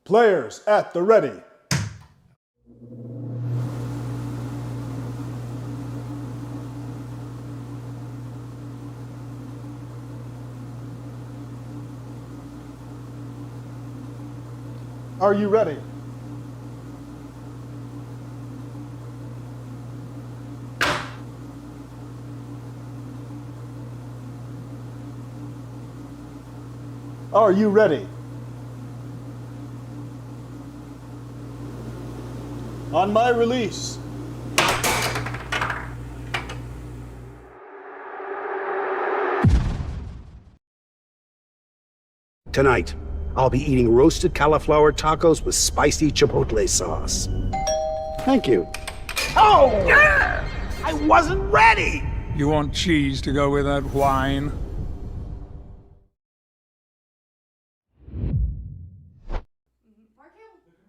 Players at the ready. Are you ready? Are you ready? On my release. Tonight, I'll be eating roasted cauliflower tacos with spicy chipotle sauce. Thank you. Oh! Yeah! I wasn't ready! You want cheese to go with that wine?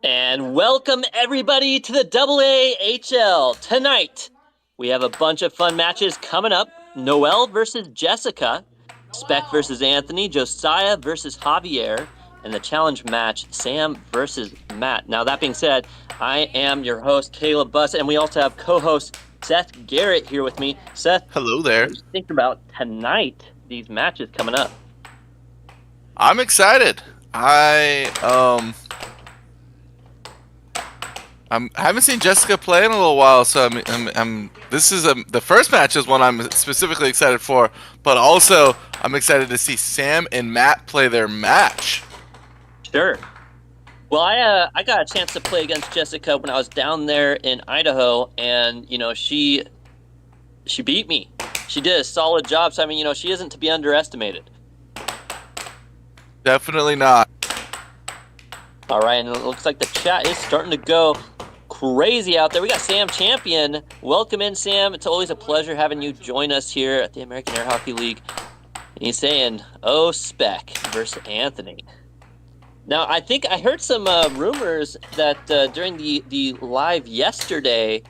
And welcome everybody to the AAHL. Tonight, we have a bunch of fun matches coming up. Noel versus Jessica, Spec versus Anthony, Josiah versus Javier, and the challenge match, Sam versus Matt. Now, that being said, I am your host, Caleb Buss, and we also have co-host Seth Garrett here with me. Seth, hello there. What do you think about tonight, these matches coming up? I'm excited. I haven't seen Jessica play in a little while, so this is the first match is one I'm specifically excited for, but also I'm excited to see Sam and Matt play their match. Sure. Well, I got a chance to play against Jessica when I was down there in Idaho, and she beat me. She did a solid job. So she isn't to be underestimated. Definitely not. All right, and it looks like the chat is starting to go crazy out there. We got Sam Champion. Welcome in, Sam. It's always a pleasure having you join us here at the American Air Hockey League. And he's saying, "Oh, Spec versus Anthony." Now, I think I heard some rumors that during the live yesterday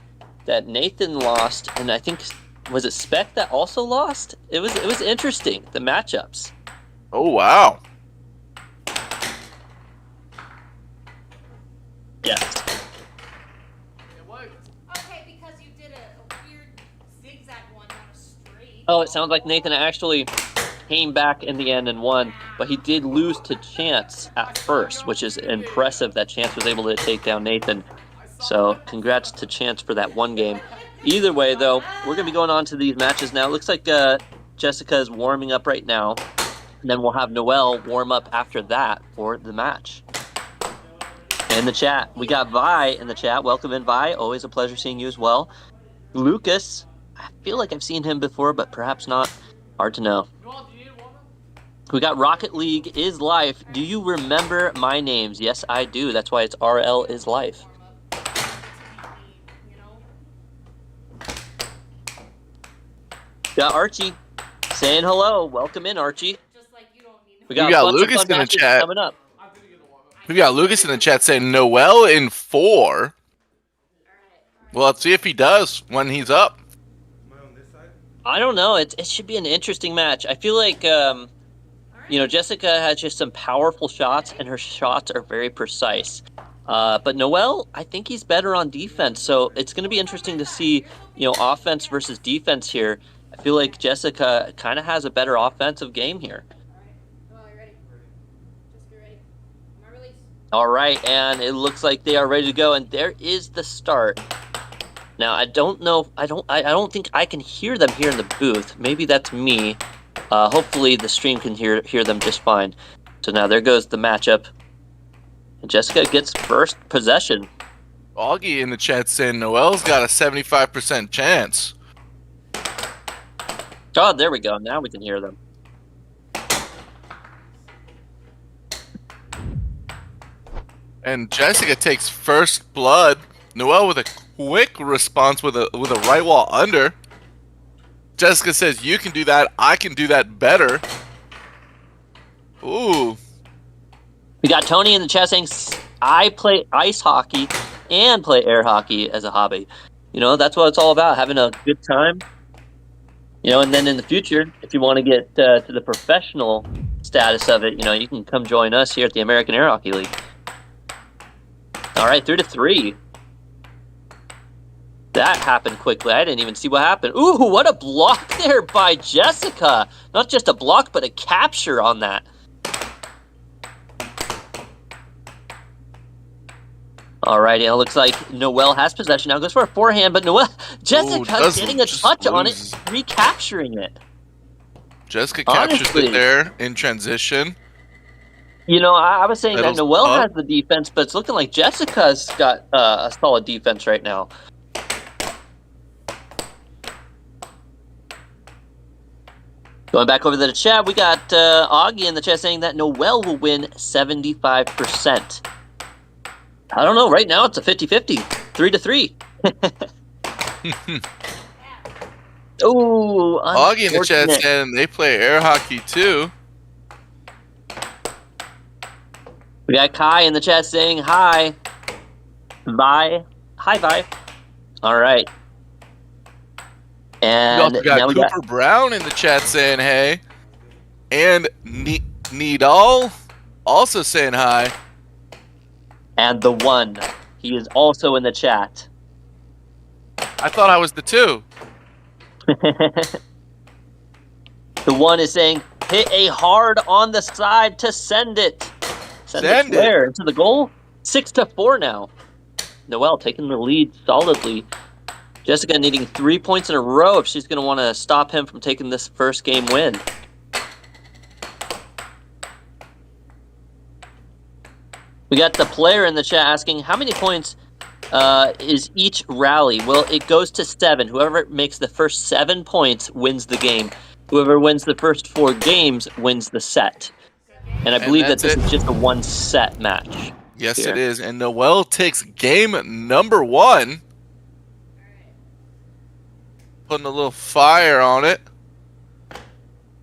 that Nathan lost, and I think was it Spec that also lost? It was interesting, the matchups. Oh wow. Yes. Okay, because you did a weird zigzag one down a straight. Oh, it sounds like Nathan actually came back in the end and won, but he did lose to Chance at first, which is impressive that Chance was able to take down Nathan. So congrats to Chance for that one game. Either way, though, we're going to be going on to these matches now. It looks like Jessica is warming up right now, and then we'll have Noel warm up after that for the match. In the chat, we got Vi in the chat. Welcome in, Vi. Always a pleasure seeing you as well. Lucas, I feel like I've seen him before, but perhaps not. Hard to know. We got Rocket League is life. Do you remember my names? Yes, I do. That's why it's RL is life. Got Archie saying hello. Welcome in, Archie. We got Lucas in the chat coming up. We got Lucas in the chat saying Noel in 4. Well, let's see if he does when he's up. I don't know. It should be an interesting match. I feel like, Jessica has just some powerful shots, and her shots are very precise. But Noel, I think he's better on defense. So it's going to be interesting to see, offense versus defense here. I feel like Jessica kind of has a better offensive game here. All right, and it looks like they are ready to go, and there is the start. Now, I don't know. I don't think I can hear them here in the booth. Maybe that's me. Hopefully, the stream can hear them just fine. So now there goes the matchup, and Jessica gets first possession. Augie in the chat saying Noel's got a 75% chance. Oh, there we go. Now we can hear them. And Jessica takes first blood. Noel with a quick response with a right wall under. Jessica says, "You can do that. I can do that better." Ooh. We got Tony in the chat saying, "I play ice hockey and play air hockey as a hobby." That's what it's all about, having a good time. And then in the future, if you want to get to the professional status of it, you can come join us here at the American Air Hockey League. All right, 3-3. That happened quickly. I didn't even see what happened. Ooh, what a block there by Jessica. Not just a block, but a capture on that. Alrighty, it looks like Noel has possession now. Goes for a forehand, but Jessica getting a touch on it, recapturing it. Jessica captures Honestly. it there in transition. You know, I was saying that Title's Noel up. has the defense, but it's looking like Jessica's got a solid defense right now. Going back over to the chat, we got Augie in the chat saying that Noel will win 75%. I don't know. Right now, it's a 50-50. 3-3. Ooh, Augie in the chat unfortunate. saying they play air hockey too. We got Kai in the chat saying hi. Bye. Hi, bye. All right. We And also got now we Cooper got Brown in the chat saying hey. And Nidal also saying hi. and the one. He is also in the chat. I thought I was the two. The one is saying, hit a hard on the side to send it. Send it. Where? Into the goal? 6-4 now. Noel taking the lead solidly. Jessica needing 3 points in a row if she's going to want to stop him from taking this first game win. We got the player in the chat asking, how many points is each rally? Well, it goes to 7. Whoever makes the first 7 points wins the game. Whoever wins the first 4 games wins the set. And I believe that that's this it. is just a 1-set match. Yes, here. it is. And Noel takes game number 1. Putting a little fire on it.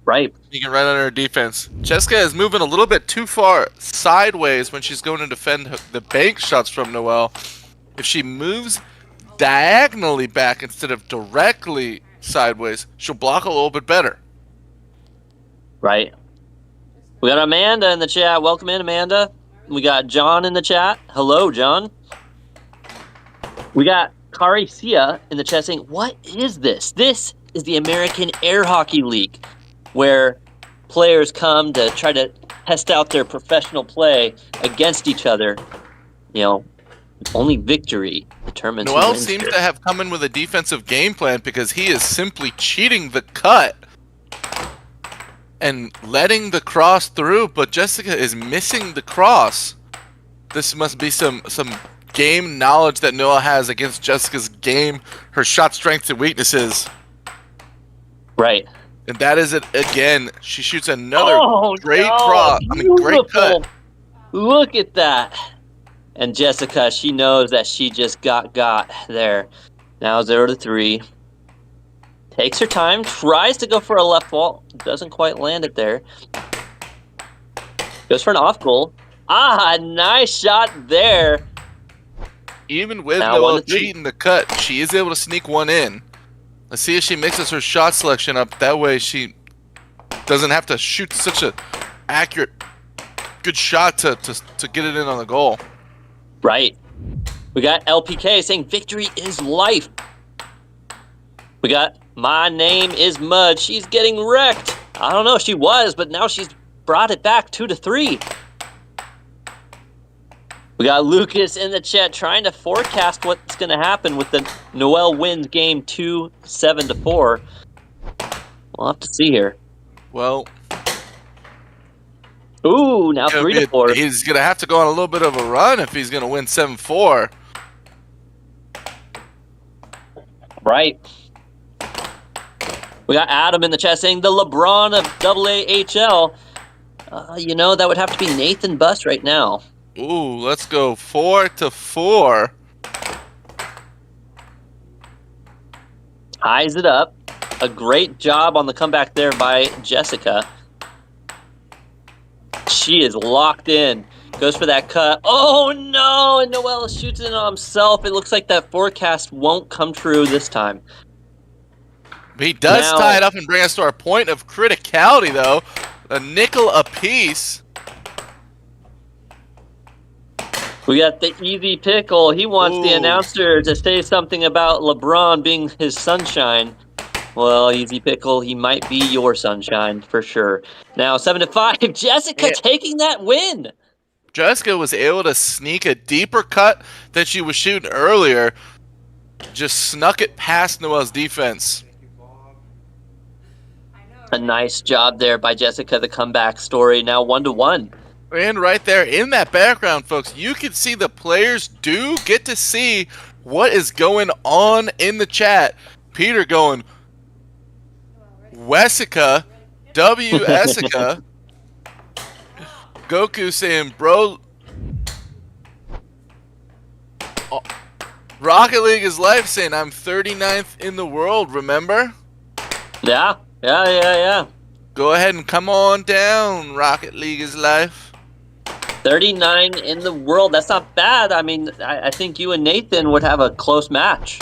Right. You can right under her defense. Jessica is moving a little bit too far sideways when she's going to defend the bank shots from Noel. If she moves diagonally back instead of directly sideways, she'll block a little bit better. Right. We got Amanda in the chat. Welcome in, Amanda. We got John in the chat. Hello, John. We got Kari Sia in the chat saying, what is this? This is the American Air Hockey League, where players come to try to test out their professional play against each other. You know, only victory determines who Noel wins seems this. to have come in with a defensive game plan because he is simply cheating the cut and letting the cross through, but Jessica is missing the cross. This must be some game knowledge that Noel has against Jessica's game, her shot strengths and weaknesses. Right. And that is it again. She shoots another great no, cross. I mean, great cut. beautiful. Look at that. And Jessica, she knows that she just got there. Now 0-3. Takes her time, tries to go for a left wall, doesn't quite land it there. Goes for an off goal. Ah, nice shot there. Even with Now Noel 1-3. cheating the cut, she is able to sneak one in. Let's see if she mixes her shot selection up. That way she doesn't have to shoot such a accurate, good shot to get it in on the goal. Right. We got LPK saying victory is life. We got my name is Mud. She's getting wrecked. I don't know, she was, but now she's brought it back 2-3. We got Lucas in the chat trying to forecast what's going to happen with the Noel wins game 2, 7-4. We'll have to see here. Well, Ooh, now 3-4. he's going to have to go on a little bit of a run if he's going to win 7-4. Right. We got Adam in the chat saying the LeBron of AAHL. You know, that would have to be Nathan Buss right now. Ooh, let's go 4-4. Ties it up. A great job on the comeback there by Jessica. She is locked in. Goes for that cut. Oh no! And Noel shoots it on himself. It looks like that forecast won't come true this time. He does Now- tie it up and bring us to our point of criticality, though. A nickel apiece. We got the easy pickle. He wants the Ooh. announcer to say something about LeBron being his sunshine. Well, easy pickle, he might be your sunshine for sure. Now 7-5. Jessica Yeah. taking that win. Jessica was able to sneak a deeper cut than she was shooting earlier. Just snuck it past Noel's defense. A nice job there by Jessica, the comeback story. Now 1-1. And right there in that background, folks, you can see the players do get to see what is going on in the chat. Peter going, Wessica, W-Essica. Goku saying, bro, oh, Rocket League is life saying, I'm 39th in the world, remember? Yeah. Go ahead and come on down, Rocket League is life. 39 in the world. That's not bad. I mean, I think you and Nathan would have a close match.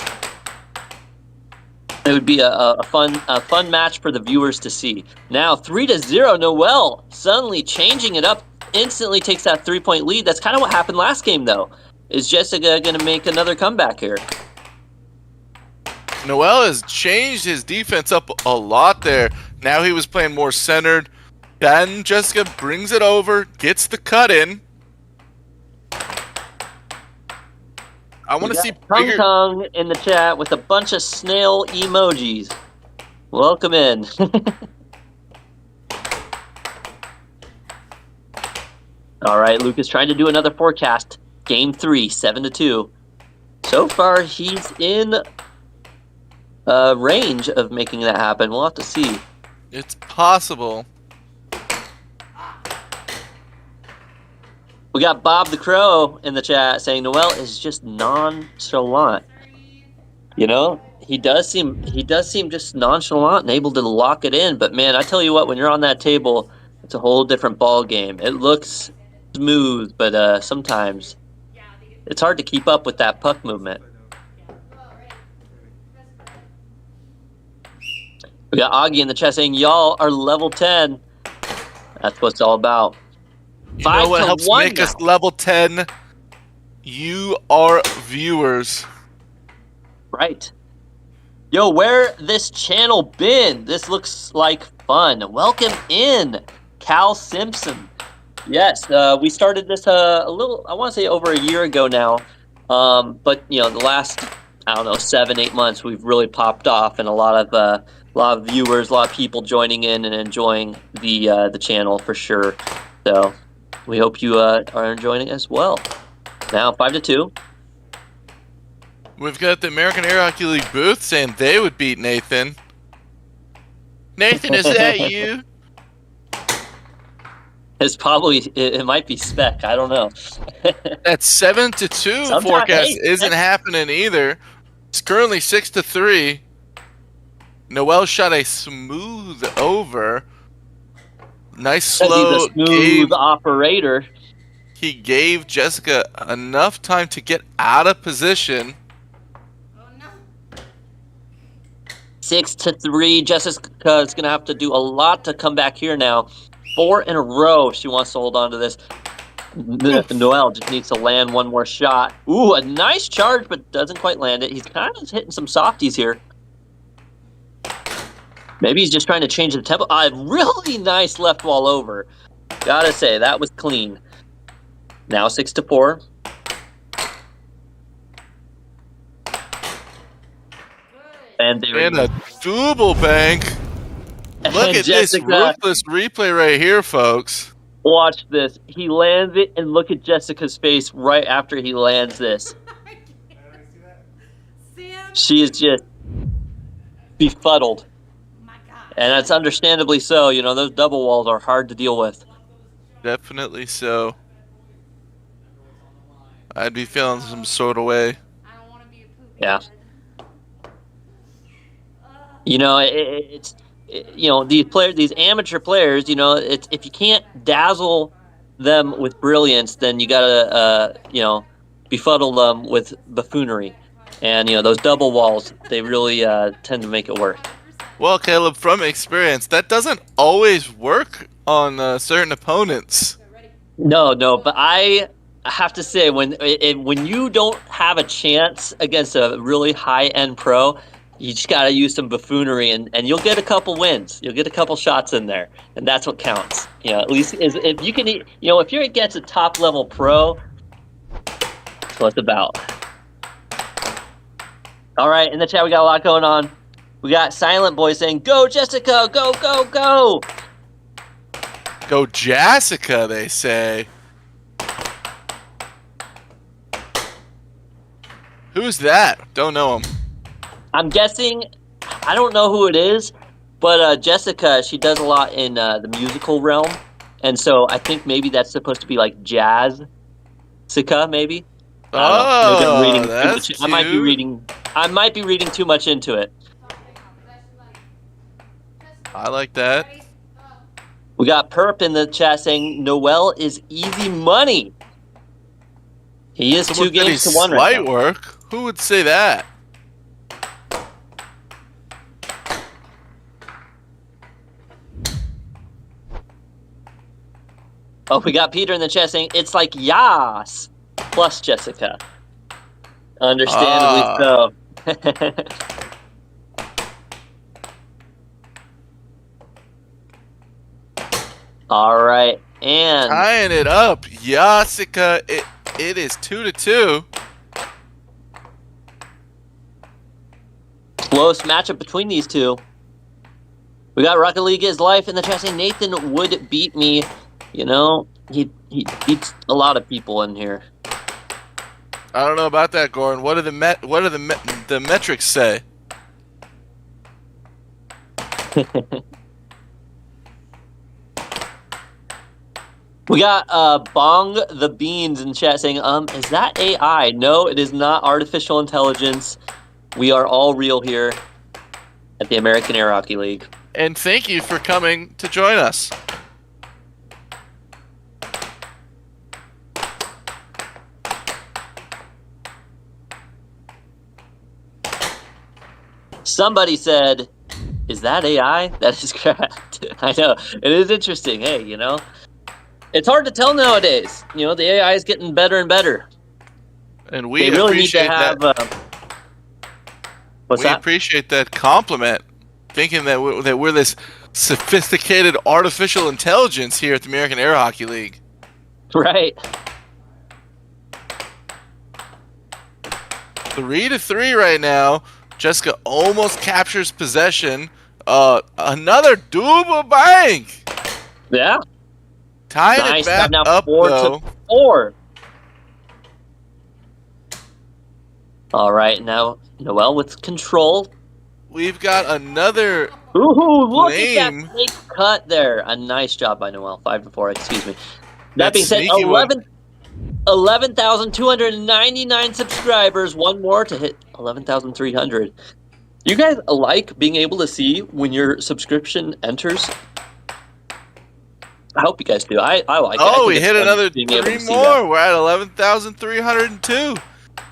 It would be a fun match for the viewers to see. Now 3-0. Noel suddenly changing it up. Instantly takes that 3-point lead. That's kind of what happened last game, though. Is Jessica going to make another comeback here? Noel has changed his defense up a lot there. Now he was playing more centered. Then Jessica brings it over, gets the cut in. I want to see bigger. Tongue in the chat with a bunch of snail emojis. Welcome in. All right, Lucas trying to do another forecast. Game 3, 7-2. So far, he's in range of making that happen. We'll have to see. It's possible. We got Bob the Crow in the chat saying Noel is just nonchalant. You know, he does seem just nonchalant and able to lock it in. But man, I tell you what, when you're on that table, it's a whole different ball game. It looks smooth, but sometimes it's hard to keep up with that puck movement. We got Augie in the chat saying y'all are level 10. That's what it's all about. You know what helps make us level 10? You are viewers. Right. Yo, where this channel been? This looks like fun. Welcome in, Cal Simpson. Yes, we started this a little, I want to say over a year ago now. But you know, the last, I don't know, 7-8 months, we've really popped off, and a lot of viewers, a lot of people joining in and enjoying the channel for sure. So we hope you are enjoying it as well. Now 5-2. We've got the American Air Hockey League booth saying they would beat Nathan. Nathan, is that you? It's probably, it might be Spec. I don't know. That 7-2 forecast isn't happening either. It's currently 6-3. Noel shot a smooth over. Nice slow. Smooth operator. He gave Jessica enough time to get out of position. 6-3. Jessica is going to have to do a lot to come back here now. 4 in a row. She wants to hold on to this. Noel just needs to land one more shot. Ooh, a nice charge, but doesn't quite land it. He's kind of hitting some softies here. Maybe he's just trying to change the tempo. Really nice left wall over. Gotta say, that was clean. Now 6-4. And a double bank. Look at this ruthless replay right here, folks. Watch this. He lands it, and look at Jessica's face right after he lands this. She is just befuddled. And that's understandably so. You know, those double walls are hard to deal with. Definitely so. I'd be feeling some sort of way. Yeah. You know, you know, these amateur players, you know, if you can't dazzle them with brilliance, then you gotta, you know, befuddle them with buffoonery. And, you know, those double walls, they really tend to make it work. Well, Caleb, from experience, that doesn't always work on certain opponents. No, but I I have to say, when you don't have a chance against a really high-end pro, you just got to use some buffoonery, and you'll get a couple wins. You'll get a couple shots in there, and that's what counts. At least if you can, if you're against a top-level pro, that's what it's about. All right, in the chat, we got a lot going on. We got Silent Boy saying, "Go, Jessica! Go, go, go!" Go, Jessica, they say. Who's that? Don't know him. I'm guessing, I don't know who it is, but Jessica, she does a lot in the musical realm, and so I think maybe that's supposed to be like Jazz-sica, maybe. Oh, Maybe I'm that's I might be reading too much into it. I like that. We got Perp in the chat saying Noel is easy money. He is Someone 2 games said to 1 he's right slight now. work. Who would say that? Oh, we got Peter in the chat saying it's like Yas plus Jessica. Understandably so. All right, and Tying it up, Jessica. It is 2-2. close matchup between these two. We got Rocket League is life in the chat saying Nathan would beat me. He beats a lot of people in here. I don't know about that, Gordon. What do the metrics say? We got Bong the Beans in chat saying, is that AI? No, it is not artificial intelligence. We are all real here at the American Air Hockey League. And thank you for coming to join us. Somebody said, is that AI? That is correct. I know. It is interesting. Hey, it's hard to tell nowadays. The AI is getting better and better. And we They really need to appreciate have. that. What's We that? appreciate that compliment. Thinking that we're this sophisticated artificial intelligence here at the American Air Hockey League. Right. 3-3 right now. Jessica almost captures possession. Another double bank. Yeah. Tying Nice. it back Now up 4-4. All right. Now Noel with control. We've got another. Ooh, look at Lame. that snake cut there. A nice job by Noel. 5-4. Excuse me. That being said, sneaky one. 11,299 subscribers. One more to hit 11,300. You guys like being able to see when your subscription enters? I hope you guys do. I like it. I Oh, think we it's hit fun another being able 3 to see that. more. We're at 11,302.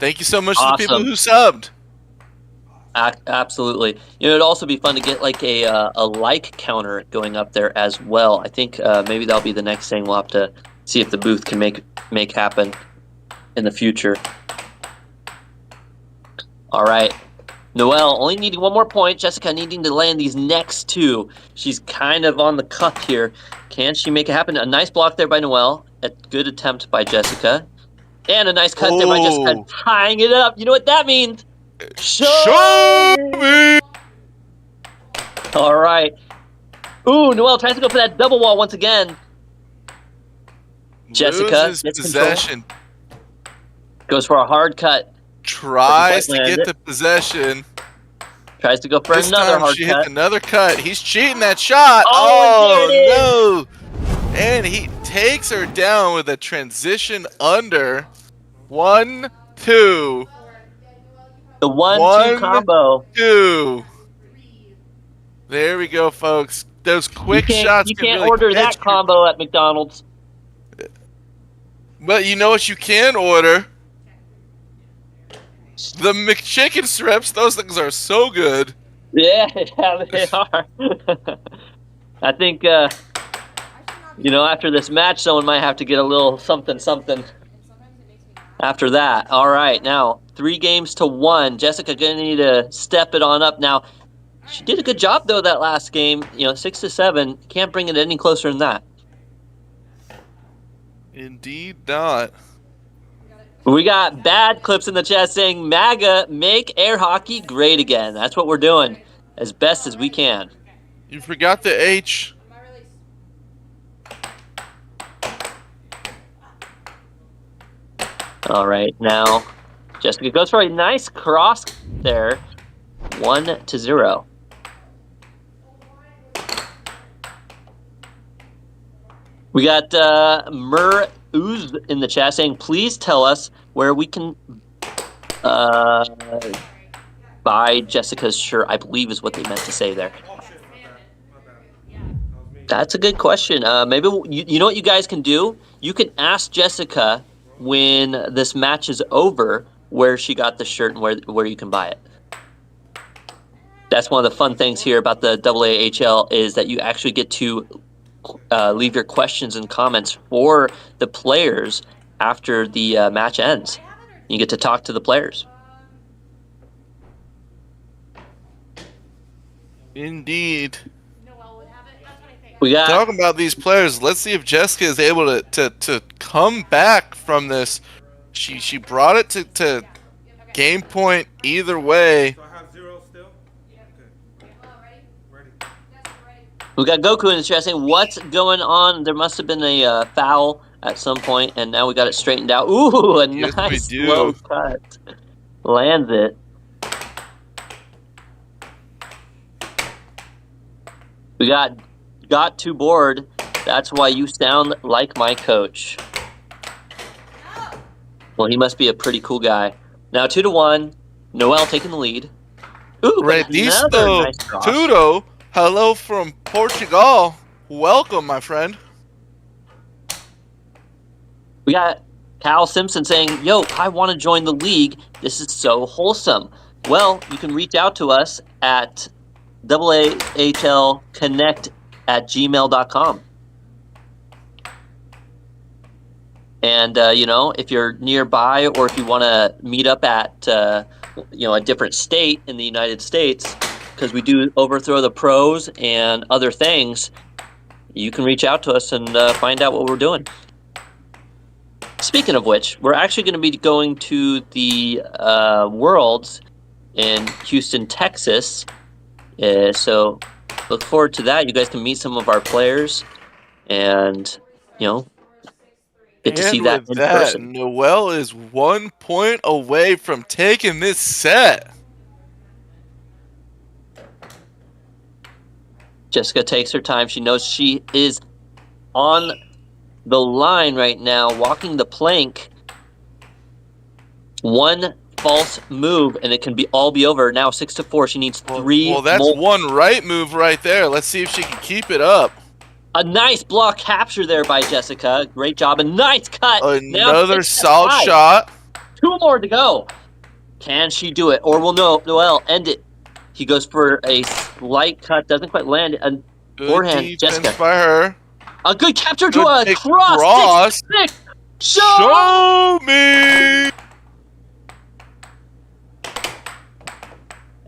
Thank you so much to the people Awesome. who subbed. Absolutely. It'd also be fun to get like a like counter going up there as well. I think maybe that'll be the next thing we'll have to see if the booth can make happen in the future. All right. Noel only needing 1 more point. Jessica needing to land these next 2. She's kind of on the cuff here. Can she make it happen? A nice block there by Noel. A good attempt by Jessica. And a nice cut there by Jessica. Tying it up. You know what that means? Show me. All right. Ooh, Noel tries to go for that double wall once again. Jessica Loses gets control. possession. Goes for a hard cut. Tries to Land get it. the possession. Tries to go for This another time hard she cut. hit another cut. He's cheating that shot. Oh, and there it no. And he takes her down with a transition under. 1-2. The 1-2 combo. 2. There we go, folks. Those quick shots. You can can't really order that catch you. combo at McDonald's. But you know what you can order? The McChicken strips. Those things are so good. Yeah, they are. I think, after this match, someone might have to get a little something. after that. All right, now 3-1. Jessica gonna need to step it on up now. She did a good job though that last game. 6-7. Can't bring it any closer than that. Indeed not. We got bad clips in the chat saying, MAGA, make air hockey great again. That's what we're doing as best as we can. You forgot the H. My release. All right, now Jessica goes for a nice cross there. 1-0. We got Uz in the chat saying, please tell us where we can buy Jessica's shirt, I believe is what they meant to say there. That's a good question. Maybe you know what you guys can do? You can ask Jessica when this match is over where she got the shirt and where you can buy it. That's one of the fun things here about the AAHL is that you actually get to leave your questions and comments for the players after the match ends. You get to talk to the players. Indeed. Noel would have it. That's what I think. We got Talking about these players, let's see if Jessica is able to come back from this. She brought it to game point either way. So I have 0 still? Okay. Hello, ready? Ready. Yes, we're ready. we got Goku in the chat saying, what's going on? There must have been a foul at some point, and now we got it straightened out. Ooh, a Yes, we nice do. low cut. Lands it. We got to board. That's why you sound like my coach. Well, he must be a pretty cool guy. Now 2-1. Noel taking the lead. Ooh, but another Redisto nice cross. Tudo, hello from Portugal. Welcome, my friend. We got Cal Simpson saying, yo, I want to join the league. This is so wholesome. Well, you can reach out to us at AAHLconnect@gmail.com. And, if you're nearby or if you want to meet up at, a different state in the United States, because we do overthrow the pros and other things, you can reach out to us and find out what we're doing. Speaking of which, we're actually going to be going to the Worlds in Houston, Texas. So look forward to that. You guys can meet some of our players and, get to see And that with in person. Noel is 1 point away from taking this set. Jessica takes her time. She knows she is on the line right now, walking the plank. One false move, and it can all be over. Now 6-4. She needs 3 Well, that's more. one right move right there. Let's see if she can keep it up. A nice block capture there by Jessica. Great job. A nice cut. Another Now solid 6-5. shot. 2 more to go. Can she do it? Or will Noel end it? He goes for a slight cut. Doesn't quite land. A Good forehand, defense Jessica. by her. A good capture to Good a big cross. cross. 6-6. Show me.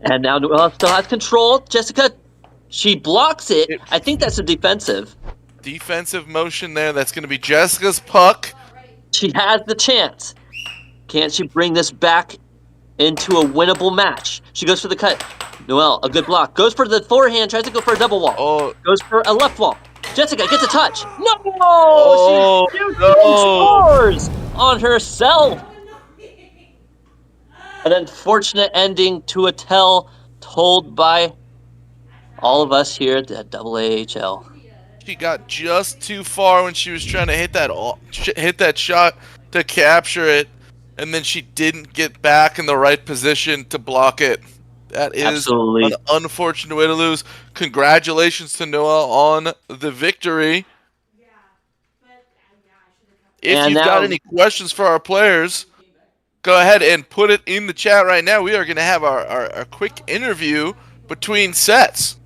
And now Noel still has control. Jessica, she blocks it. I think that's a defensive. Defensive motion there. That's going to be Jessica's puck. She has the chance. Can she bring this back into a winnable match? She goes for the cut. Noel, a good block. Goes for the forehand. Tries to go for a double wall. Oh, Goes for a left wall. Jessica gets a touch. No! Oh, She shoots no. and scores on herself. An unfortunate ending to a tell told by all of us here at AAHL. she got just too far when she was trying to hit that shot to capture it, and then she didn't get back in the right position to block it. That is Absolutely. an unfortunate way to lose. Congratulations to Noel on the victory. If And you've now- got any questions for our players, go ahead and put it in the chat right now. We are going to have our quick interview between sets.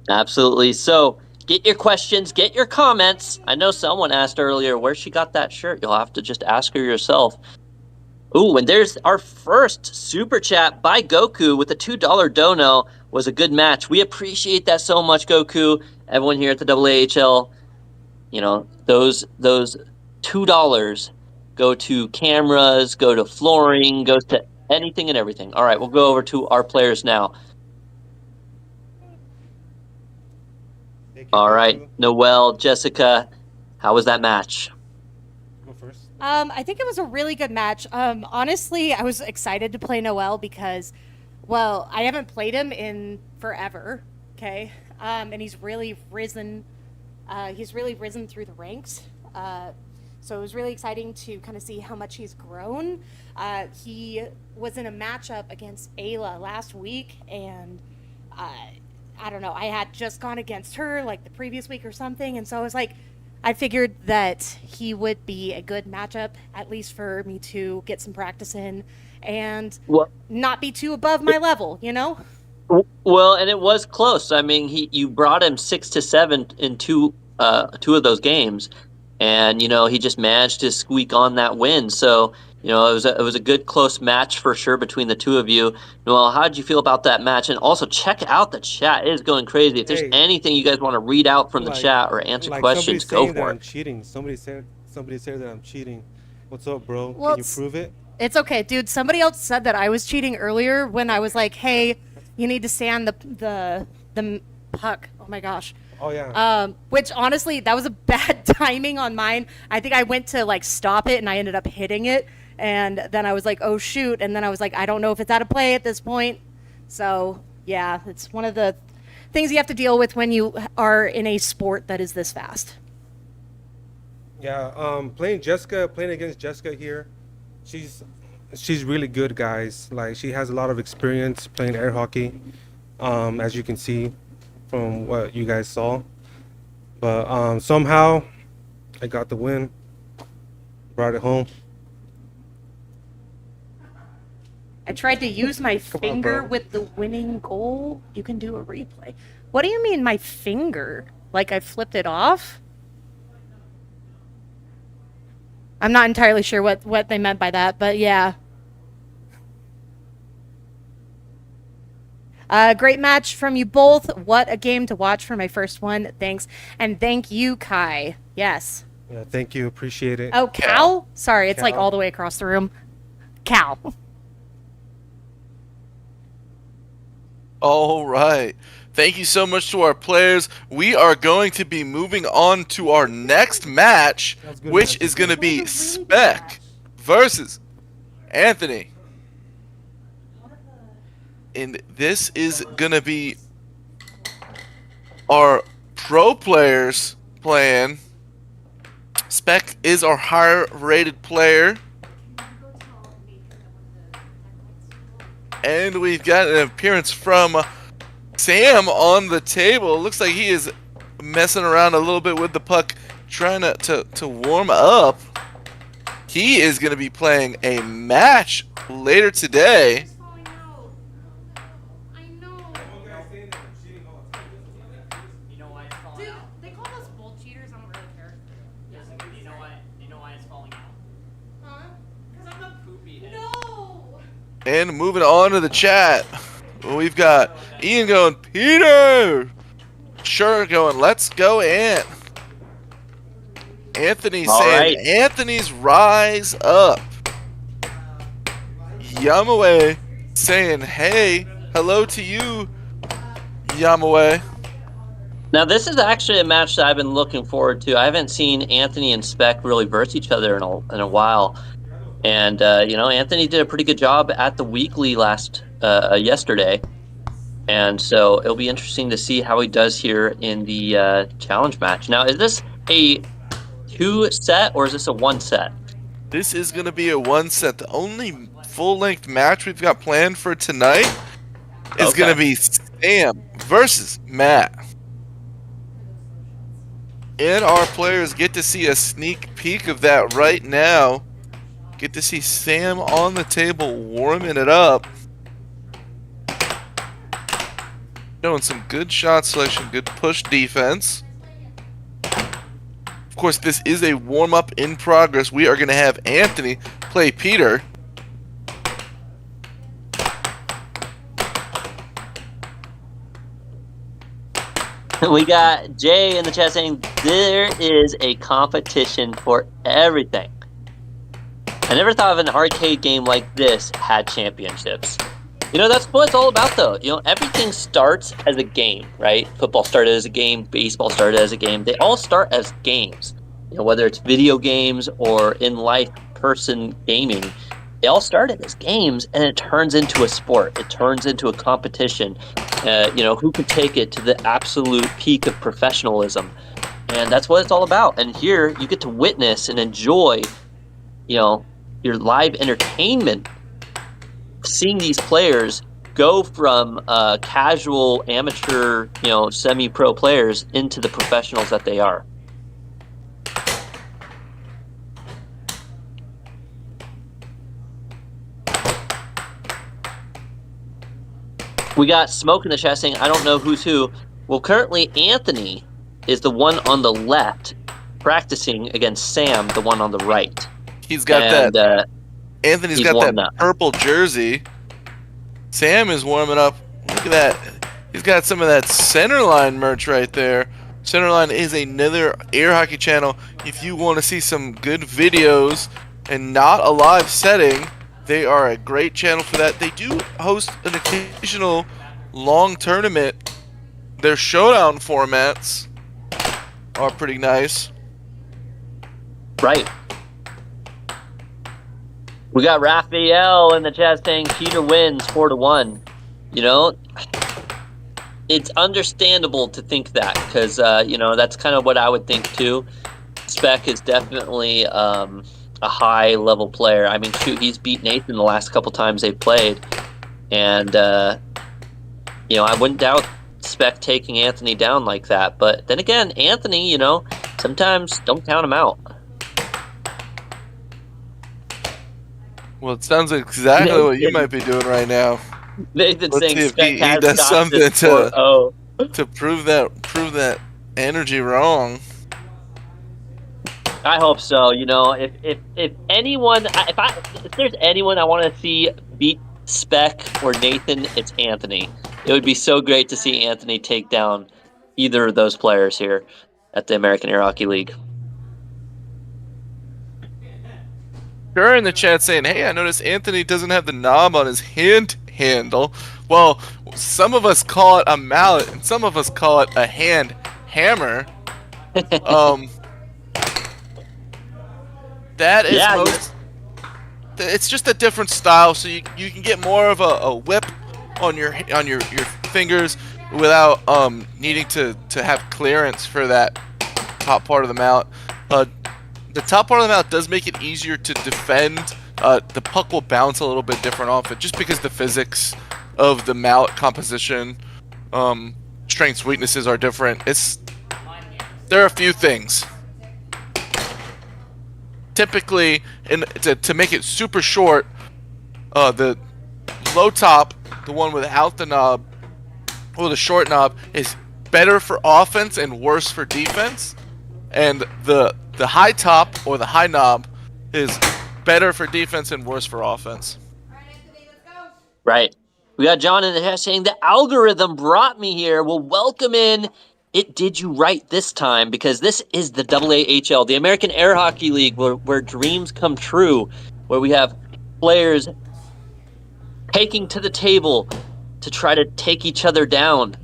Absolutely. So get your questions, get your comments. I know someone asked earlier where she got that shirt. You'll have to just ask her yourself. Ooh, and there's our first super chat by Goku with a $2 dono. Was a good match. We appreciate that so much, Goku. Everyone here at the AAHL, you know, those $2 go to cameras, go to flooring, goes to anything and everything. All right, we'll go over to our players now. All right, Noel, Jessica, how was that match? Go first. I think it was a really good match. Honestly, I was excited to play Noel because, well, I haven't played him in forever, okay? And he's really risen. He's really risen through the ranks. So it was really exciting to kind of see how much he's grown. He was in a matchup against Ayla last week, and I don't know, I had just gone against her like the previous week or something, and so I was like, I figured that he would be a good matchup, at least for me to get some practice in and not be too above my level, you know? Well, and it was close. I mean, you brought him 6-7 in two of those games, and you know he just managed to squeak on that win. So you know it was a good close match for sure between the two of you. Noel, how did you feel about that match? And also check out the chat; it is going crazy. If there's anything you guys want to read out from the chat or answer questions, go for it. I'm cheating. Somebody said that I'm cheating. What's up, bro? Well, Can you prove it? It's okay, dude. Somebody else said that I was cheating earlier when I was like, "Hey, you need to stand the puck." Oh my gosh. Oh yeah. Which honestly, that was a bad timing on mine. I think I went to like stop it and I ended up hitting it, and then I was like, "Oh shoot!" And then I was like, "I don't know if it's out of play at this point." So yeah, it's one of the things you have to deal with when you are in a sport that is this fast. Yeah. Playing against Jessica here, she's really good, guys. Like she has a lot of experience playing air hockey, as you can see from what you guys saw. But somehow I got the win, brought it home. I tried to use my finger with the winning goal. You can do a replay. What do you mean my finger? Like I flipped it off? I'm not entirely sure what they meant by that, but yeah. Great match from you both. What a game to watch for my first one. Thanks. And thank you, Kai. Yes. Yeah, thank you. Appreciate it. Oh, Cal? Sorry, it's like all the way across the room. Cal. All right. Thank you so much to our players. We are going to be moving on to our next match, which is going to be Spec versus Anthony. And this is going to be our pro players playing. Spec is our higher rated player. And we've got an appearance from Sam on the table. Looks like he is messing around a little bit with the puck, trying to warm up. He is going to be playing a match later today. And moving on to the chat, we've got Ian going, Peter! Sure going, let's go, Ant. Anthony saying, right. Anthony's rise up. Yamawe saying, hey, hello to you, Yamawe. Now, this is actually a match that I've been looking forward to. I haven't seen Anthony and Spec really verse each other in a while. And, you know, Anthony did a pretty good job at the weekly yesterday. And so it'll be interesting to see how he does here in the challenge match. Now, is this a 2-set or is this a 1-set? This is going to be a 1-set. The only full-length match we've got planned for tonight is going to be Sam versus Matt. And our players get to see a sneak peek of that right now. Get to see Sam on the table warming it up. Showing some good shot selection, good push defense. Of course, this is a warm-up in progress. We are going to have Anthony play Peter. We got Jay in the chat saying there is a competition for everything. I never thought of an arcade game like this had championships. You know, that's what it's all about, though. You know, everything starts as a game, right? Football started as a game. Baseball started as a game. They all start as games. You know, whether it's video games or in-life person gaming, they all started as games, and it turns into a sport. It turns into a competition. You know, who could take it to the absolute peak of professionalism? And that's what it's all about. And here, you get to witness and enjoy, you know, your live entertainment, seeing these players go from casual, amateur, you know, semi-pro players into the professionals that they are. We got Smoke in the chat saying, I don't know who's who. Well, currently Anthony is the one on the left practicing against Sam, the one on the right. He's got that. Anthony's got that purple jersey. Sam is warming up. Look at that. He's got some of that Centerline merch right there. Centerline is another air hockey channel. If you want to see some good videos and not a live setting, they are a great channel for that. They do host an occasional long tournament. Their showdown formats are pretty nice. Right. We got Raphael in the chat saying Peter wins 4-1. You know, it's understandable to think that because, you know, that's kind of what I would think too. Spec is definitely a high-level player. I mean, shoot, he's beat Nathan the last couple times they've played. And, you know, I wouldn't doubt Spec taking Anthony down like that. But then again, Anthony, you know, sometimes don't count him out. Well, it sounds like exactly what you might be doing right now. Nathan's saying see if Spec he has does got something this to 4-0. to prove that energy wrong. I hope so. You know, if anyone, if there's anyone I want to see beat Spec or Nathan, it's Anthony. It would be so great to see Anthony take down either of those players here at the American Air Hockey League. Sure, in the chat saying, hey, I noticed Anthony doesn't have the knob on his hand handle. Well, some of us call it a mallet, and some of us call it a hand hammer. That is it's just a different style, so you can get more of a whip on your fingers without needing to have clearance for that top part of the mallet. The top part of the mallet does make it easier to defend. The puck will bounce a little bit different off it, just because the physics of the mallet composition, strengths, weaknesses are different. There are a few things. Typically, to make it super short, the low top, the one without the knob, or the short knob, is better for offense and worse for defense. And the high top, or the high knob, is better for defense and worse for offense. Right. We got John in the chat saying, the algorithm brought me here. Well, welcome in. It did you right this time, because this is the AAHL, the American Air Hockey League, where dreams come true, where we have players taking to the table to try to take each other down.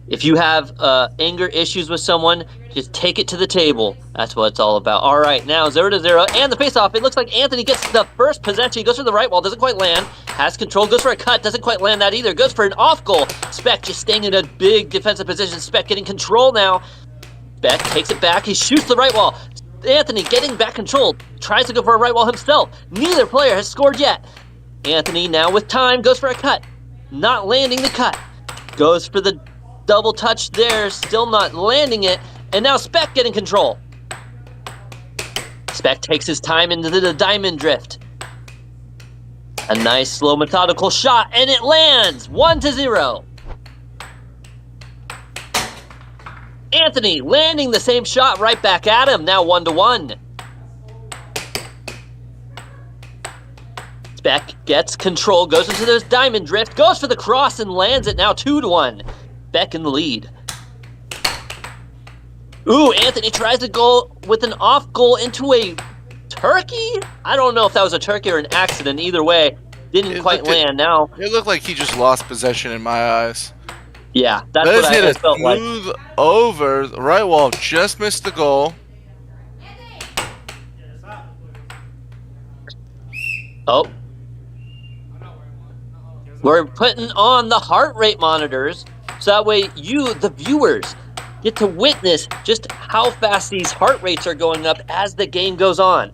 If you have anger issues with someone, just take it to the table. That's what it's all about. All right, now 0-0, and the faceoff. It looks like Anthony gets the first possession. He goes for the right wall, doesn't quite land. Has control, goes for a cut, doesn't quite land that either. Goes for an off goal. Spec just staying in a big defensive position. Spec getting control now. Spec takes it back. He shoots the right wall. Anthony getting back control. Tries to go for a right wall himself. Neither player has scored yet. Anthony now with time goes for a cut. Not landing the cut. Goes for the double touch there. Still not landing it. And now Spec getting control. Spec takes his time into the diamond drift. A nice, slow, methodical shot, and it lands! 1-0. Anthony landing the same shot right back at him, now 1-1. Spec gets control, goes into this diamond drift, goes for the cross and lands it, now 2-1. Spec in the lead. Ooh, Anthony tries to go with an off goal into a turkey? I don't know if that was a turkey or an accident. Either way, didn't quite land. Now, It looked like he just lost possession in my eyes. yeah, that's Let's what hit I a felt like. smooth over. The right wall just missed the goal. Oh. We're putting on the heart rate monitors so that way you, the viewers, get to witness just how fast these heart rates are going up as the game goes on.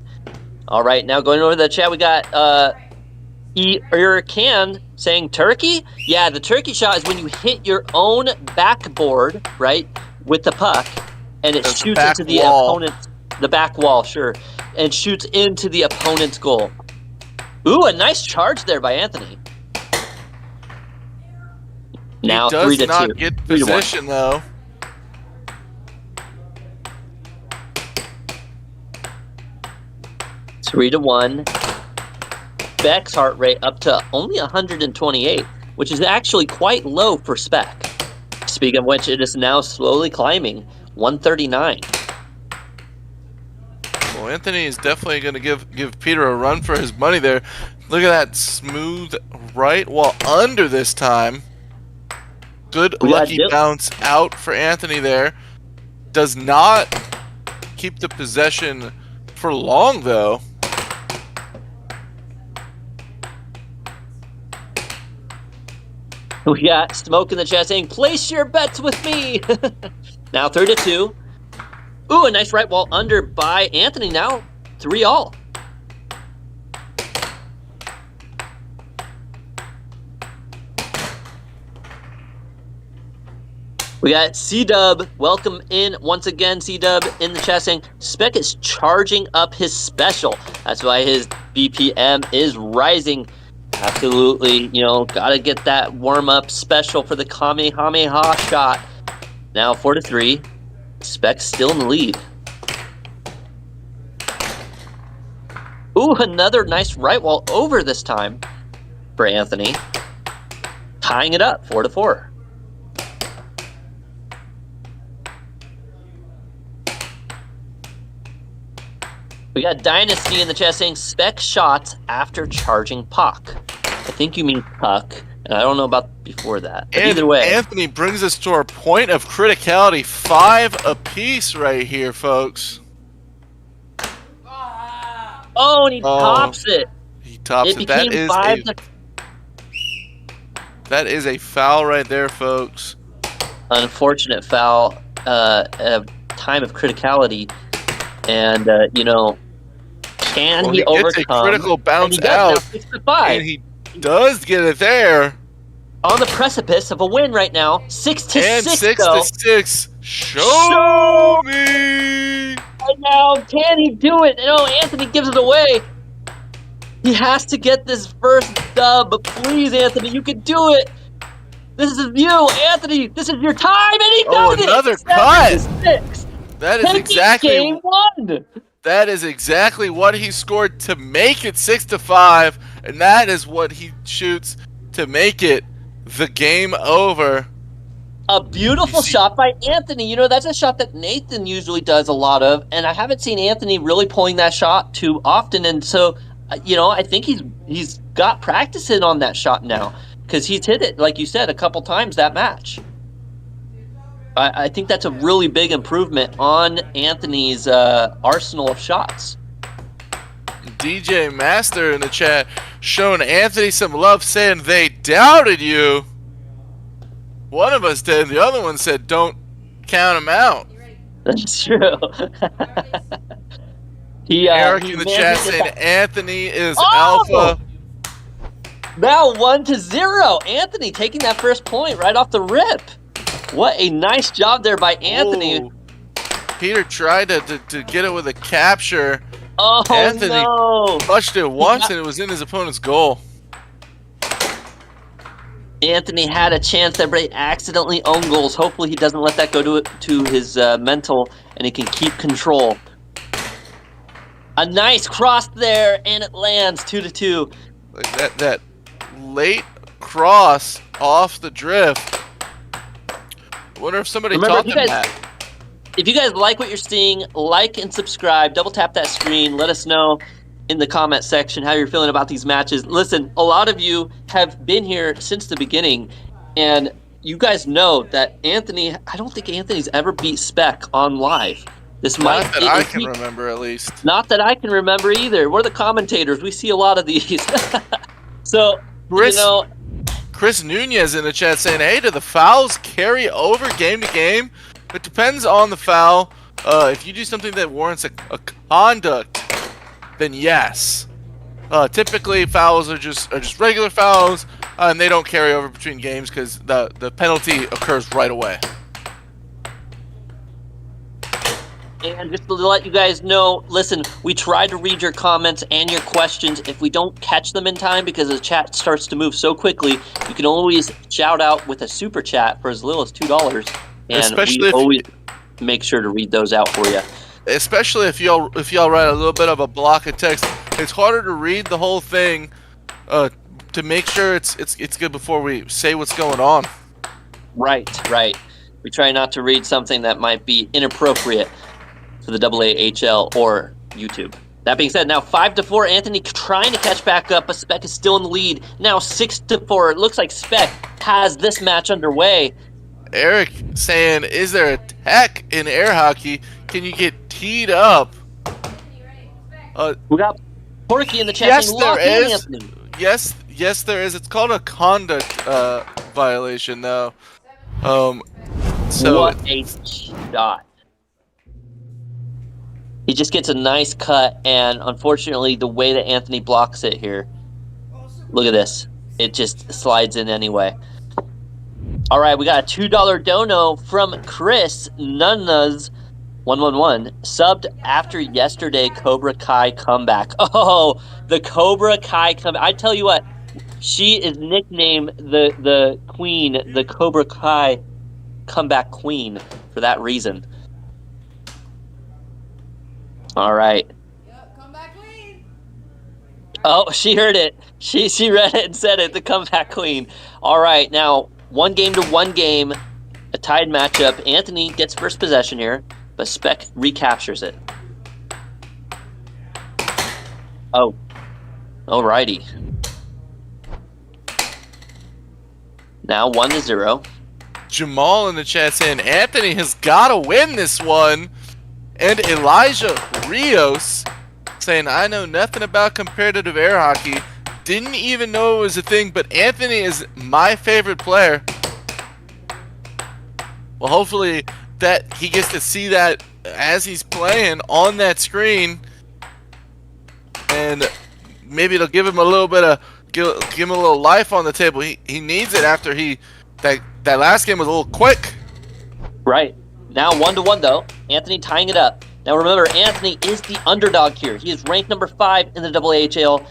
All right, now going over to the chat, we got Can saying turkey? Yeah, the turkey shot is when you hit your own backboard, right, with the puck, and it That's shoots back into the wall. opponent's, the back wall, sure, and shoots into the opponent's goal. Ooh, a nice charge there by Anthony. Now He does 3-2. not get 3-1. position though. Three to 1. Spec's heart rate up to only 128, which is actually quite low for Spec. Speaking of which, it is now slowly climbing 139. Well, Anthony is definitely going to give Peter a run for his money there. Look at that smooth right wall under this time. Good lucky bounce out for Anthony there. Does not keep the possession for long though. We got Smoke in the chat saying, place your bets with me. Now 3-2. Ooh, a nice right wall under by Anthony. Now 3-all. We got C-Dub. Welcome in once again, C-Dub in the chat saying, Spec is charging up his special. That's why his BPM is rising. Absolutely, you know, gotta get that warm-up special for the Kamehameha shot. Now 4-3. Spec still in the lead. Ooh, another nice right wall over this time for Anthony. Tying it up, 4-4. We got Dynasty in the chat saying Spec shots after charging puck. I think you mean puck, and I don't know about before that. But either way, Anthony brings us to our point of criticality. 5 apiece right here, folks. oh, and he tops it. He tops it. Became 5 to... That is a foul right there, folks. Unfortunate foul. A time of criticality, and you know, can he overcome? Gets a critical bounce and he does, out, now 6 to 5. and he does get it there. On the precipice of a win right now, 6 to 6. 6 to 6. Show me. And now, can he do it? No, Anthony gives it away. He has to get this first dub, but please, Anthony, you can do it. This is you, Anthony. This is your time, and he does it. Another 7 cut. to 6. That is Taking exactly game 1. That is exactly what he scored to make it 6-5, and that is what he shoots to make it the game over. A beautiful shot by Anthony. You know, that's a shot that Nathan usually does a lot of, and I haven't seen Anthony really pulling that shot too often. And so, you know, I think he's got practice in on that shot now because he's hit it, like you said, a couple times that match. I think that's a really big improvement on Anthony's arsenal of shots. DJ Master in the chat showing Anthony some love, saying they doubted you. One of us did. The other one said don't count him out. That's true. Eric in the chat saying Anthony is alpha. alpha. Now 1-0. Anthony taking that first point right off the rip. What a nice job there by Anthony. Ooh. Peter tried to get it with a capture. Oh, Anthony no. touched it once and it was in his opponent's goal. Anthony had a chance there, but he accidentally owned goals. Hopefully he doesn't let that go to his mental, and he can keep control. A nice cross there, and it lands 2-2. Like that late cross off the drift. I wonder if somebody taught them that. if you guys like what you're seeing, like and subscribe. Double tap that screen. Let us know in the comment section how you're feeling about these matches. Listen, a lot of you have been here since the beginning, and you guys know that Anthony, I don't think Anthony's ever beat Spec on live. This might Not that I can remember, at least. Not that I can remember either. We're the commentators. We see a lot of these. So, Chris, you know, Chris Nunez in the chat saying, hey, do the fouls carry over game to game? It depends on the foul. If you do something that warrants a conduct, then yes. Typically, fouls are just regular fouls, and they don't carry over between games because the penalty occurs right away. and just to let you guys know, listen, we try to read your comments and your questions. If we don't catch them in time because the chat starts to move so quickly, you can always shout out with a super chat for as little as $2, and Especially we if always make sure to read those out for you. Especially if y'all write a little bit of a block of text, it's harder to read the whole thing to make sure it's good before we say what's going on. Right. We try not to read something that might be inappropriate for the AAHL or YouTube. That being said, now 5-4, Anthony trying to catch back up, but Spec is still in the lead. Now 6-4. It looks like Spec has this match underway. Eric saying, is there a tech in air hockey? Can you get teed up? We got Porky in the chat. Yes, saying, there "Lock in, is. Anthony." Yes, there is. It's called a conduct violation, though. So What a shot. He just gets a nice cut, and unfortunately, the way that Anthony blocks it here, look at this. It just slides in anyway. All right, we got a $2 dono from Chris Nunnas 111, subbed after yesterday Cobra Kai comeback. Oh, the Cobra Kai comeback. I tell you what, she is nicknamed the queen, the Cobra Kai comeback queen for that reason. All right. Comeback queen. Oh, she heard it. She read it and said it, the comeback queen. All right, now 1 game to 1 game, a tied matchup. Anthony gets first possession here, but Spec recaptures it. Oh, alrighty. Now 1-0. Jamal in the chat saying Anthony has got to win this one. And Elijah Rios saying, I know nothing about competitive air hockey. Didn't even know it was a thing, but Anthony is my favorite player. Well, hopefully that he gets to see that as he's playing on that screen. And maybe it'll give him a little bit of, give him a little life on the table. He needs it after that last game was a little quick. Right. Now 1-1 though. Anthony tying it up. Now remember, Anthony is the underdog here. He is ranked number 5 in the AAHL,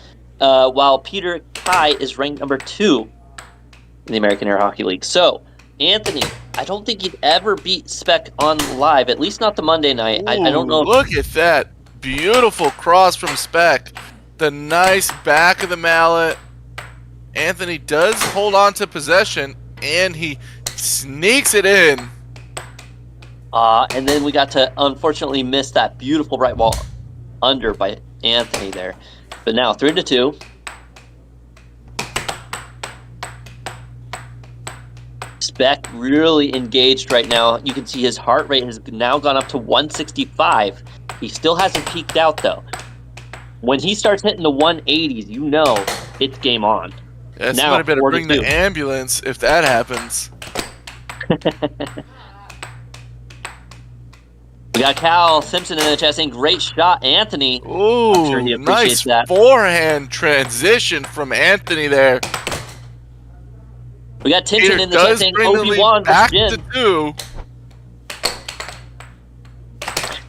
while Peter Kai is ranked number 2 in the American Air Hockey League. So, Anthony, I don't think he'd ever beat Spec on live, at least not the Monday night. I don't know. Look at that beautiful cross from Spec. The nice back of the mallet. Anthony does hold on to possession, and he sneaks it in. And then we got to unfortunately miss that beautiful right wall under by Anthony there. But now 3-2. Spec really engaged right now. You can see his heart rate has now gone up to 165. He still hasn't peaked out though. When he starts hitting the 180s, you know it's game on. Yeah, now, somebody better 42. bring the ambulance if that happens. We got Cal Simpson in the chat saying, great shot, Anthony. Ooh, I'm sure he appreciates nice that. forehand transition from Anthony there. We got Tintin Peter in the chat does saying, bring the lead Obi-Wan back versus to Jin. 2.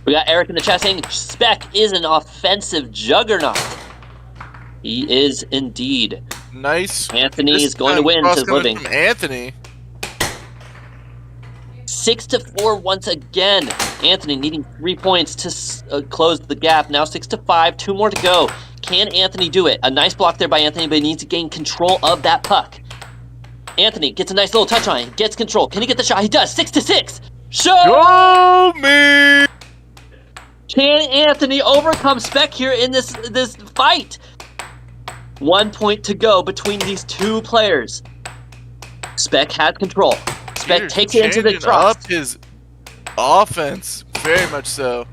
We got Eric in the chat saying, Spec is an offensive juggernaut. He is indeed. Nice. Anthony This is going to time win, cross says coming Living. from Anthony. 6-4 once again. Anthony needing 3 points to close the gap. Now 6-5, 2 more to go. Can Anthony do it? A nice block there by Anthony, but he needs to gain control of that puck. Anthony gets a nice little touch on it. Gets control. Can he get the shot? He does. 6-6. Show me! Can Anthony overcome Spec here in this fight? 1 point to go between these two players. Spec has control. Spec Peter's takes it into the changing up trust. his offense, very much so.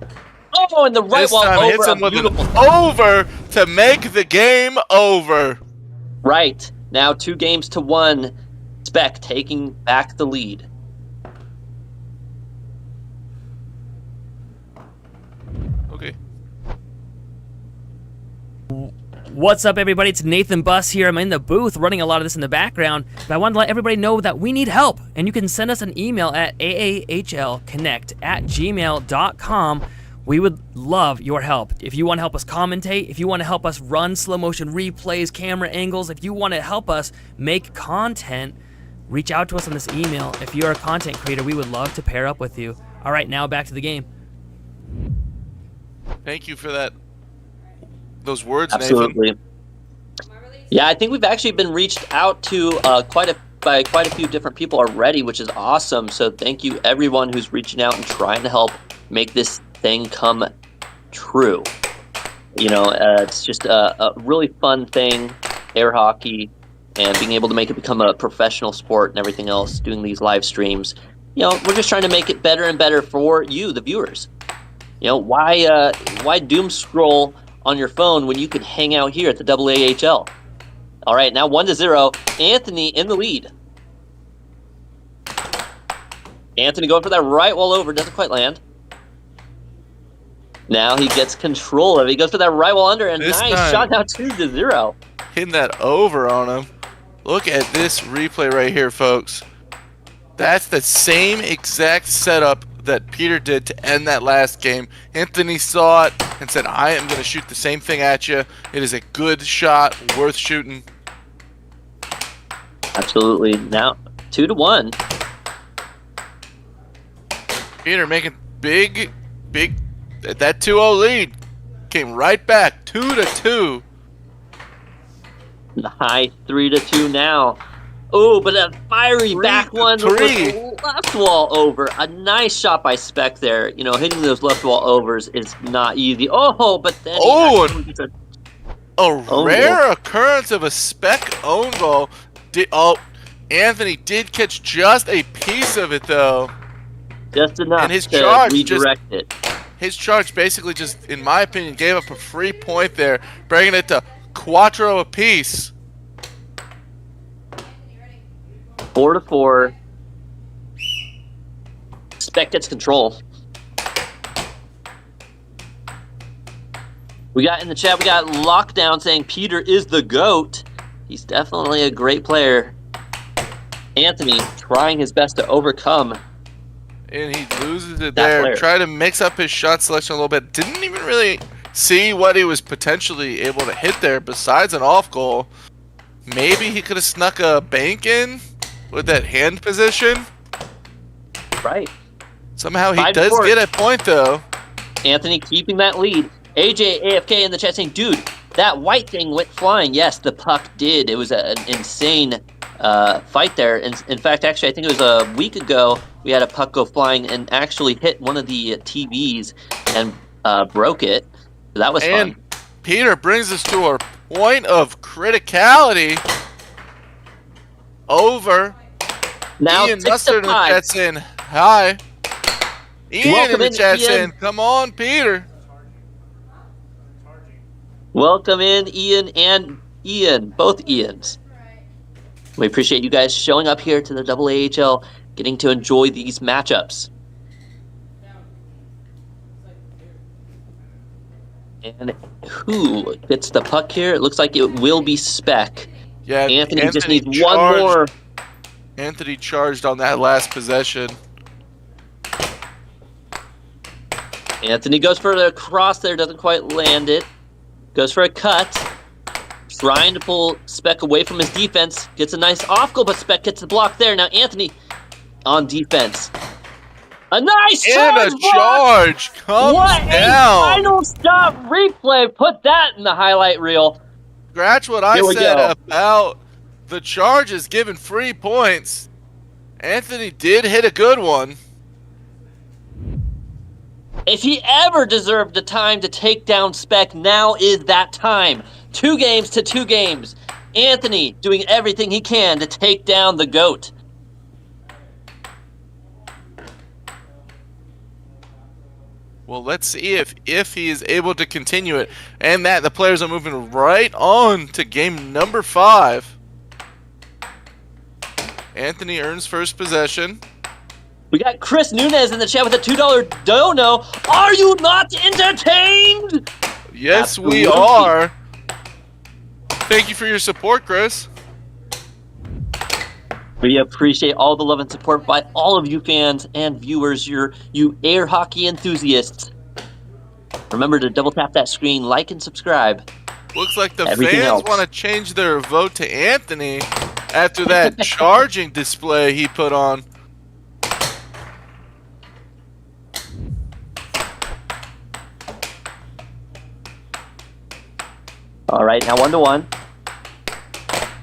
Oh, and the right This wall time hits over. him A with an beautiful. over to make the game over. Right. Now 2 games to 1. Spec taking back the lead. Okay. What's up, everybody? It's Nathan Buss here. I'm in the booth running a lot of this in the background, but I wanted to let everybody know that we need help, and you can send us an email at aahlconnect@gmail.com. We would love your help. If you want to help us commentate, if you want to help us run slow motion replays, camera angles, if you want to help us make content, reach out to us on this email. If you're a content creator, we would love to pair up with you. All right, now back to the game. Thank you for that. Those words, Absolutely. Nathan. Yeah, I think we've actually been reached out to by quite a few different people already, which is awesome. So thank you everyone who's reaching out and trying to help make this thing come true. You know, it's just a really fun thing, air hockey, and being able to make it become a professional sport and everything else, doing these live streams. You know, we're just trying to make it better and better for you, the viewers. You know, why doom scroll on your phone when you can hang out here at the AAHL? All right, now 1-0. Anthony in the lead. Anthony going for that right wall over, doesn't quite land. Now he gets control of it. He goes for that right wall under, and This nice time- shot now 2-0. Hitting that over on him. Look at this replay right here, folks. That's the same exact setup that Peter did to end that last game. Anthony saw it and said, I am going to shoot the same thing at you. It is a good shot, worth shooting. Absolutely. Now 2-1. Peter making big, that 2-0 lead came right back, 2-2. The high 3-2 now. Oh, but a fiery back one with 3-3. the left wall over. A nice shot by Spec there. You know, hitting those left wall overs is not easy. Oh, but then Oh, he gets a A rare occurrence of a Spec own goal. Anthony did catch just a piece of it, though. just enough And his to charge redirect it. His charge basically just, in my opinion, gave up a free point there, bringing it to quattro apiece. 4-4. Spec gets control. We got in the chat, we got Lockdown saying Peter is the GOAT. He's definitely a great player. Anthony trying his best to overcome. And he loses it That there. player. Tried to mix up his shot selection a little bit. Didn't even really see what he was potentially able to hit there besides an off goal. Maybe he could have snuck a bank in with that hand position. Right. Somehow he 5-4. does get a point, though. Anthony keeping that lead. AJ AFK in the chat saying, dude, that white thing went flying. Yes, the puck did. It was an insane fight there. In fact, actually, I think it was a week ago, we had a puck go flying and actually hit one of the TVs and broke it. So that was And fun. Peter brings us to our point of criticality. Over. Now Ian 6-5. Mustard in the chat saying, hi. Ian Welcome in the in, chat Ian. saying, come on, Peter. Welcome in, Ian and Ian, both Ians. We appreciate you guys showing up here to the AAHL, getting to enjoy these matchups. And who gets the puck here? It looks like it will be Spec. Yeah, Anthony just needs one charged. more. Anthony charged on that last possession. Anthony goes for the cross there, doesn't quite land it. Goes for a cut. Trying to pull Spec away from his defense. Gets a nice off goal, but Spec gets the block there. Now Anthony on defense. A nice And charge a block! charge comes What a down. final stop replay. Put that in the highlight reel. Scratch what I Here we said go. about the charges giving free points. Anthony did hit a good one. If he ever deserved the time to take down Spec, now is that time. 2 games to 2 games. Anthony doing everything he can to take down the GOAT. Well, let's see if he is able to continue it. And that the players are moving right on to game number 5. Anthony earns first possession. We got Chris Nunez in the chat with a $2 dono. Are you not entertained? Yes, Absolutely. we are. Thank you for your support, Chris. We appreciate all the love and support by all of you fans and viewers, you air hockey enthusiasts. Remember to double tap that screen, like and subscribe. Looks like the Everything fans else. want to change their vote to Anthony after that charging display he put on. All right, now 1-1.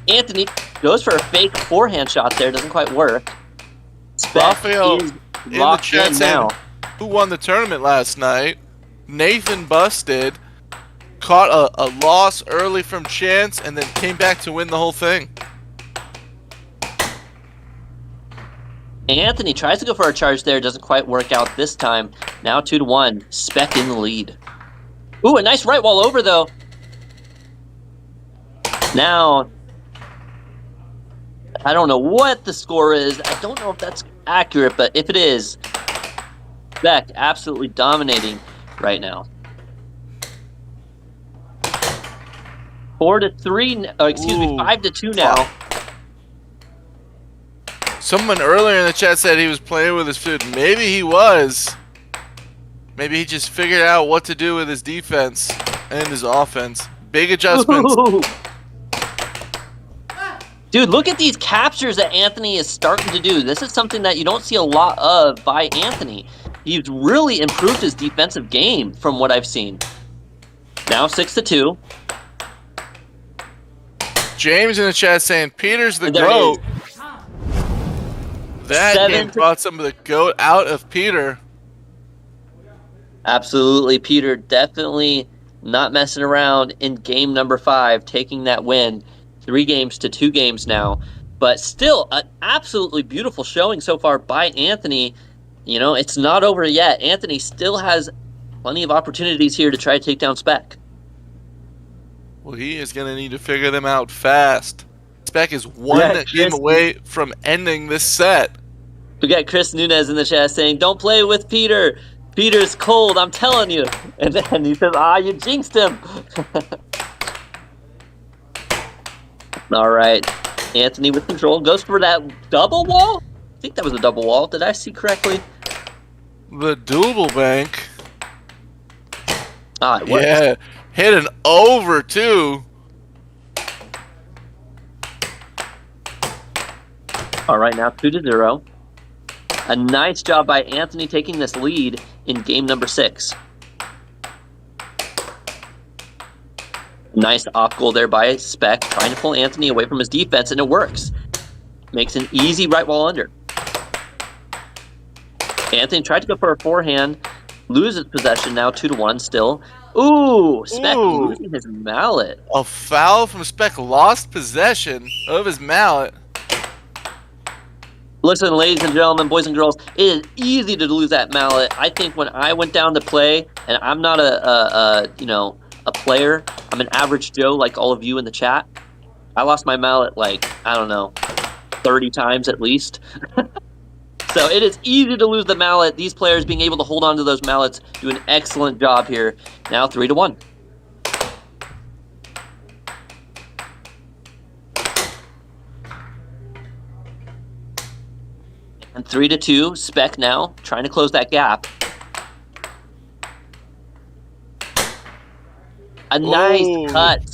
Anthony goes for a fake forehand shot there. Doesn't quite work. Spec Raphael is in the locked chat in saying, now. who won the tournament last night? Nathan busted, caught a loss early from Chance, and then came back to win the whole thing. Anthony tries to go for a charge there. Doesn't quite work out this time. Now 2-1. Spec in the lead. Ooh, a nice right wall over though. Now, I don't know what the score is. I don't know if that's accurate, but if it is, Spec absolutely dominating right now. 4-3. Oh, excuse me, Ooh. 5-2 now. Someone earlier in the chat said he was playing with his food. Maybe he was. Maybe he just figured out what to do with his defense and his offense. Big adjustments. Ooh. Dude, look at these captures that Anthony is starting to do. This is something that you don't see a lot of by Anthony. He's really improved his defensive game from what I've seen. Now 6-2. James in the chat saying Peter's the There it GOAT. That 7 game brought some of the GOAT out of Peter. Absolutely, Peter definitely not messing around in game number 5, taking that win. 3 games to 2 games now. But still, an absolutely beautiful showing so far by Anthony. You know, it's not over yet. Anthony still has plenty of opportunities here to try to take down Spec. Well, he is going to need to figure them out fast. Spec is one Yeah, game Chris- away from ending this set. We got Chris Nunez in the chat saying, "Don't play with Peter. Peter's cold, I'm telling you." And then he says, "You jinxed him." All right. Anthony with control goes for that double wall. I think that was a double wall. Did I see correctly? The double bank. It worked. Yeah, hit an over too. All right, now 2-0. A nice job by Anthony taking this lead in game number 6. Nice off goal there by Spec, trying to pull Anthony away from his defense, and it works. Makes an easy right wall under. Anthony tried to go for a forehand, loses possession now 2-1 still. Ooh, Spec Ooh. losing his mallet. A foul from Spec, lost possession of his mallet. Listen, ladies and gentlemen, boys and girls, it is easy to lose that mallet. I think when I went down to play, and I'm not a player, I'm an average Joe like all of you in the chat. I lost my mallet like, I don't know, 30 times at least. So it is easy to lose the mallet. These players being able to hold on to those mallets do an excellent job here. Now 3-1. And 3-2, Spec now trying to close that gap. A nice Ooh. cut.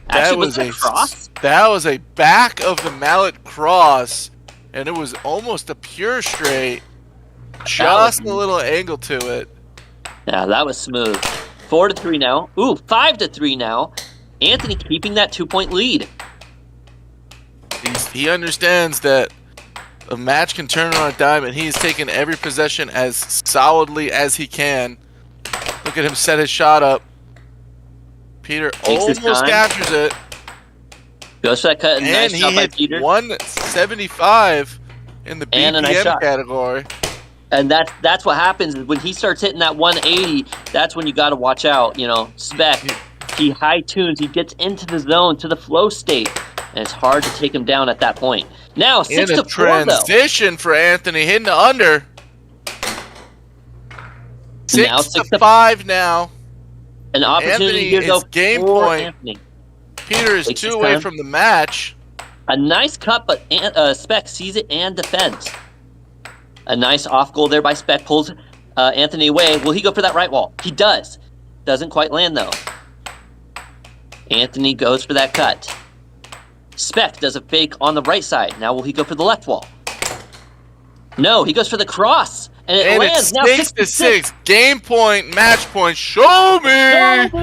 Actually, was that a cross? That was a back of the mallet cross, and it was almost a pure straight. Just a little angle to it. Yeah, that was smooth. 4-3 now. Ooh, 5-3 now. Anthony keeping that 2-point lead. He understands that the match can turn on a dime, and he's taken every possession as solidly as he can. Look at him set his shot up. Peter Takes his almost time. captures it. Goes for that cut. And Nice he shot by hit Peter. 175 in the And a nice BPM shot. category. And that's what happens when he starts hitting that 180. That's when you got to watch out. You know, Spec, he high tunes, he gets into the zone, to the flow state, and it's hard to take him down at that point. Now In 6 a to 4 though. transition for Anthony, hitting the under. Now 6 6 to 5 now. An opportunity Anthony here though is game for point. Anthony. Peter is Takes 2 his away time. from the match. A nice cut, but Spec sees it and defends. A nice off goal there by Spec, pulls Anthony away. Will he go for that right wall? He does. Doesn't quite land though. Anthony goes for that cut. Spec does a fake on the right side. Now will he go for the left wall? No, he goes for the cross. And it lands. It's Now 6 to 6. Game point, match point. Show me! There it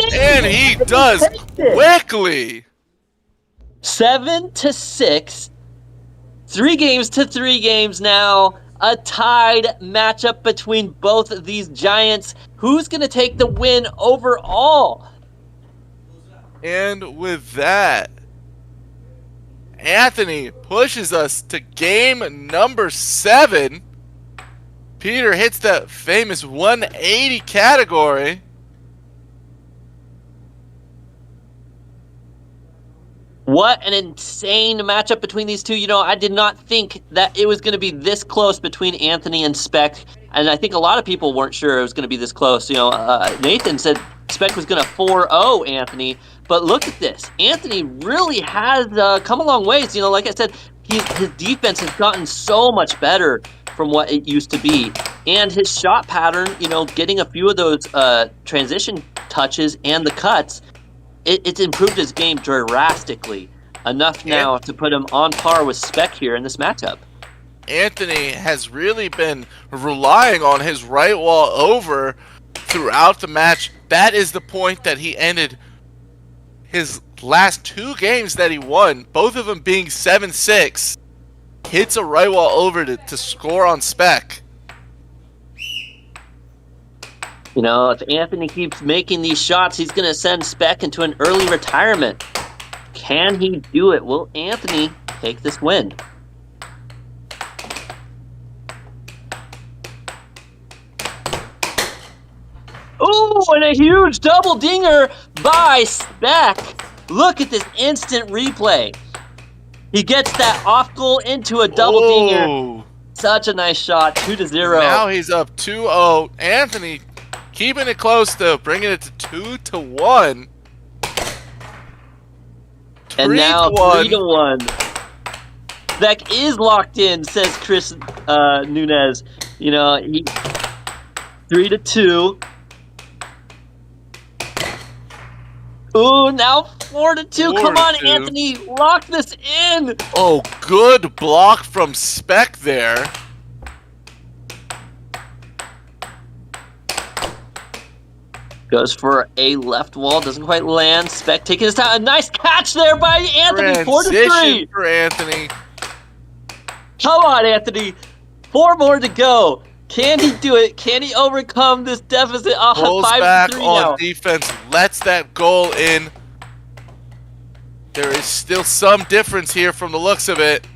is. And he does takes it. quickly. 7 to 6. 3 games to 3 games now. A tied matchup between both of these giants. Who's going to take the win overall? And with that, Anthony pushes us to game number 7. Peter hits that famous 180 category. What an insane matchup between these two. You know, I did not think that it was going to be this close between Anthony and Spec. And I think a lot of people weren't sure it was going to be this close. You know, Nathan said Spec was going to 4-0 Anthony. But look at this. Anthony really has come a long ways. You know, like I said, his defense has gotten so much better from what it used to be. And his shot pattern, you know, getting a few of those transition touches and the cuts, it's improved his game drastically. Enough now to put him on par with Spec here in this matchup. Anthony has really been relying on his right wall over throughout the match. That is the point that he ended his last 2 games that he won, both of them being 7-6. Hits a right wall over to score on Spec. You know, if Anthony keeps making these shots, he's going to send Spec into an early retirement. Can he do it? Will Anthony take this win? Ooh, and a huge double dinger by Spec. Look at this instant replay. He gets that off goal into a double dinger. Such a nice shot, 2-0. Now he's up 2-0. Anthony keeping it close though, bringing it to 2-1. And now 3-1. 3-1. Spec is locked in, says Chris Nunez. You know, 3-2. Ooh, now 4-2. Come on, 4-2. Anthony, lock this in. Oh, good block from Spec there. Goes for a left wall, doesn't quite land. Spec taking his time. A nice catch there by Anthony. 4-3. Transition for Anthony. Come on, Anthony. 4 more to go. Can he do it? Can he overcome this deficit? Pulls 5-3 back now. on defense, lets that goal in. There is still some difference here from the looks of it.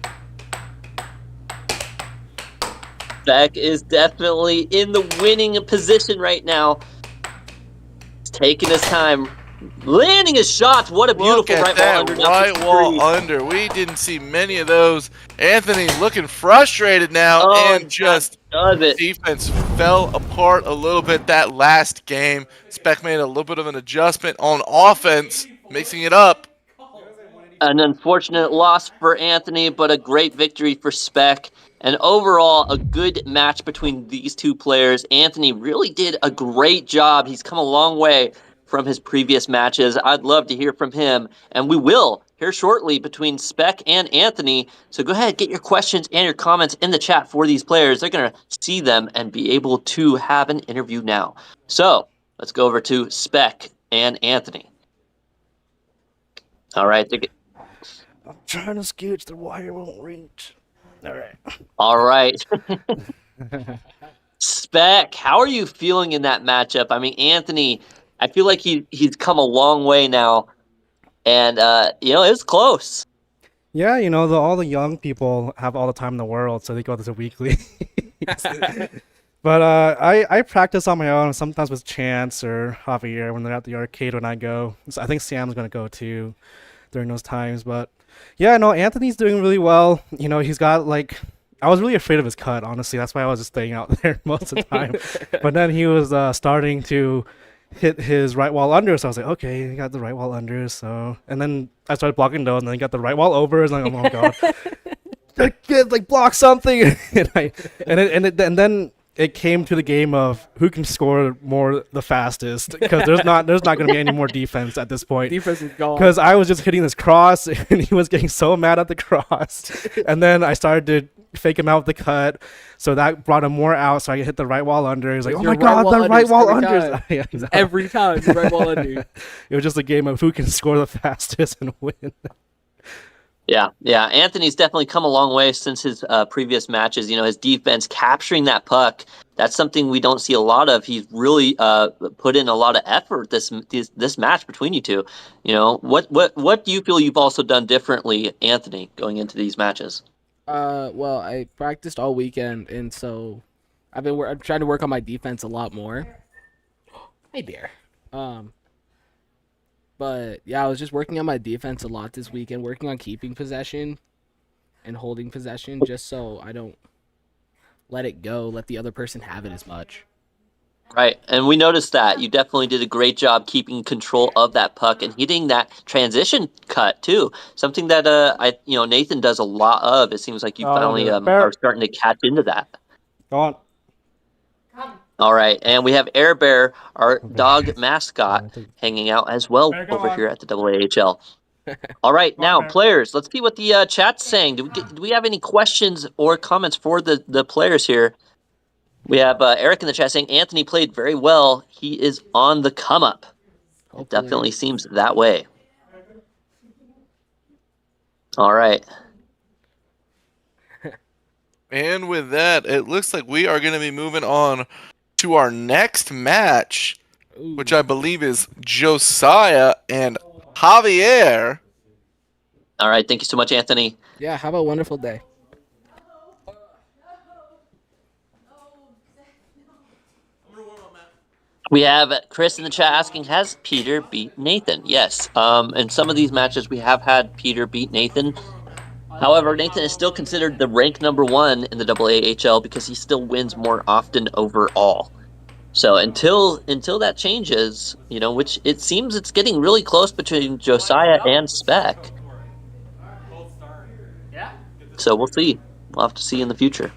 Spec is definitely in the winning position right now. He's taking his time, landing his shots. What a Look beautiful at right wall that under. Now right 53. wall under. We didn't see many of those. Anthony looking frustrated now, Oh, and just does it. defense fell apart a little bit that last game. Spec made a little bit of an adjustment on offense, mixing it up. An unfortunate loss for Anthony, but a great victory for Spec. And overall, a good match between these two players. Anthony really did a great job. He's come a long way from his previous matches. I'd love to hear from him, and we will here shortly between Spec and Anthony. So go ahead, get your questions and your comments in the chat for these players. They're going to see them and be able to have an interview now. So let's go over to Spec and Anthony. All right. I'm trying to scooch, the wire won't reach. All right. Spec, how are you feeling in that matchup? I mean, Anthony, I feel like he's come a long way now, and it was close. Yeah, all the young people have all the time in the world, so they go to weekly. But I practice on my own, sometimes with Chance or Javier when they're at the arcade when I go. So I think Sam's going to go too during those times. But yeah, no, Anthony's doing really well. He's got I was really afraid of his cut, honestly. That's why I was just staying out there most of the time. But then he was starting to hit his right wall under, so I was like, okay, he got the right wall under. So, and then I started blocking those, and then he got the right wall over. And I'm like, oh god, block something. and then it came to the game of who can score more the fastest, because there's not going to be any more defense at this point. Defense is gone. Because I was just hitting this cross, and he was getting so mad at the cross, and then I started to fake him out with the cut, so that brought him more out. So I hit the right wall under. He's like, "Oh my god, the right wall under!" Yeah, exactly. Every time, the right wall under. It was just a game of who can score the fastest and win. Yeah. Anthony's definitely come a long way since his previous matches. His defense capturing that puck. That's something we don't see a lot of. He's really put in a lot of effort this match between you two. What do you feel you've also done differently, Anthony, going into these matches? Well, I practiced all weekend, and so I'm trying to work on my defense a lot more. Hey, bear. But yeah, I was just working on my defense a lot this weekend, working on keeping possession and holding possession, just so I don't let it go, let the other person have it as much. Right, and we noticed that you definitely did a great job keeping control of that puck and hitting that transition cut too. Something that Nathan does a lot of. It seems like you finally are starting to catch into that. Go on. All right, and we have Air Bear, our dog mascot, hanging out as well over here at the AAHL. All right, now players, let's see what the chat's saying. Do we have any questions or comments for the players here? We have Eric in the chat saying Anthony played very well. He is on the come up. It definitely seems that way. All right. And with that, it looks like we are going to be moving on to our next match, which I believe is Josiah and Javier. All right, thank you so much, Anthony. Yeah, have a wonderful day. We have Chris in the chat asking, has Peter beat Nathan? Yes. In some of these matches, we have had Peter beat Nathan. However, Nathan is still considered the rank number 1 in the AAHL because he still wins more often overall. So until that changes, which it seems it's getting really close between Josiah and Spec. So we'll see. We'll have to see in the future.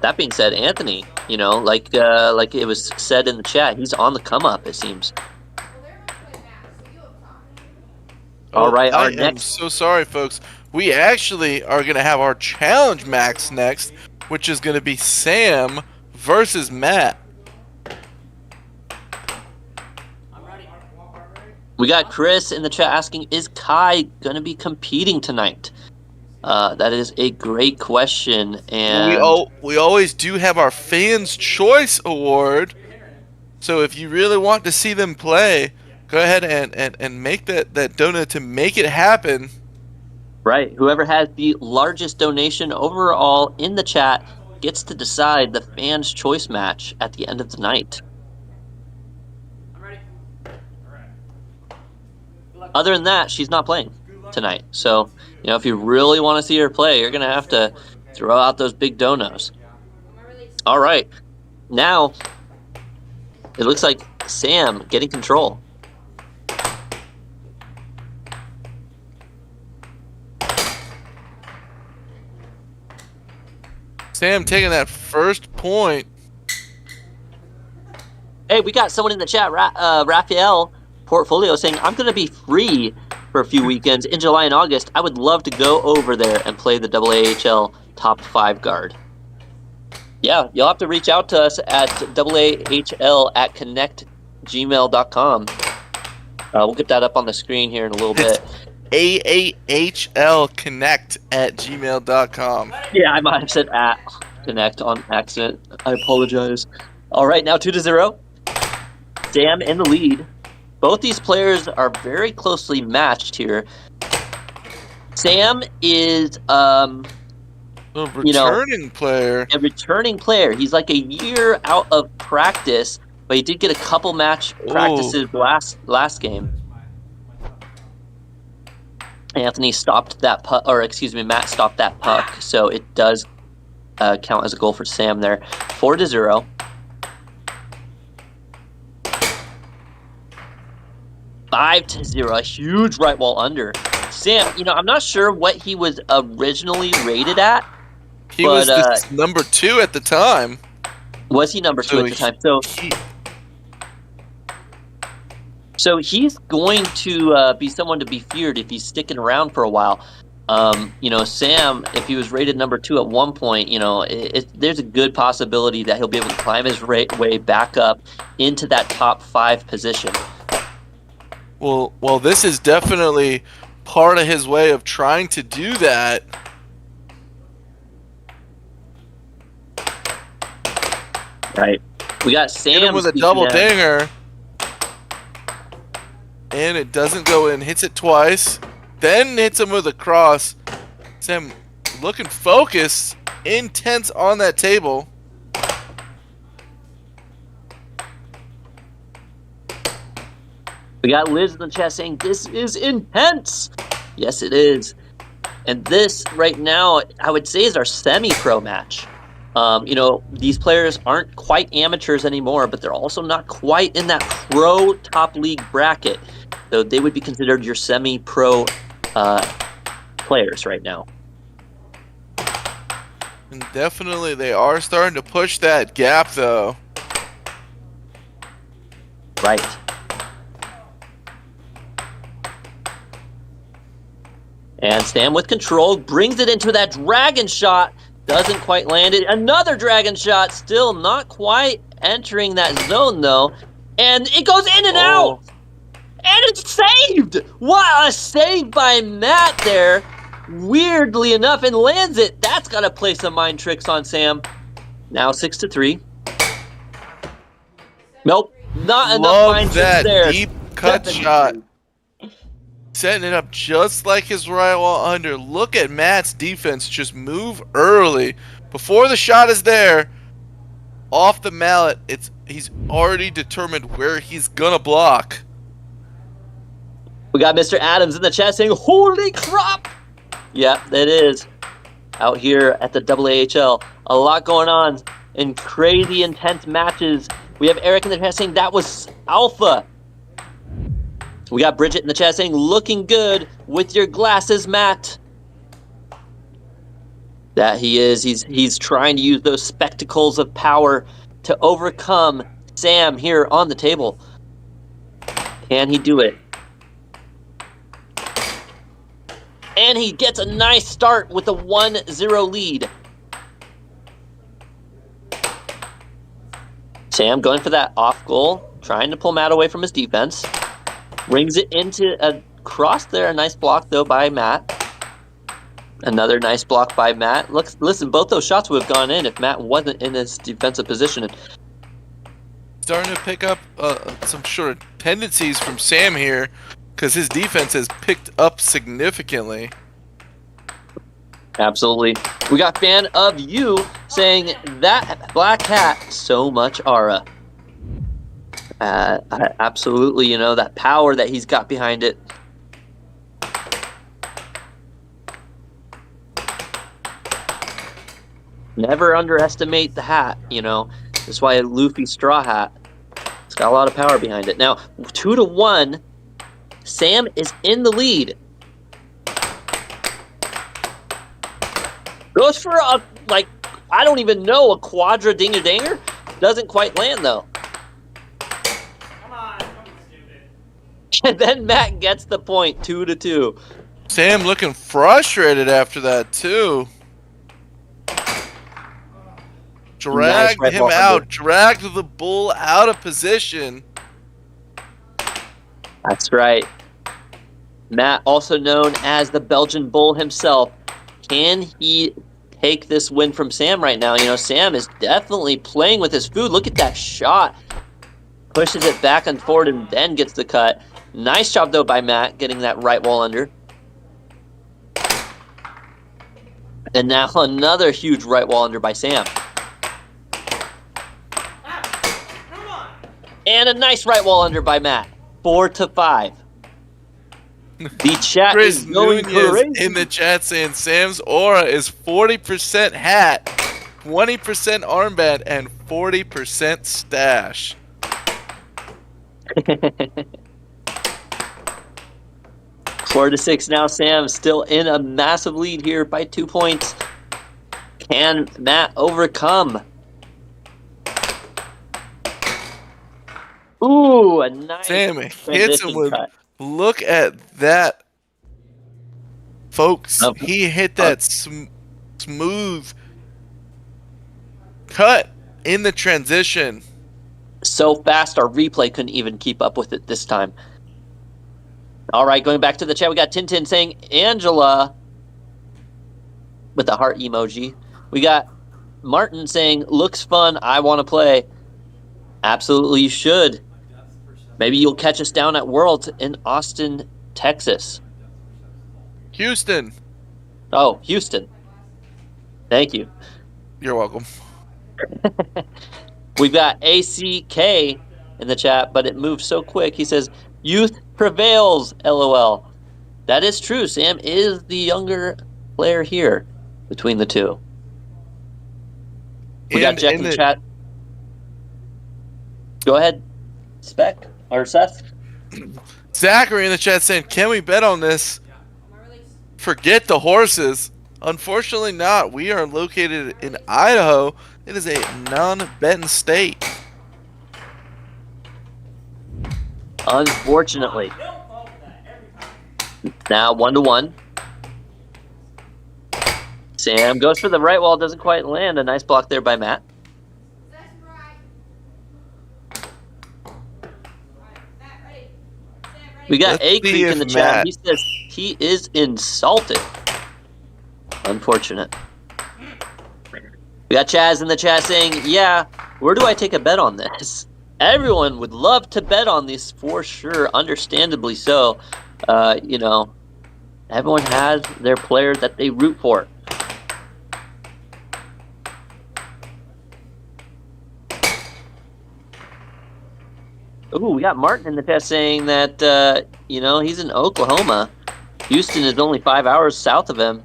That being said, Anthony, like it was said in the chat, he's on the come up, it seems. All right, I am so sorry, folks. We actually are going to have our challenge max next, which is going to be Sam versus Matt. We got Chris in the chat asking, is Kai going to be competing tonight? That is a great question. And we always do have our Fans' Choice Award. So if you really want to see them play, go ahead and make that donut to make it happen. Right. Whoever has the largest donation overall in the chat gets to decide the Fans' Choice match at the end of the night. I'm ready. All right. Other than that, she's not playing tonight. So, if you really want to see her play, you're going to have to throw out those big donos. All right. Now, it looks like Sam getting control. Sam taking that first point. Hey, we got someone in the chat, Raphael Portfolio, saying, I'm going to be free for a few weekends in July and August. I would love to go over there and play the AAHL top 5 guard. Yeah, you'll have to reach out to us at AAHL@connectgmail.com. We'll get that up on the screen here in a little bit. AAHLconnect@gmail.com. Yeah, I might have said at connect on accident. I apologize. All right, now 2-0. Sam in the lead. Both these players are very closely matched here. Sam is, A returning player. a returning player. He's like a year out of practice, but he did get a couple match practices last game. Anthony stopped that puck, or excuse me, Matt stopped that puck, so it does count as a goal for Sam there. 4-0. Five to 0, a huge right wall under. Sam, I'm not sure what he was originally rated at. He was number 2 at the time. Was he number 2 at the time? So he's going to be someone to be feared if he's sticking around for a while. Sam, if he was rated number 2 at one point, there's a good possibility that he'll be able to climb his way back up into that top 5 position. Well, this is definitely part of his way of trying to do that. Right. We got Sam Hit him with a double dinger. And it doesn't go in. Hits it twice. Then hits him with a cross. Sam looking focused, intense on that table. We got Liz in the chat saying, this is intense. Yes, it is. And this, right now, I would say is our semi-pro match. These players aren't quite amateurs anymore, but they're also not quite in that pro top league bracket. So they would be considered your semi-pro players right now. And definitely they are starting to push that gap, though. Right. And Sam with control brings it into that dragon shot. Doesn't quite land it. Another dragon shot. Still not quite entering that zone, though. And it goes in and out. And it's saved. What a save by Matt there. Weirdly enough, and lands it. That's got to play some mind tricks on Sam. Now 6-3. Nope. Not enough mind tricks there. Love that deep cut shot. Setting it up just like his right wall under. Look at Matt's defense. Just move early. Before the shot is there, off the mallet, he's already determined where he's gonna block. We got Mr. Adams in the chat saying, holy crap! Yeah, it is. Out here at the AAHL. A lot going on in crazy intense matches. We have Eric in the chat saying that was alpha. We got Bridget in the chat saying, looking good with your glasses, Matt. That he is. He's trying to use those spectacles of power to overcome Sam here on the table. Can he do it? And he gets a nice start with a 1-0 lead. Sam going for that off goal, trying to pull Matt away from his defense. Brings it into a cross there. A nice block, though, by Matt. Another nice block by Matt. Listen, both those shots would have gone in if Matt wasn't in his defensive position. Starting to pick up some sort of tendencies from Sam here, because his defense has picked up significantly. Absolutely. We got Fan of You saying, that black hat, so much aura. Absolutely, that power that he's got behind it. Never underestimate the hat, That's why a Luffy straw hat. It's got a lot of power behind it. Now, 2-1, Sam is in the lead. Goes for a, I don't even know, a quadra dinger. Doesn't quite land, though. And then Matt gets the point, 2-2. Sam looking frustrated after that, too. Dragged him out. Dragged the bull out of position. That's right. Matt, also known as the Belgian Bull himself, can he take this win from Sam right now? You know, Sam is definitely playing with his food. Look at that shot. Pushes it back and forward and then gets the cut. Nice job, though, by Matt getting that right wall under. And now another huge right wall under by Sam. And a nice right wall under by Matt. 4-5. The chat Chris is going Nunez crazy. in the chat saying Sam's aura is 40% hat, 20% armband, and 40% stash. 4-6 now. Sam still in a massive lead here by 2 points. Can Matt overcome? Ooh, a nice Sam hits him transition with. cut. Look at that, folks. He hit that smooth cut in the transition. So fast, our replay couldn't even keep up with it this time. All right, going back to the chat, we got Tintin saying Angela with the heart emoji. We got Martin saying, looks fun, I want to play. Absolutely, you should. Maybe you'll catch us down at Worlds in Austin, Texas. Houston. Oh, Houston. Thank you. You're welcome. We've got ACK in the chat, but it moved so quick. He says, youth prevails, LOL. That is true. Sam is the younger player here between the two. We got Jack in the chat. Go ahead, Spec or Seth. Zachary in the chat saying, can we bet on this? Forget the horses. Unfortunately not. We are located in Idaho. It is a non-betting state. Unfortunately. Now 1-1. Sam goes for the right wall, doesn't quite land. A nice block there by Matt. We got A Creek in the chat. He says he is insulted. Unfortunate. We got Chaz in the chat saying, yeah, where do I take a bet on this? Everyone would love to bet on this for sure, understandably so. You know, everyone has their player that they root for. Ooh, we got Martin in the chat saying that, you know, he's in Oklahoma. Houston is only 5 hours south of him.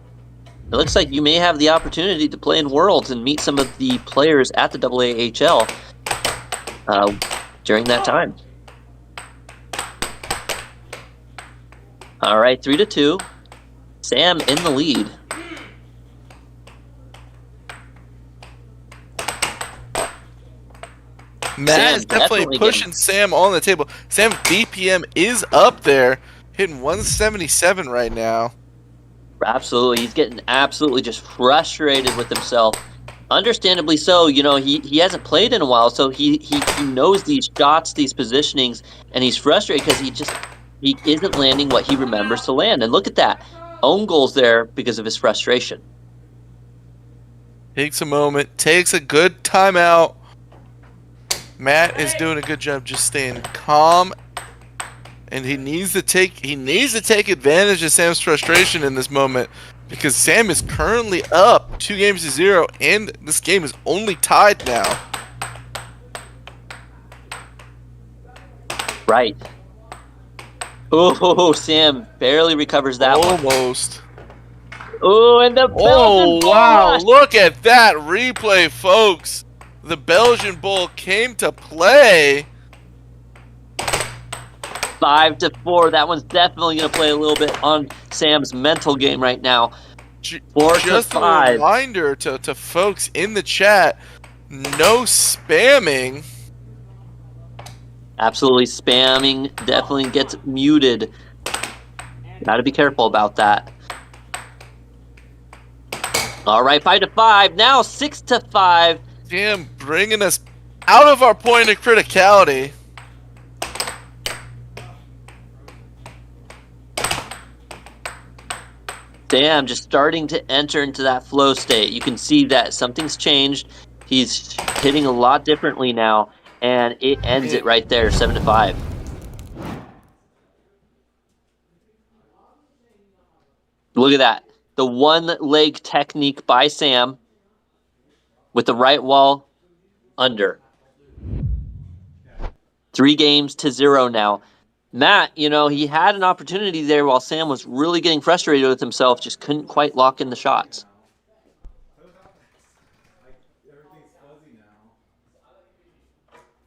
It looks like you may have the opportunity to play in Worlds and meet some of the players at the AAHL during that time. All right, 3-2. Sam in the lead. Matt is definitely pushing Sam on the table. Sam's DPM is up there, hitting 177 right now. Absolutely. He's getting absolutely just frustrated with himself. Understandably so. You know, he hasn't played in a while, so he knows these shots, these positionings, and he's frustrated because he isn't landing what he remembers to land. And look at that. Own goals there because of his frustration. Takes a moment, takes a good timeout. Matt is doing a good job just staying calm, and he needs to take advantage of Sam's frustration in this moment because Sam is currently up 2-0, and this game is only tied now. Right. Oh, Sam barely recovers that one. Almost. Oh, and the Belgian Bull wow! rush. Look at that replay, folks. The Belgian Bull came to play. 5-4. That one's definitely going to play a little bit on Sam's mental game right now. 4-5. A reminder to folks in the chat, no spamming. Absolutely, spamming definitely gets muted. Got to be careful about that. All right, 5-5. Now 6-5. Damn, bringing us out of our point of criticality. Sam just starting to enter into that flow state. You can see that something's changed. He's hitting a lot differently now, and it ends it right there, 7-5. Look at that. The one-leg technique by Sam with the right wall under. 3-0 now. Matt, he had an opportunity there while Sam was really getting frustrated with himself, just couldn't quite lock in the shots.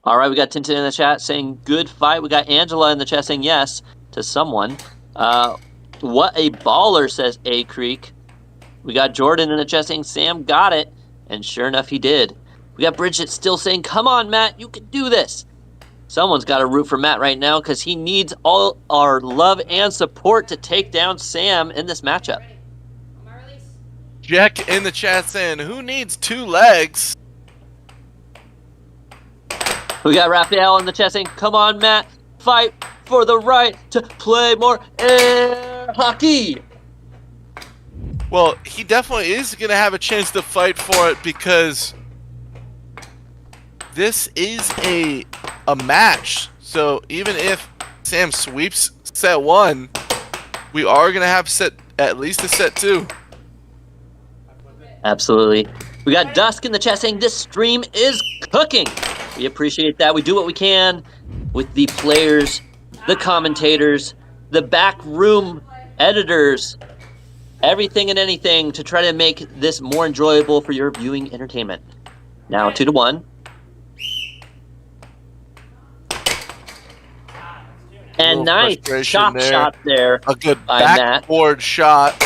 All right, we got Tintin in the chat saying good fight. We got Angela in the chat saying yes to someone. What a baller, says A Creek. We got Jordan in the chat saying Sam got it, and sure enough, he did. We got Bridget still saying, come on, Matt, you can do this. Someone's got to root for Matt right now because he needs all our love and support to take down Sam in this matchup. Jack in the chat saying, who needs 2 legs? We got Raphael in the chat saying, come on, Matt, fight for the right to play more air hockey. Well, he definitely is going to have a chance to fight for it because this is a match. So even if Sam sweeps set 1, we are going to have at least a set 2. Absolutely. We got Dusk in the chat saying this stream is cooking. We appreciate that. We do what we can with the players, the commentators, the back room editors, everything and anything to try to make this more enjoyable for your viewing entertainment. Now 2-1. And nice chop shot there. A good by backboard Matt. shot.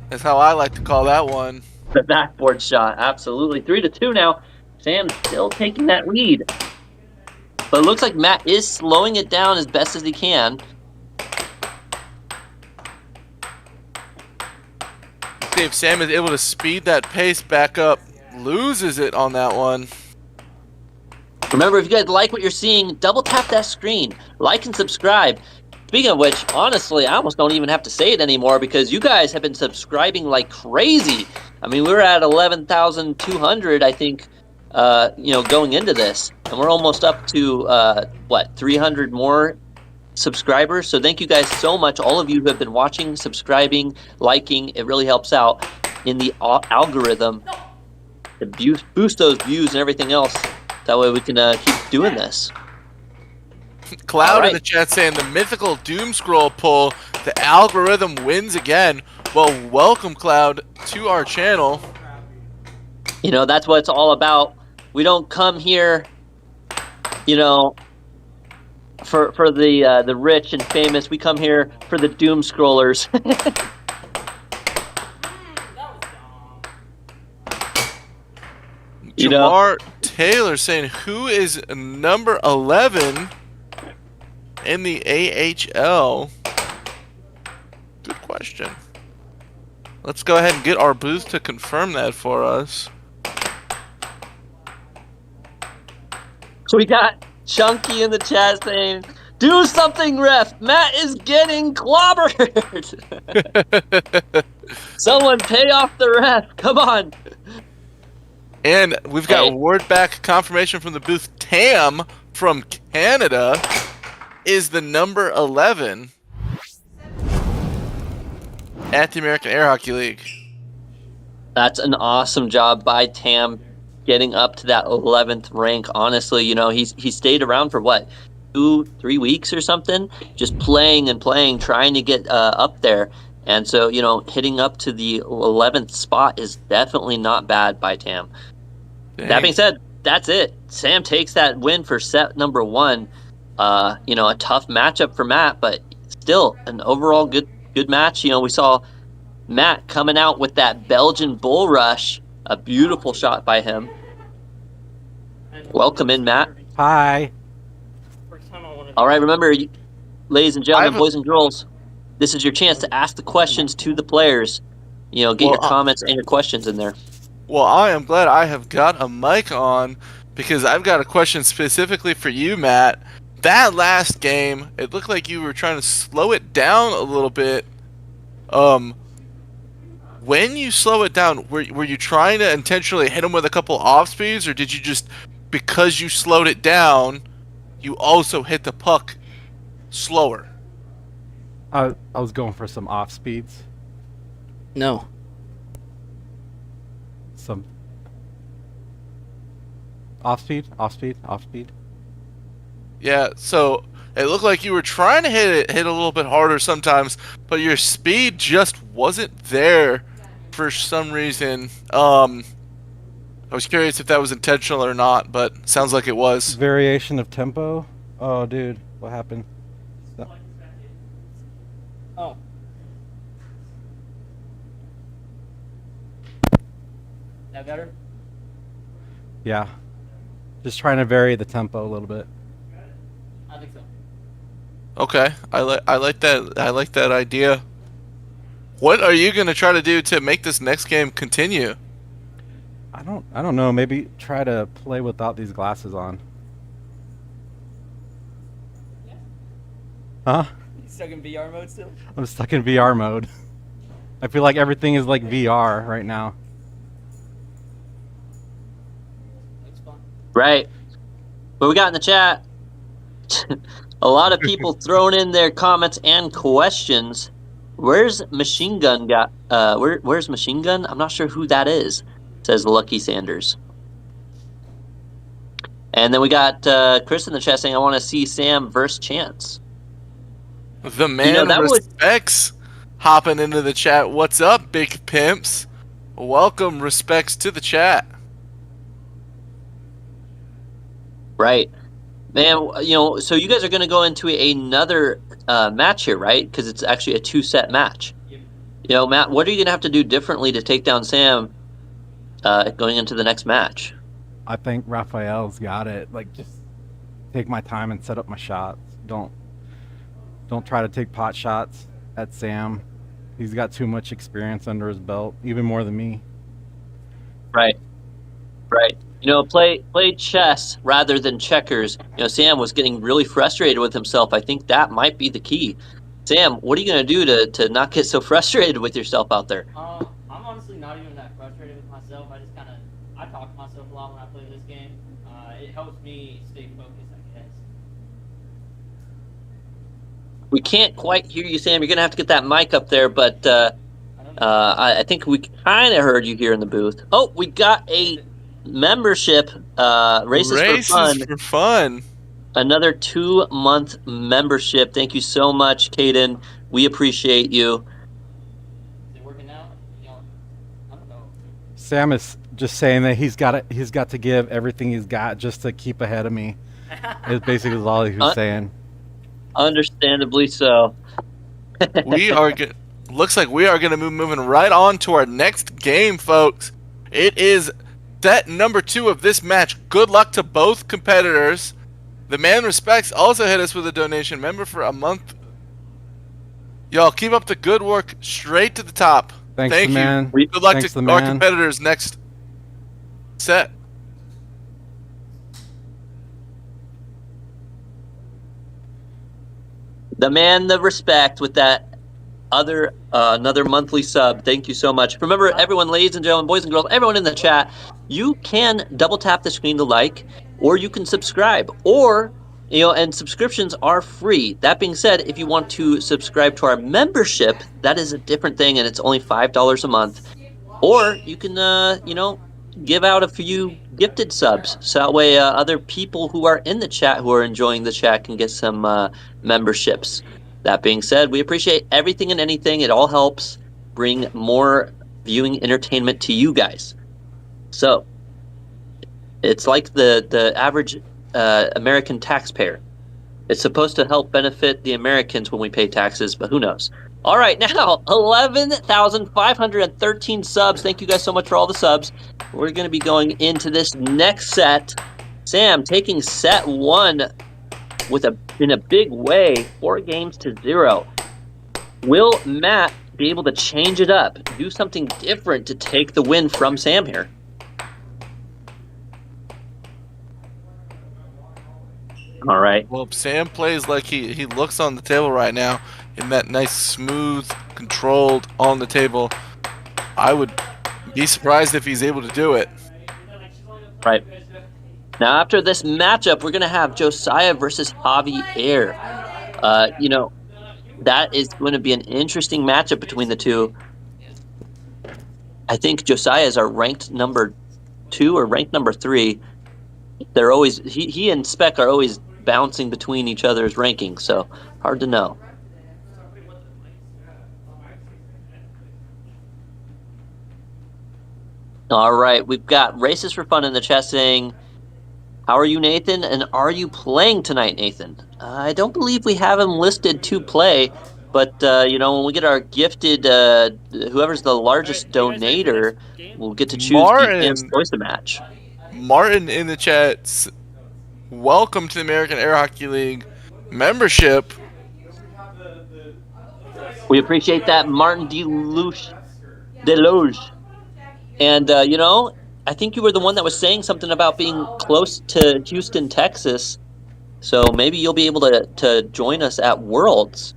That's how I like to call that one. The backboard shot, absolutely. 3-2 now. Sam's still taking that lead. But it looks like Matt is slowing it down as best as he can. See if Sam is able to speed that pace back up. Loses it on that one. Remember, if you guys like what you're seeing, double tap that screen. Like and subscribe. Speaking of which, honestly, I almost don't even have to say it anymore because you guys have been subscribing like crazy. I mean, we were at 11,200, I think, going into this. And we're almost up to, 300 more subscribers. So thank you guys so much. All of you who have been watching, subscribing, liking. It really helps out in the algorithm to boost those views and everything else. That way we can keep doing this. Cloud in the chat saying the mythical Doom Scroll pull, the algorithm wins again. Well, welcome, Cloud, to our channel. That's what it's all about. We don't come here, for the rich and famous. We come here for the Doom Scrollers. Jamar Taylor saying, who is number 11 in the AHL? Good question. Let's go ahead and get our booth to confirm that for us. So we got Chunky in the chat saying, do something, ref. Matt is getting clobbered. Someone pay off the ref. Come on. And we've got word back confirmation from the booth. Tam from Canada is the number 11 at the American Air Hockey League. That's an awesome job by Tam getting up to that 11th rank. Honestly, he stayed around for 2-3 weeks or something, just playing and playing, trying to get up there. And so, hitting up to the 11th spot is definitely not bad by Tam. Dang. That being said, that's it. Sam takes that win for set number 1. A tough matchup for Matt, but still an overall good match. We saw Matt coming out with that Belgian bull rush, a beautiful shot by him. Welcome in, Matt. Hi. All right, remember, ladies and gentlemen, boys and girls, this is your chance to ask the questions to the players. Get your comments and your questions in there. Well, I am glad I have got a mic on because I've got a question specifically for you, Matt. That last game, it looked like you were trying to slow it down a little bit. when you slow it down, were you trying to intentionally hit him with a couple off speeds, or did you just, because you slowed it down, you also hit the puck slower? I was going for some off speeds. No. Some off speed. Yeah, so it looked like you were trying to hit a little bit harder sometimes, but your speed just wasn't there for some reason. I was curious if that was intentional or not, but sounds like it was. Variation of tempo. Oh, dude, what happened? Oh. That better? Yeah, just trying to vary the tempo a little bit. I think so. Okay, I like that. I like that idea. What are you gonna try to do to make this next game continue? I don't know. Maybe try to play without these glasses on. Huh? You stuck in VR mode still? I'm stuck in VR mode. I feel like everything is like VR right now. Looks fun. Right. What we got in the chat? A lot of people throwing in their comments and questions. Where's Machine Gun where's Machine Gun? I'm not sure who that is, says Lucky Sanders. And then we got Chris in the chat saying, I want to see Sam versus Chance. The man Respects hopping into the chat. What's up, big pimps? Welcome, Respects, to the chat. Right. Man, so you guys are going to go into another match here, right? Because it's actually a 2-set match. Yep. Matt, what are you going to have to do differently to take down Sam going into the next match? I think Raphael's got it. Like, just take my time and set up my shots. Don't try to take pot shots at Sam. He's got too much experience under his belt, even more than me. Right. Play chess rather than checkers. Sam was getting really frustrated with himself. I think that might be the key. Sam, what are you going to do to not get so frustrated with yourself out there? I'm honestly not even that frustrated with myself. I talk to myself a lot when I play this game. It helps me stay focused, I guess. We can't quite hear you, Sam. You're going to have to get that mic up there, but I think we kind of heard you here in the booth. Oh, we got a membership, Races for Fun. Another 2-month membership. Thank you so much, Caden. We appreciate you. Is it working now? I don't know. Sam is just saying that he's got to give everything he's got just to keep ahead of me. It's basically all he was saying. Understandably so. Looks like we are going to be moving right on to our next game, folks. It is set number 2 of this match. Good luck to both competitors. The man Respects also hit us with a donation. Member for a month. Y'all keep up the good work. Straight to the top. Thank you. Man. Good luck Thanks, to our competitors next set. The man, the Respect, with that another monthly sub. Thank you so much. Remember, everyone, ladies and gentlemen, boys and girls, everyone in the chat, you can double tap the screen to like, or you can subscribe, or and subscriptions are free. That being said, if you want to subscribe to our membership, that is a different thing, and it's only $5 a month. Or you can give out a few gifted subs, so that way other people who are in the chat who are enjoying the chat can get some memberships. That being said, we appreciate everything and anything. It all helps bring more viewing entertainment to you guys. So it's like the average American taxpayer. It's supposed to help benefit the Americans when we pay taxes, but who knows? All right, now 11,513 subs. Thank you guys so much for all the subs. We're going to be going into this next set. Sam taking set 1 in a big way, 4-0. Will Matt be able to change it up, do something different to take the win from Sam here? All right. Well, Sam plays like he looks on the table right now in that nice, smooth, controlled, on the table I would be surprised if he's able to do it. Right. Now, after this matchup, we're going to have Josiah versus Javier. That is going to be an interesting matchup between the two. I think Josiah is our ranked number 2 or ranked number 3. They're always he and Spec are always bouncing between each other's rankings, so hard to know. All right, we've got Races for Fun in the chat saying, "How are you, Nathan? And are you playing tonight, Nathan?" I don't believe we have him listed to play, but when we get our gifted, whoever's the largest donator, we'll get to choose Geek's choice to match. Martin in the chat, welcome to the American Air Hockey League membership. We appreciate that, Martin Deloge. And, I think you were the one that was saying something about being close to Houston, Texas. So maybe you'll be able to join us at Worlds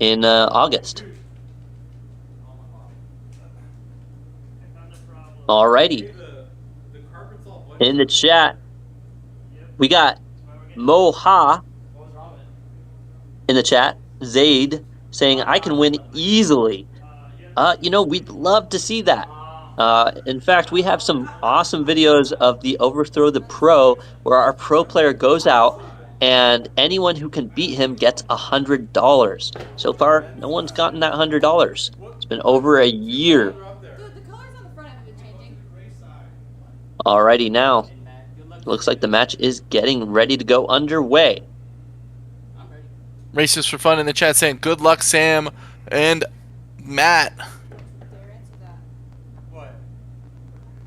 in August. Alrighty. In the chat, we got Moha in the chat. Zaid saying, "I can win easily." We'd love to see that. In fact, we have some awesome videos of the Overthrow the Pro, where our pro player goes out and anyone who can beat him gets $100. So far, no one's gotten that $100. It's been over a year. Alrighty, now looks like the match is getting ready to go underway. Races for Fun in the chat saying, "Good luck, Sam and Matt."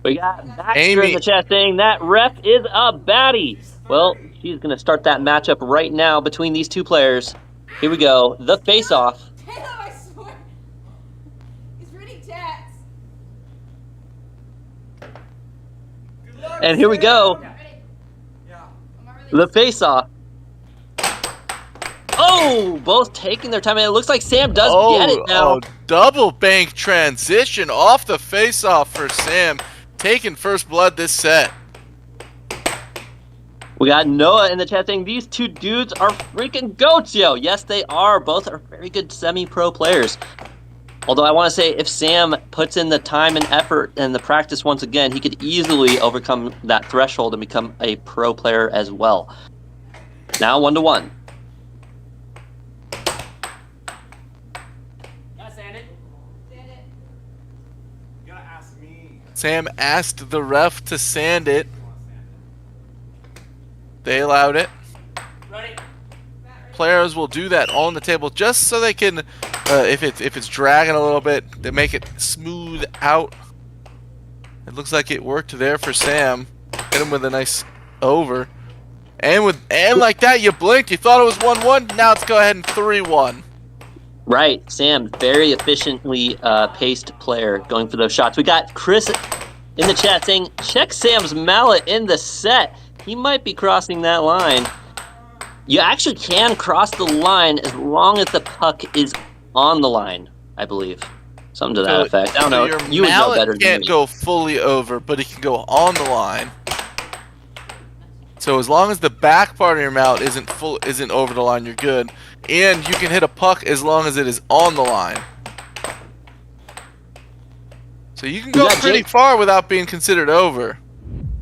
We got Baxter in the chat saying that ref is a baddie. Well, she's going to start that matchup right now between these two players. Here we go. The face-off. I swear. He's reading chats. And here we go. The face-off. Oh, both taking their time. And it looks like Sam does get it now. Double bank transition off the face-off for Sam. Taking first blood this set. We got Noah in the chat saying these two dudes are freaking goats, yo. Yes, they are. Both are very good semi-pro players. Although I want to say if Sam puts in the time and effort and the practice once again, he could easily overcome that threshold and become a pro player as well. Now 1-1. Sam asked the ref to sand it. They allowed it. Players will do that on the table just so they can, if it's dragging a little bit, they make it smooth out. It looks like it worked there for Sam. Hit him with a nice over. And like that, you blinked. You thought it was 1-1. Now let's go ahead and 3-1. Right, Sam, very efficiently paced player going for those shots. We got Chris in the chat saying, check Sam's mallet in the set. He might be crossing that line. You actually can cross the line as long as the puck is on the line, I believe. Something to that effect. I don't know. You would know better than me. Can't go fully over, but it can go on the line. So as long as the back part of your mallet isn't over the line, you're good. And you can hit a puck as long as it is on the line. So you can go pretty far without being considered over.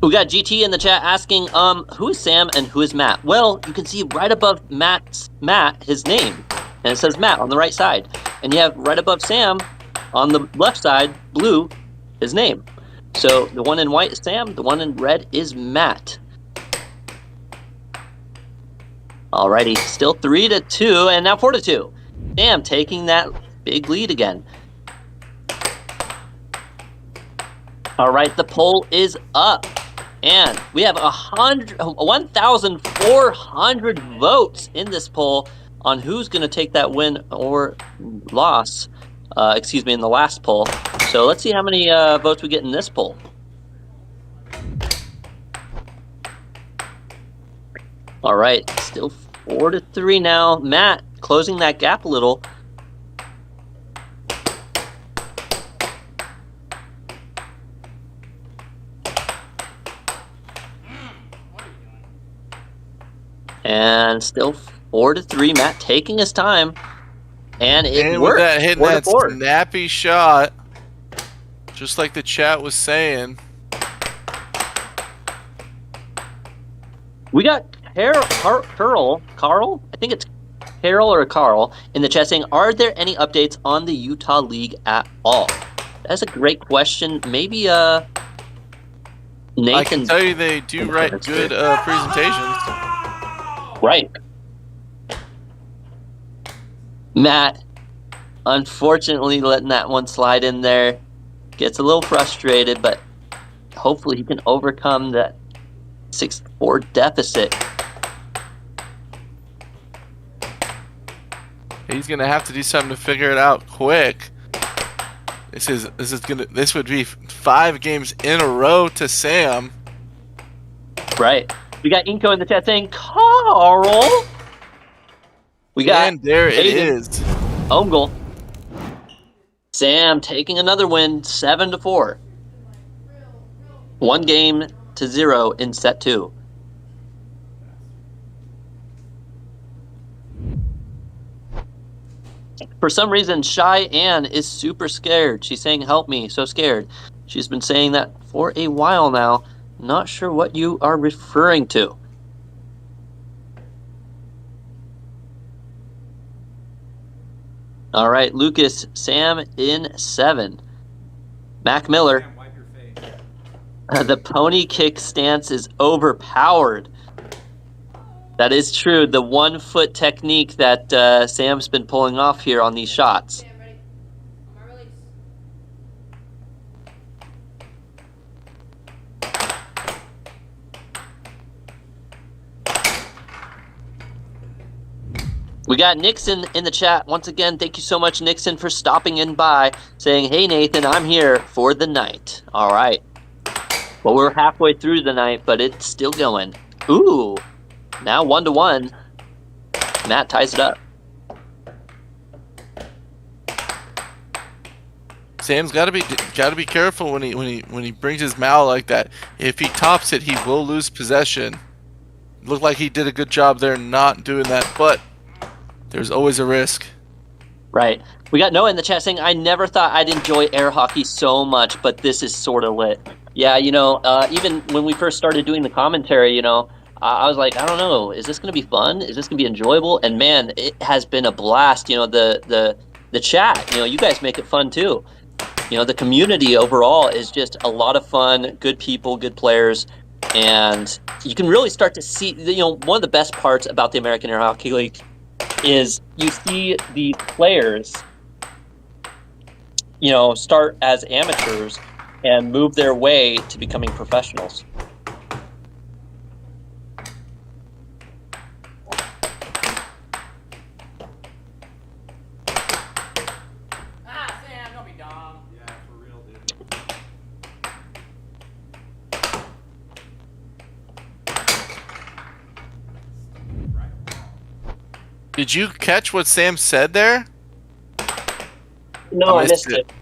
We got GT in the chat asking, who is Sam and who is Matt? Well, you can see right above Matt, his name. And it says Matt on the right side. And you have right above Sam, on the left side, blue, his name. So the one in white is Sam, the one in red is Matt. Alrighty, still 3-2, and now 4-2. Sam taking that big lead again. Alright, the poll is up. And we have 1,400 votes in this poll on who's going to take that win or loss, in the last poll. So let's see how many votes we get in this poll. All right, still 4-3 now. Matt closing that gap a little. And still 4-3. Matt taking his time. And it And worked. with that hitting that 4-4. snappy shot, just like the chat was saying. We got Carl, I think it's Carol or Carl, in the chat saying, are there any updates on the Utah League at all? That's a great question. Maybe Nathan. I can tell you they do write good presentations. Right. Matt, unfortunately, letting that one slide in there. Gets a little frustrated, but hopefully he can overcome that 6-4 deficit. He's gonna have to do something to figure it out quick. This would be 5 games in a row to Sam. Right. We got Inko in the chat saying, Carl. We got and there it Aiden. is. Home goal. Sam taking another win, 7-4. 1-0 in set 2. For some reason, Cheyenne is super scared. She's saying, help me, so scared. She's been saying that for a while now. Not sure what you are referring to. All right, Lucas, Sam in 7. Mac Miller. The pony kick stance is overpowered. That is true. The 1-foot technique that Sam's been pulling off here on these shots. We got Nixon in the chat. Once again, thank you so much, Nixon, for stopping in by, saying, hey, Nathan, I'm here for the night. All right. Well, we're halfway through the night, but it's still going. Ooh. Now 1-1. Matt ties it up. Sam's got to be careful when he brings his Mal like that. If he tops it, he will lose possession. Looked like he did a good job there not doing that, but there's always a risk. Right. We got Noah in the chat saying, I never thought I'd enjoy air hockey so much, but this is sort of lit. Yeah, even when we first started doing the commentary, I was like, I don't know, is this going to be fun? Is this going to be enjoyable? And man, it has been a blast. The chat, you guys make it fun too. The community overall is just a lot of fun, good people, good players. And you can really start to see, one of the best parts about the American Air Hockey League is you see the players, start as amateurs and move their way to becoming professionals. Sam, don't be dumb. Yeah, for real, dude. Did you catch what Sam said there? No, I missed it.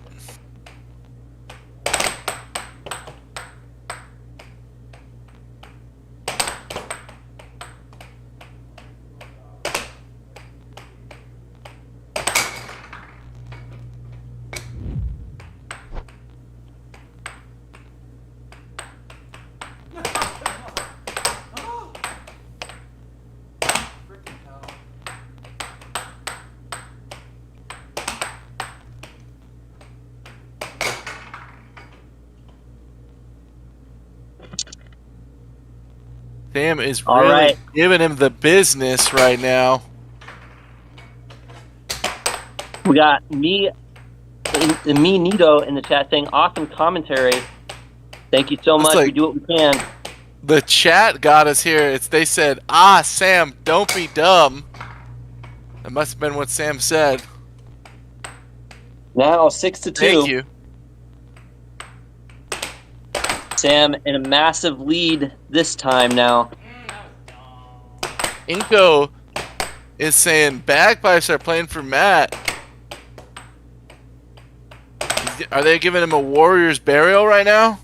Sam is All really right. giving him the business right now. We got me Nito in the chat saying, awesome commentary. Thank you so much. like- We do what we can. The chat got us here. They said, Sam, don't be dumb. That must have been what Sam said. Now 6-2. Thank you. Sam in a massive lead this time now. Inko is saying bagpipes are playing for Matt. Are they giving him a warrior's burial right now?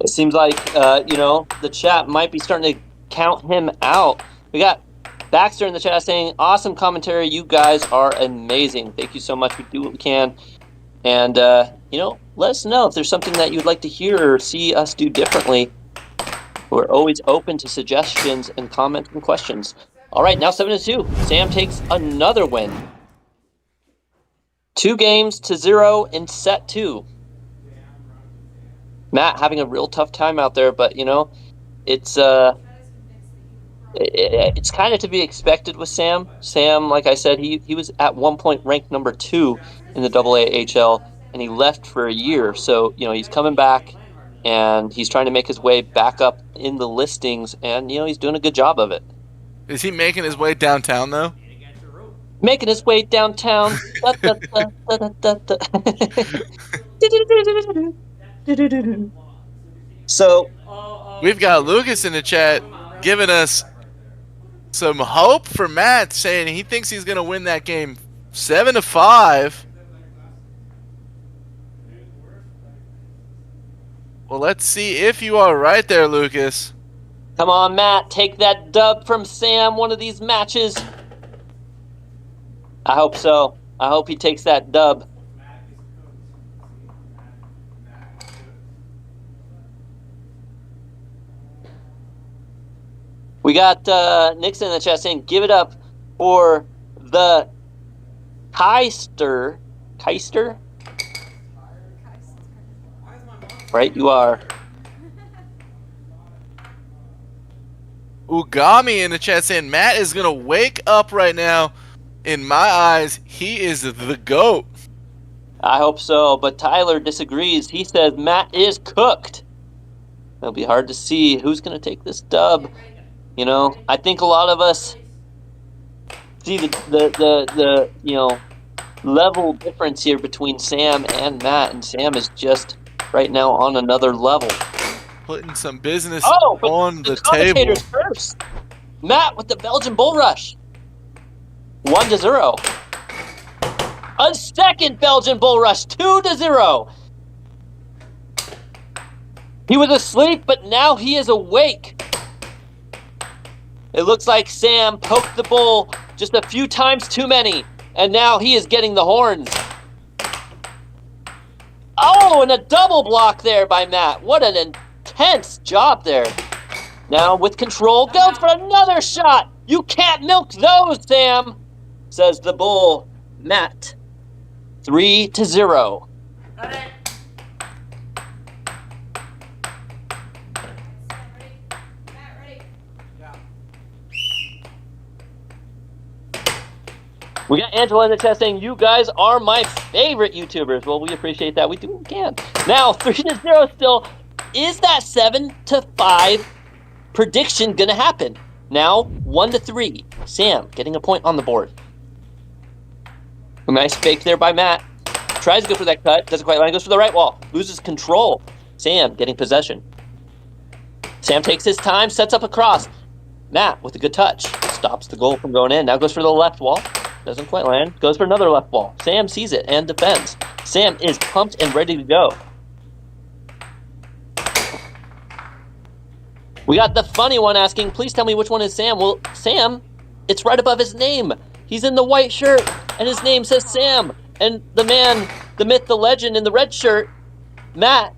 It seems like, the chat might be starting to count him out. We got Baxter in the chat saying, awesome commentary. You guys are amazing. Thank you so much. We do what we can. And, let us know if there's something that you'd like to hear or see us do differently. We're always open to suggestions and comments and questions. All right, now 7-2. Sam takes another win. 2-0 in set 2. Matt having a real tough time out there, but it's kind of to be expected with Sam. Sam, like I said, he was at one point ranked number 2 in the AAHL, and he left for a year. So he's coming back, and he's trying to make his way back up in the listings, and he's doing a good job of it. Is he making his way downtown though? Making his way downtown. So we've got Lucas in the chat giving us some hope for Matt, saying he thinks he's going to win that game 7-5. Well, let's see if you are right there, Lucas. Come on, Matt. Take that dub from Sam one of these matches. I hope so. I hope he takes that dub. We got Nixon in the chat saying, give it up for the Keister. Keister? Right, you are. Ugami in the chat saying, Matt is going to wake up right now. In my eyes, he is the GOAT. I hope so, but Tyler disagrees. He says Matt is cooked. It'll be hard to see who's going to take this dub. I think a lot of us see the level difference here between Sam and Matt, and Sam is just right now on another level. Putting some business but on the table. Commentators first. Matt with the Belgian Bull Rush. 1-0. A second Belgian Bull Rush. 2-0. He was asleep, but now he is awake. It looks like Sam poked the bull just a few times too many, and now he is getting the horns. Oh, and a double block there by Matt. What an intense job there. Now with control, goes for another shot. You can't milk those, Sam, says the bull. Matt, 3-0. We got Angela in the chat saying, you guys are my favorite YouTubers. Well, we appreciate that. We do what we can. Now, 3-0 still. Is that 7-5 prediction going to happen? Now, 1-3. Sam getting a point on the board. A nice fake there by Matt. Tries to go for that cut. Doesn't quite land. Goes for the right wall. Loses control. Sam getting possession. Sam takes his time. Sets up a cross. Matt with a good touch. Stops the goal from going in. Now goes for the left wall. Doesn't quite land. Goes for another left wall. Sam sees it and defends. Sam is pumped and ready to go. We got the funny one asking, please tell me which one is Sam. Well, Sam, it's right above his name. He's in the white shirt, and his name says Sam. And the man, the myth, the legend in the red shirt, Matt,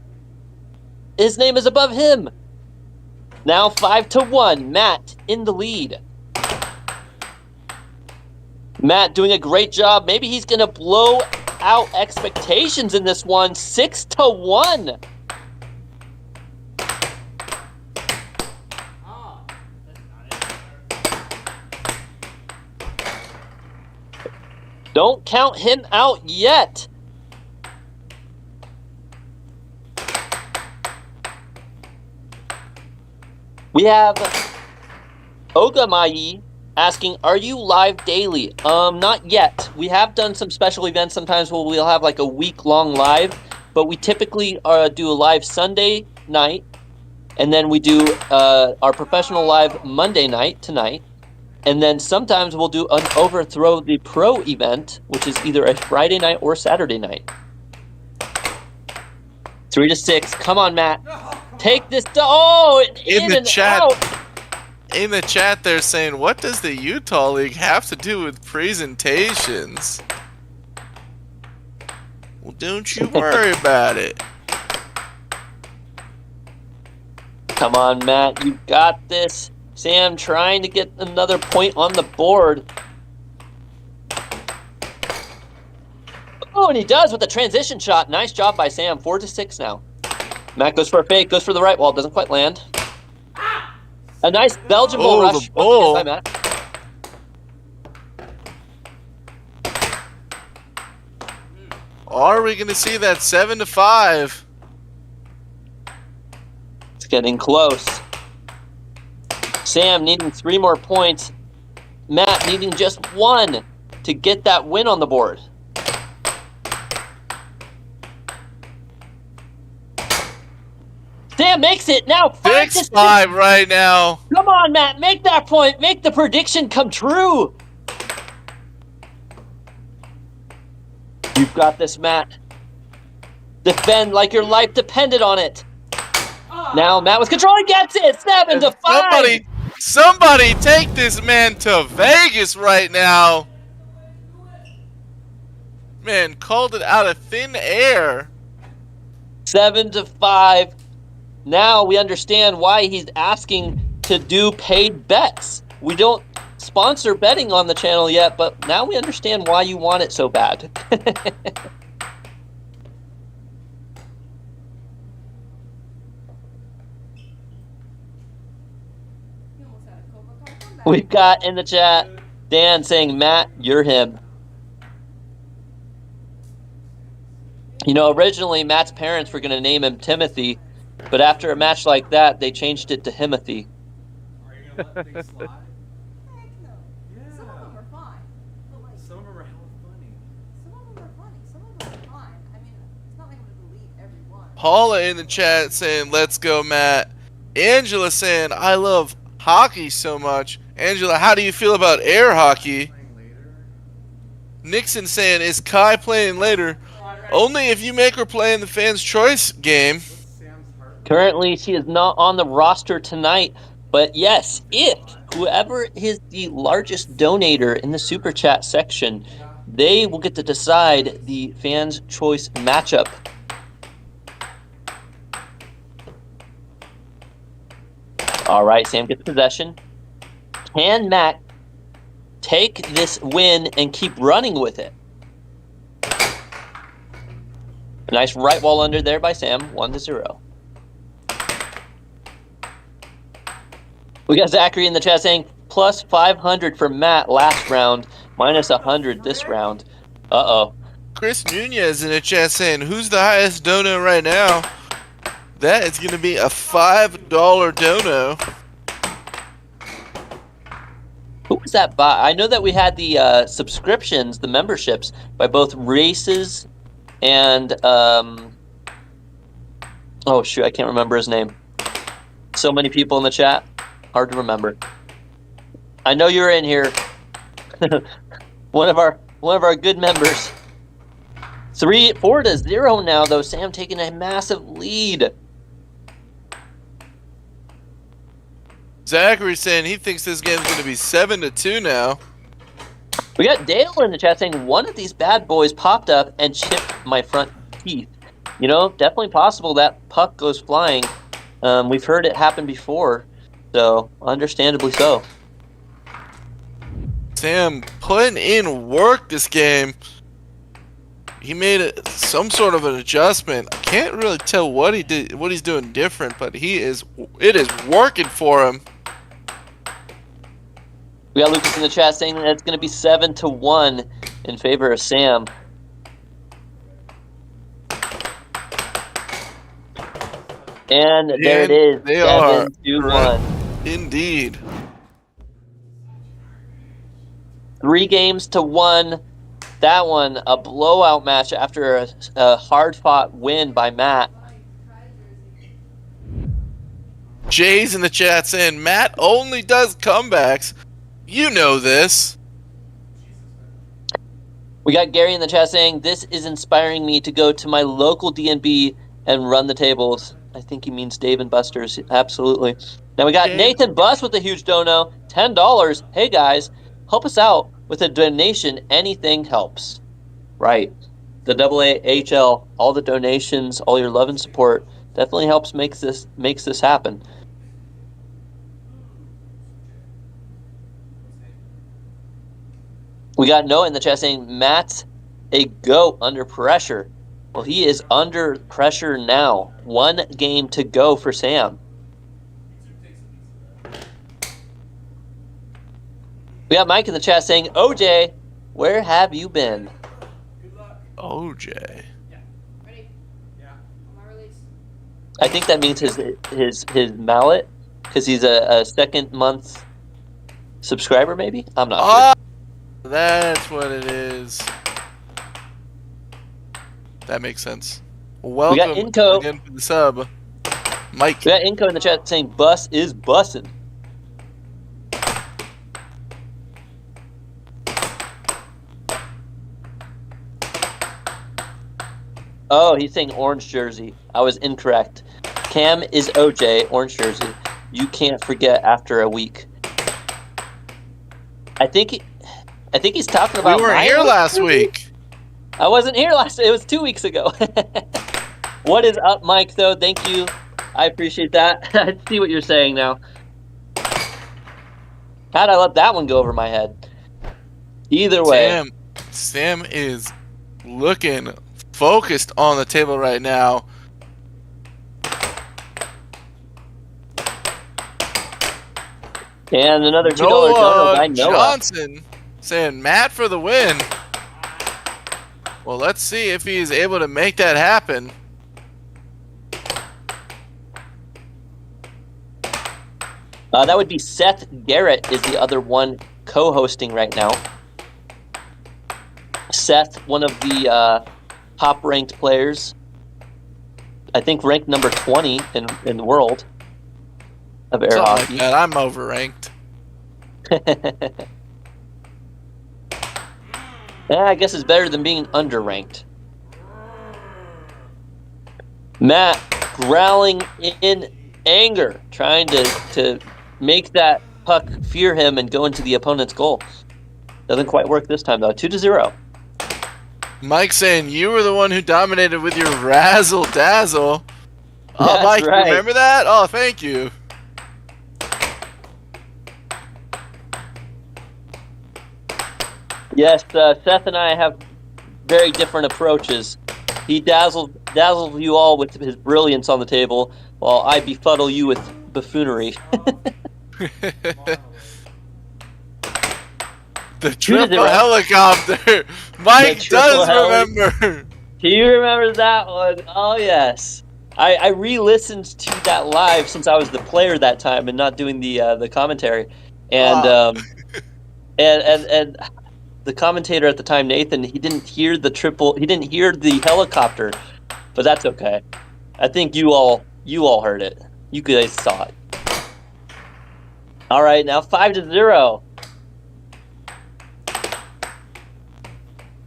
his name is above him. Now 5-1. Matt in the lead. Matt doing a great job. Maybe he's going to blow out expectations in this one. 6-1. Don't count him out yet. We have Ogamai asking, are you live daily? Not yet. We have done some special events sometimes where we'll have like a week-long live, but we typically do a live Sunday night, and then we do our professional live Monday night tonight, and then sometimes we'll do an Overthrow the Pro event, which is either a Friday night or Saturday night. 3-6. Come on, Matt. Take this. Oh, In in the and chat. out. In the chat, they're saying, what does the Utah League have to do with presentations? Well, don't you worry about it. Come on, Matt. You got this. Sam trying to get another point on the board. Oh, and he does with the transition shot. Nice job by Sam. 4-6 now. Matt goes for a fake. Goes for the right wall. Doesn't quite land. A nice Belgian bull Oh, rush. the bull. By Matt. Are we going to see that 7-5? It's getting close. Sam needing 3 more points. Matt needing just 1 to get that win on the board. Sam makes it now. 6-5 right now. Come on, Matt. Make that point. Make the prediction come true. You've got this, Matt. Defend like your life depended on it. Now Matt with control. He gets it. 7-5. Somebody take this man to Vegas right now. Man, called it out of thin air. 7-5. Now we understand why he's asking to do paid bets. We don't sponsor betting on the channel yet, but now we understand why you want it so bad. We've got in the chat Dan saying, Matt, you're him. You know, originally Matt's parents were going to name him Timothy, but after a match like that, they changed it to Himothy. Are you gonna let things slide? Heck no. Yeah. Some of them are fine. But like, some of them are hella funny. Some of them are funny. Some of them are fine. I mean, it's not like I'm gonna delete every one. Paula in the chat saying, let's go, Matt. Angela saying, I love hockey so much. Angela, how do you feel about air hockey? Nixon saying, is Kai playing later? Only if you make her play in the Fans' Choice game. Currently, she is not on the roster tonight, but yes, if whoever is the largest donator in the Super Chat section, they will get to decide the Fans' Choice matchup. All right, Sam gets possession. Can Matt take this win and keep running with it? A nice right wall under there by Sam, 1-0. We got Zachary in the chat saying, plus 500 for Matt last round, minus 100 this round. Uh-oh. Chris Nunez in the chat saying, who's the highest dono right now? That is going to be a $5 dono. Who was that by? I know that we had the subscriptions, the memberships, by both Races and, oh shoot, I can't remember his name. So many people in the chat. Hard to remember. I know you're in here. one of our good members. 4-0 now, though. Sam taking a massive lead. Zachary saying he thinks this game's going to be 7-2 now. We got Dale in the chat saying one of these bad boys popped up and chipped my front teeth. You know, definitely possible that puck goes flying. We've heard it happen before, so understandably so. Sam putting in work this game. He made some sort of an adjustment. I can't really tell what he did, what he's doing different, but it is working for him. We got Lucas in the chat saying that it's going to be 7-1 in favor of Sam. And there it is. They are 7-1. Indeed. 3 games to 1. That one, a blowout match after a hard-fought win by Matt. Jay's in the chat saying, Matt only does comebacks. You know this. We got Gary in the chat saying, this is inspiring me to go to my local DNB and run the tables. I think he means Dave and Buster's. Absolutely. Now we got Dave. Nathan Bus with a huge dono. $10. Hey guys, help us out with a donation. Anything helps. Right. The AAHL, all the donations, all your love and support definitely helps makes this happen. We got Noah in the chat saying Matt's a goat under pressure. Well, he is under pressure now. 1 game to go for Sam. We got Mike in the chat saying, OJ, where have you been? OJ. I think that means his mallet, because he's a second month subscriber, maybe? I'm not sure. That's what it is. That makes sense. Welcome Inco. again for the sub, Mike. We got Inco in the chat saying bus is bussin'. Oh, he's saying orange jersey. I was incorrect. Cam is OJ, orange jersey. You can't forget after a week. I think he's talking about. We weren't here last week. I wasn't here last. It was 2 weeks ago. What is up, Mike? Though, thank you. I appreciate that. I see what you're saying now. How'd I let that one go over my head? Either way, Sam is looking focused on the table right now. And another $2 dono by Noah Johnson saying Matt for the win. Well, let's see if he's able to make that happen. That would be Seth Garrett is the other one co-hosting right now. Seth, one of the top-ranked players. I think ranked number 20 in the world of air hockey. Like that. I'm overranked. Yeah, I guess it's better than being underranked. Matt growling in anger, trying to make that puck fear him and go into the opponent's goal. Doesn't quite work this time, though. 2-0. Mike saying you were the one who dominated with your razzle dazzle. Oh, That's Mike, right. remember that? Oh, thank you. Yes, Seth and I have very different approaches. He dazzles you all with his brilliance on the table, while I befuddle you with buffoonery. The triple helicopter. Mike does remember. Do you remember that one? Oh, yes. I re-listened to that live since I was the player that time and not doing the commentary. And and the commentator at the time, Nathan, he didn't hear the helicopter, but that's okay. I think you all heard it. You guys saw it. All right, now 5-0.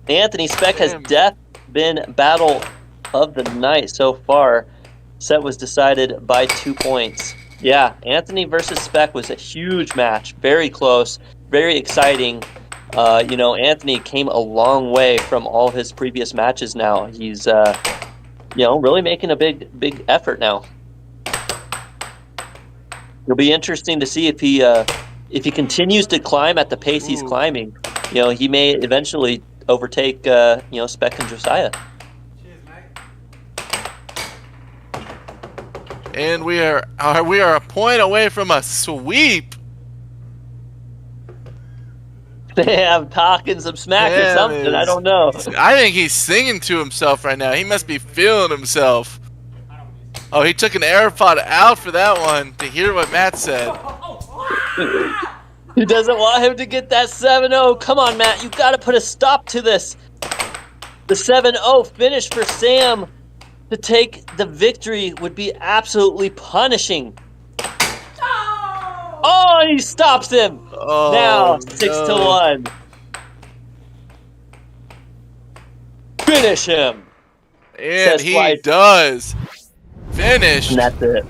Anthony Spec has been battle of the night so far. Set was decided by 2 points. Yeah, Anthony versus Spec was a huge match. Very close, very exciting. Anthony came a long way from all his previous matches now. He's, really making a big effort now. It'll be interesting to see if he continues to climb at the pace he's climbing. He may eventually overtake, Spec and Josiah. And we are a point away from a sweep. I'm talking some smack or something. I don't know. I think he's singing to himself right now. He must be feeling himself. Oh, he took an AirPod out for that one to hear what Matt said. He doesn't want him to get that 7-0. Come on, Matt. You got to put a stop to this. The 7-0 finish for Sam to take the victory would be absolutely punishing. Oh, and he stops him. Oh, now 6-1. Finish him. And he does. Finished. And that's it.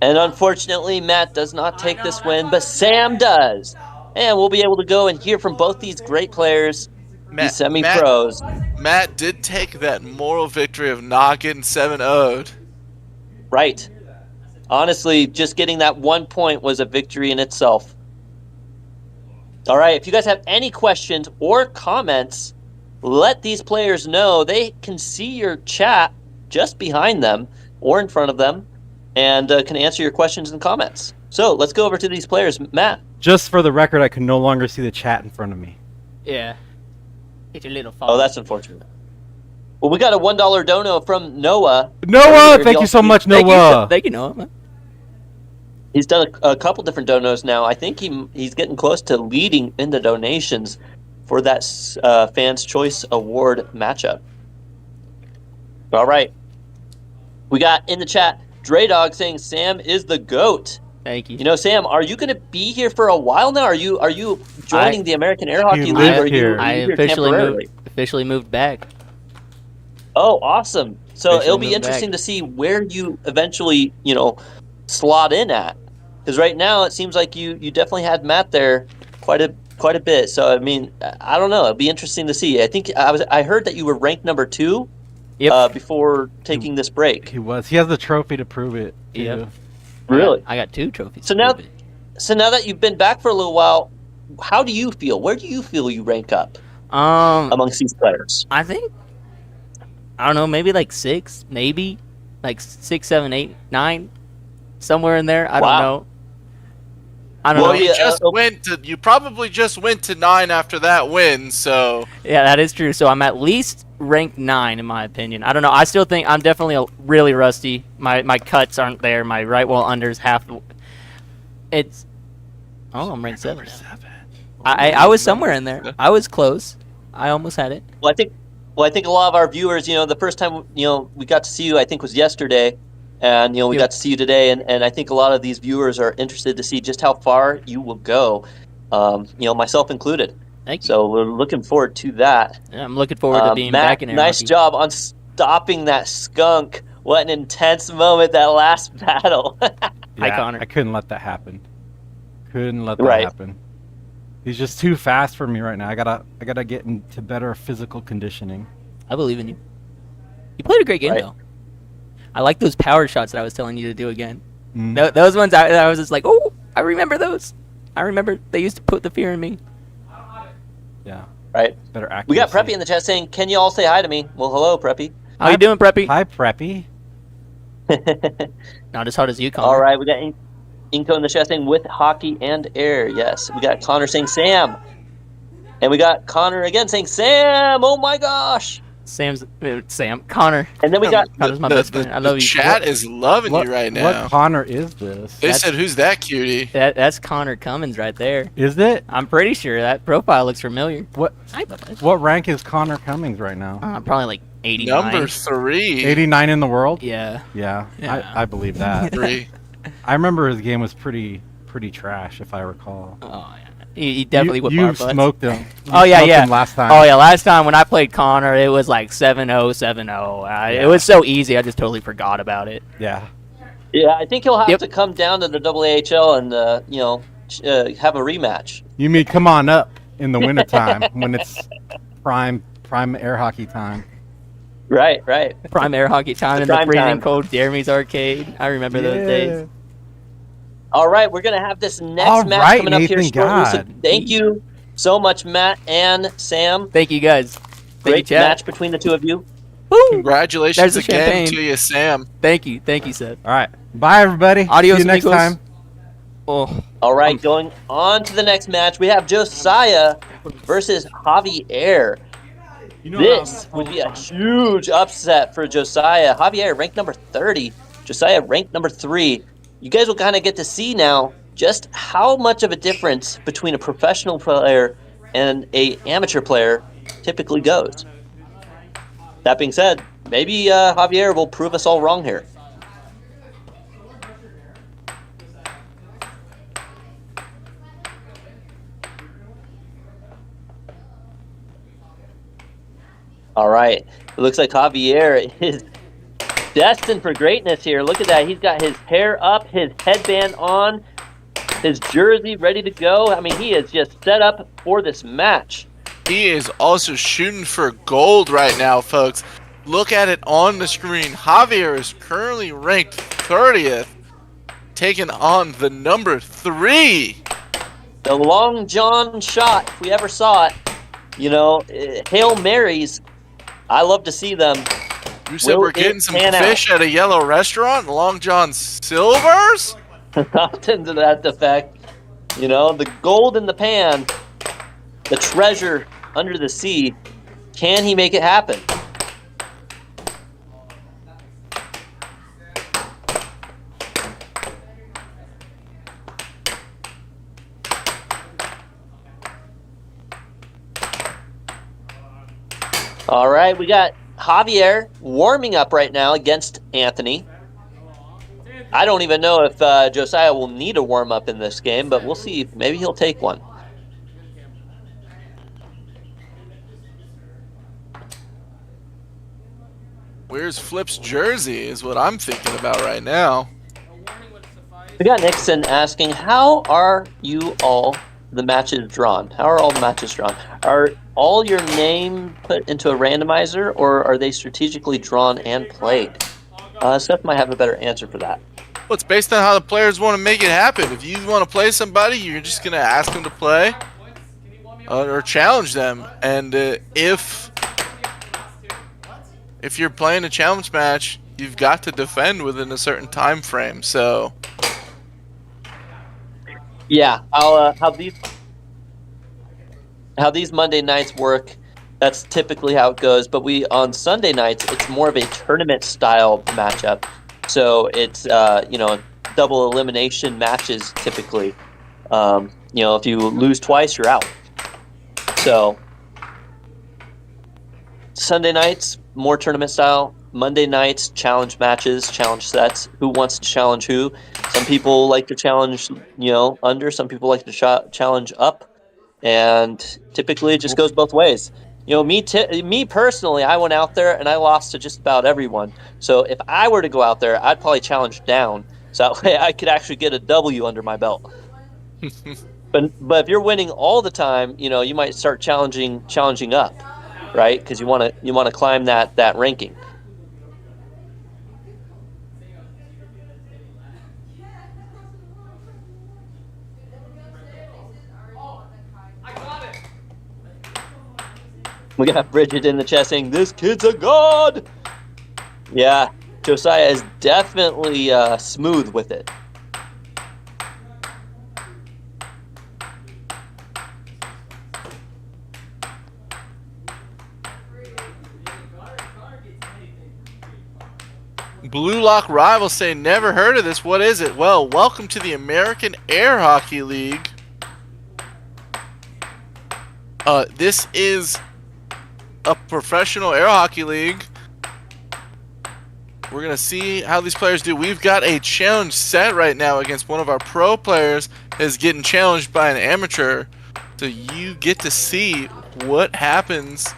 And unfortunately, Matt does not take this win, but Sam does. And we'll be able to go and hear from both these great players, these semi-pros. Matt did take that moral victory of not getting 7-0'd. Right. Honestly, just getting that 1 point was a victory in itself. All right, if you guys have any questions or comments, let these players know. They can see your chat just behind them or in front of them and can answer your questions and comments. So let's go over to these players. Matt. Just for the record, I can no longer see the chat in front of me. Yeah. It's a little Oh, that's unfortunate. Well, we got a $1 dono from Noah. Noah, thank you so much, Noah. Thank you, Noah. He's done a couple different donos now. I think he's getting close to leading in the donations for that Fans' Choice Award matchup. All right. We got in the chat, Dre Dog saying Sam is the GOAT. Thank you. You know, Sam, are you going to be here for a while now? Are you joining the American Air Hockey League? Or are you I here temporarily? officially moved back. Oh, awesome. So Officially it'll be moved interesting back. to see where you eventually, slot in at. Because right now it seems like you definitely had Matt there quite a bit. So I mean, I don't know. It'll be interesting to see. I think I heard that you were ranked number 2 before taking this break. He was. He has the trophy to prove it. Too. Yep. Really? I got 2 trophies. So now that you've been back for a little while, how do you feel? Where do you feel you rank up amongst these players? I think, I don't know, maybe like 6, maybe like 6, 7, 8, 9, somewhere in there. I don't know. I don't know. You probably just went to 9 after that win, so Yeah, that is true. So I'm at least ranked 9 in my opinion. I don't know. I still think I'm definitely really rusty. My cuts aren't there. My right wall unders half. It's. Oh, I'm ranked 7. I was somewhere in there. I was close. I almost had it. Well, I think a lot of our viewers, the first time we got to see you, I think was yesterday, and we got to see you today, and I think a lot of these viewers are interested to see just how far you will go, myself included. Thank you. So we're looking forward to that. Yeah, I'm looking forward to being Matt, back in air nice hockey. job on stopping that skunk. What an intense moment, that last battle. Yeah, Connor. I couldn't let that happen. Couldn't let that happen. He's just too fast for me right now. I gotta get into better physical conditioning. I believe in you. You played a great game though. I like those power shots that I was telling you to do again. Those ones I was just like, oh, I remember those. I remember they used to put the fear in me. Yeah. Right. Better accuracy. We got Preppy in the chat saying, "Can you all say hi to me?" Well, hello, Preppy. How you doing, Preppy? Hi, Preppy. Not as hard as you, Connor. All right, we got Inko in the chat saying with hockey and air. Yes, we got Connor saying Sam, and we got Connor again saying Sam. Oh my gosh, Sam Connor. And then we got Connor's my best friend. I love you. Chat is loving you right now. What Connor is this? They said, "Who's that cutie?" That's Connor Cummins right there. Is it? I'm pretty sure that profile looks familiar. What rank is Connor Cummings right now? Probably like 89. Number 3. 89 in the world? Yeah. Yeah. I believe that. 3. I remember his game was pretty trash, if I recall. Oh yeah. He definitely whipped you our butts. smoked him. Oh yeah, smoked yeah. him last time. Oh yeah, last time when I played Connor, it was like 7-0, 7-0. It was so easy, I just totally forgot about it. Yeah. Yeah, I think he'll have to come down to the AAHL and have a rematch. You mean come on up in the wintertime when it's prime air hockey time. Right. Prime air hockey time in the prime freezing time. cold Jeremy's arcade. I remember those days. All right, we're gonna have this next All match right, coming up here Nathan, shortly. So God. thank you so much, Matt and Sam. Thank you guys. Great Chat. match between the two of you. Woo! Congratulations There's the again champagne. to you, Sam. Thank you, Seth. All right. Bye, everybody. Adios, See you next amigos. time. Oh. All right, going on to the next match, we have Josiah versus Javier. This would be a huge upset for Josiah. Javier ranked number 30. Josiah ranked number 3. You guys will kind of get to see now just how much of a difference between a professional player and a amateur player typically goes. That being said, maybe Javier will prove us all wrong here. All right. It looks like Javier is destined for greatness here. Look at that. He's got his hair up, his headband on, his jersey ready to go. I mean, he is just set up for this match. He is also shooting for gold right now, folks. Look at it on the screen. Javier is currently ranked 30th, taking on the number 3. The Long John shot, if we ever saw it. You know, Hail Marys, I love to see them. You said we're getting some fish at a yellow restaurant? Long John Silvers? Often to that effect. You know, the gold in the pan, the treasure under the sea. Can he make it happen? All right, we got Javier warming up right now against Anthony. I don't even know if Josiah will need a warm-up in this game, but we'll see. Maybe he'll take one. Where's Flip's jersey is what I'm thinking about right now. We got Nixon asking, how are you all the matches drawn? How are all the matches drawn? Are all your name put into a randomizer, or are they strategically drawn and played? Seth might have a better answer for that. Well, it's based on how the players want to make it happen. If you want to play somebody, you're just going to ask them to play or challenge them. And if you're playing a challenge match, you've got to defend within a certain time frame. So yeah, how these Monday nights work, that's typically how it goes. But on Sunday nights, it's more of a tournament style matchup. So it's double elimination matches typically. If you lose twice, you're out. So Sunday nights, more tournament style. Monday nights, challenge matches, challenge sets. Who wants to challenge who? Some people like to challenge, under. Some people like to challenge up. And typically it just goes both ways. Me personally, I went out there and I lost to just about everyone. So if I were to go out there, I'd probably challenge down. So that way I could actually get a W under my belt. But if you're winning all the time, you might start challenging up, right? Because you want to climb that ranking. We got Bridget in the chat saying, this kid's a god! Yeah, Josiah is definitely smooth with it. Blue Lock Rivals say, never heard of this. What is it? Well, welcome to the American Air Hockey League. This is a professional air hockey league. We're going to see how these players do. We've got a challenge set right now against one of our pro players is getting challenged by an amateur. So you get to see what happens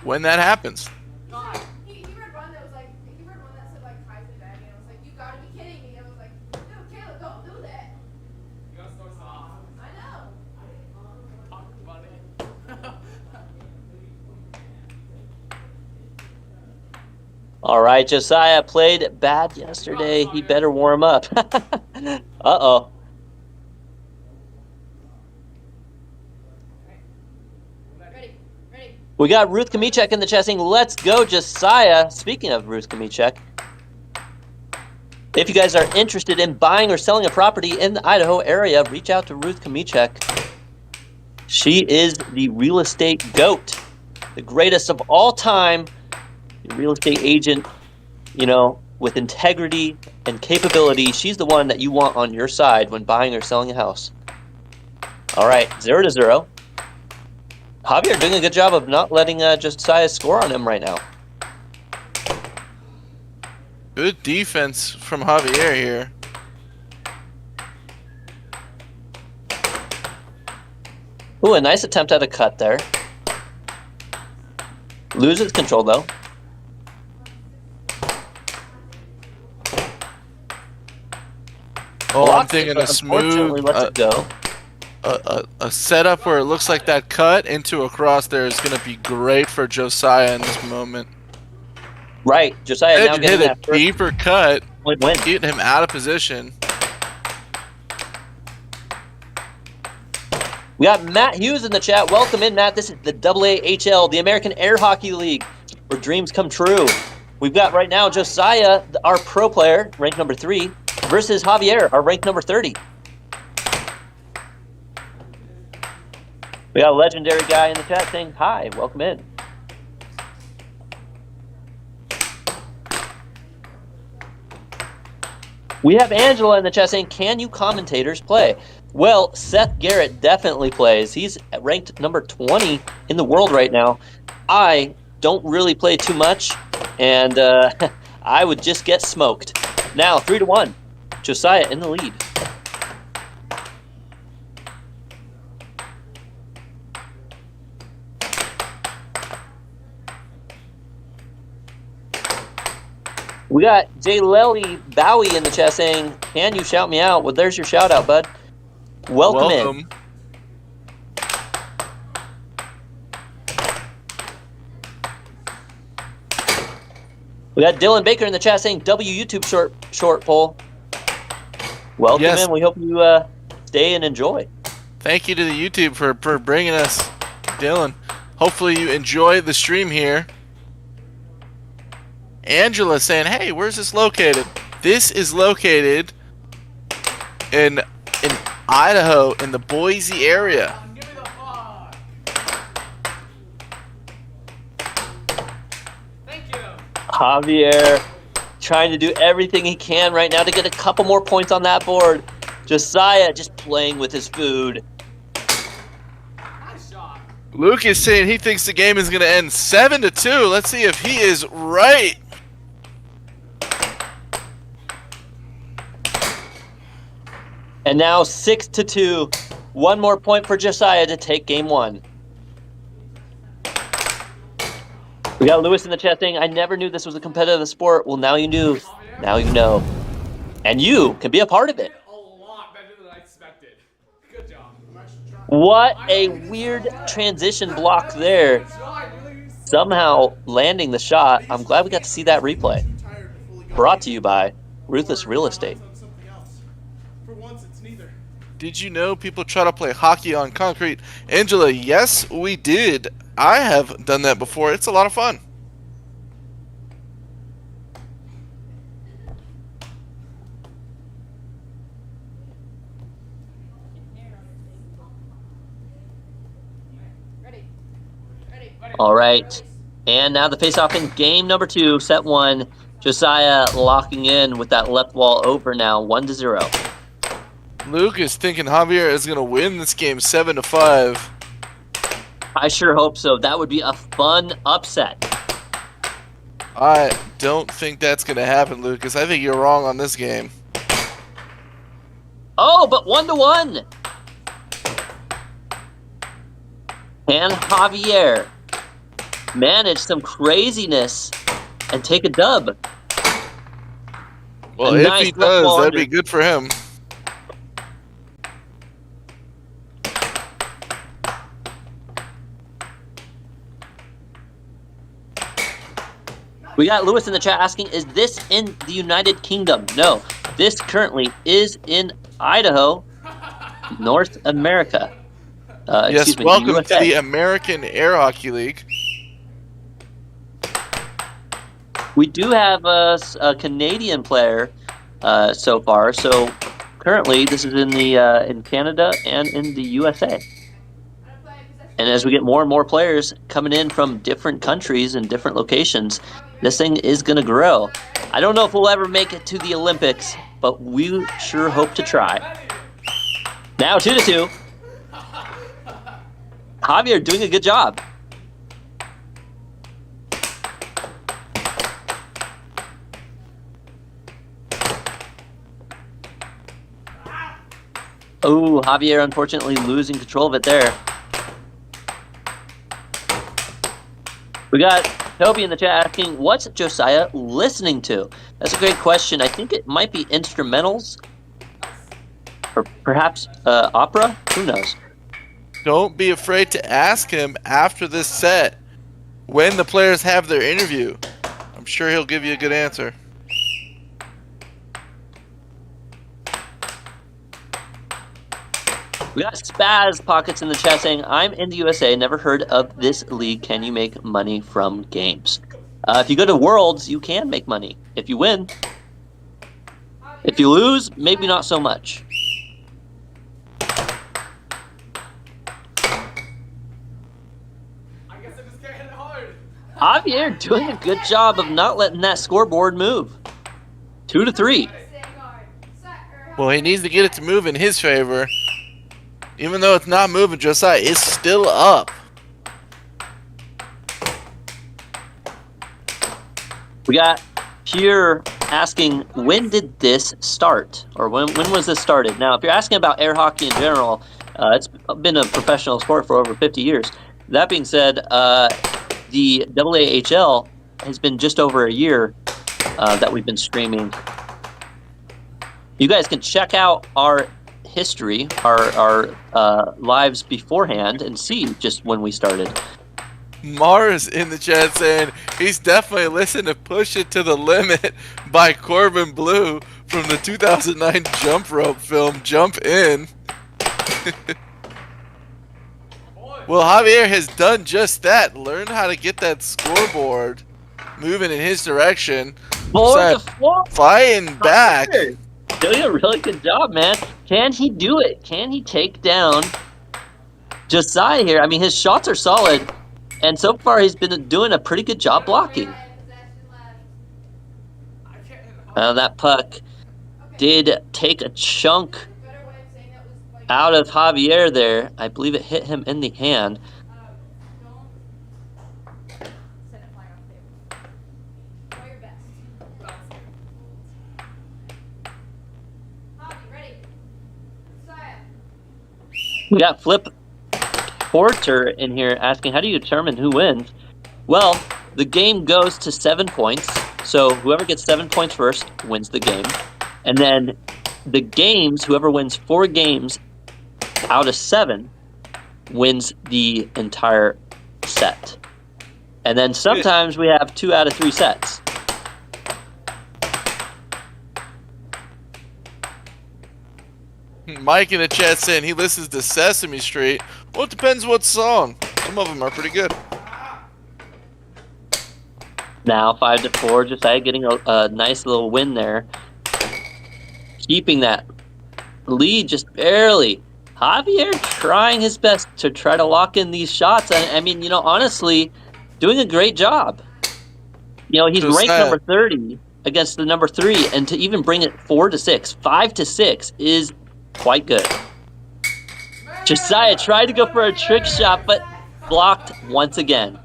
when that happens. He read one that was like, he read one that said like Kaiser bag, and I was like, you gotta be kidding me. I was like, dude, Caleb, don't do that. You got so soft. I know. All right, Josiah played bad yesterday. He better warm up. Uh-oh. Ready. We got Ruth Kamichek in the chat saying, let's go, Josiah. Speaking of Ruth Kamichek, if you guys are interested in buying or selling a property in the Idaho area, reach out to Ruth Kamichek. She is the real estate GOAT, the greatest of all time. Real estate agent, with integrity and capability. She's the one that you want on your side when buying or selling a house. All right, 0-0. Javier doing a good job of not letting Josiah score on him right now. Good defense from Javier here. Ooh, a nice attempt at a cut there. Loses control though. Oh, I'm Blocks thinking it, a unfortunately smooth lets it go. a setup where it looks like that cut into a cross there is going to be great for Josiah in this moment. Right, Josiah now Hit getting a that first deeper cut, win. getting him out of position. We got Matt Hughes in the chat. Welcome in, Matt. This is the AAHL, the American Air Hockey League, where dreams come true. We've got right now Josiah, our pro player, ranked number 3, versus Javier, our ranked number 30. We got a legendary guy in the chat saying hi. Welcome in. We have Angela in the chat saying, can you commentators play? Well, Seth Garrett definitely plays. He's ranked number 20 in the world right now. I don't really play too much, and I would just get smoked. Now, 3-1. Josiah in the lead. We got Jayleli Bowie in the chat saying, can you shout me out? Well, there's your shout out, bud. Welcome in. We got Dylan Baker in the chat saying W YouTube short poll. Welcome in. We hope you stay and enjoy. Thank you to the YouTube for bringing us Dylan. Hopefully you enjoy the stream here. Angela saying, hey, where's this located? This is located in Idaho, in the Boise area. Javier trying to do everything he can right now to get a couple more points on that board. Josiah just playing with his food. Luke is saying he thinks the game is going to end 7-2. Let's see if he is right. And now 6-2. One more point for Josiah to take game 1. We got Lewis in the chat saying, I never knew this was a competitive sport. Well, now you do. Now you know. And you can be a part of it. A lot better than I expected. Good job. What a weird transition block there. Somehow landing the shot. I'm glad we got to see that replay. Brought to you by Ruthless Real Estate. Did you know people try to play hockey on concrete? Angela, yes, we did. I have done that before. It's a lot of fun. All right. And now the face-off in game number 2, set 1. Josiah locking in with that left wall over now, 1-0. Luke is thinking Javier is going to win this game 7-5. I sure hope so. That would be a fun upset. I don't think that's going to happen, Lucas. I think you're wrong on this game. Oh, but 1-1. Can Javier manage some craziness and take a dub? Well, if he does, that'd be good for him. We got Lewis in the chat asking, is this in the United Kingdom? No, this currently is in Idaho, North America. Yes, welcome to the American Air Hockey League. We do have a Canadian player so far. So currently, this is in Canada and in the USA. And as we get more and more players coming in from different countries and different locations, this thing is going to grow. I don't know if we'll ever make it to the Olympics, but we sure hope to try. Now 2-2. Javier doing a good job. Oh, Javier unfortunately losing control of it there. We got Toby in the chat asking, what's Josiah listening to? That's a great question. I think it might be instrumentals. Or perhaps opera? Who knows? Don't be afraid to ask him after this set when the players have their interview. I'm sure he'll give you a good answer. We got Spaz Pockets in the chat saying, I'm in the USA, never heard of this league. Can you make money from games? If you go to Worlds, you can make money. If you win. If you lose, maybe not so much. Javier doing a good job of not letting that scoreboard move. 2-3. Well, he needs to get it to move in his favor. Even though it's not moving, Josiah is still up. We got Pure asking, when did this start? Or when was this started? Now, if you're asking about air hockey in general, it's been a professional sport for over 50 years. That being said, the AAHL has been just over a year that we've been streaming. You guys can check out our history, our lives beforehand, and see just when we started. Mars in the chat saying he's definitely listened to Push It to the Limit by Corbin Bleu from the 2009 jump rope film Jump In. Well, Javier has done just that. Learned how to get that scoreboard moving in his direction. Flying back. Doing a really good job, man. Can he do it? Can he take down Josiah here? I mean, his shots are solid, and so far he's been doing a pretty good job blocking. That puck did take a chunk out of Javier there. I believe it hit him in the hand. We got Flip Porter in here asking, how do you determine who wins? Well, the game goes to 7 points, so whoever gets 7 points first wins the game. And then the games, whoever wins 4 games out of 7 wins the entire set. And then sometimes we have 2 out of 3 sets. Mike in the chat saying he listens to Sesame Street. Well, it depends what song. Some of them are pretty good. Now 5-4, Josiah getting a nice little win there. Keeping that lead just barely. Javier trying his best to try to lock in these shots. I mean, you know, honestly, doing a great job. You know, he's ranked number 30 against the number 3, and to even bring it 4-6, 5-6 is quite good. Josiah tried to go for a trick shot, but blocked once again.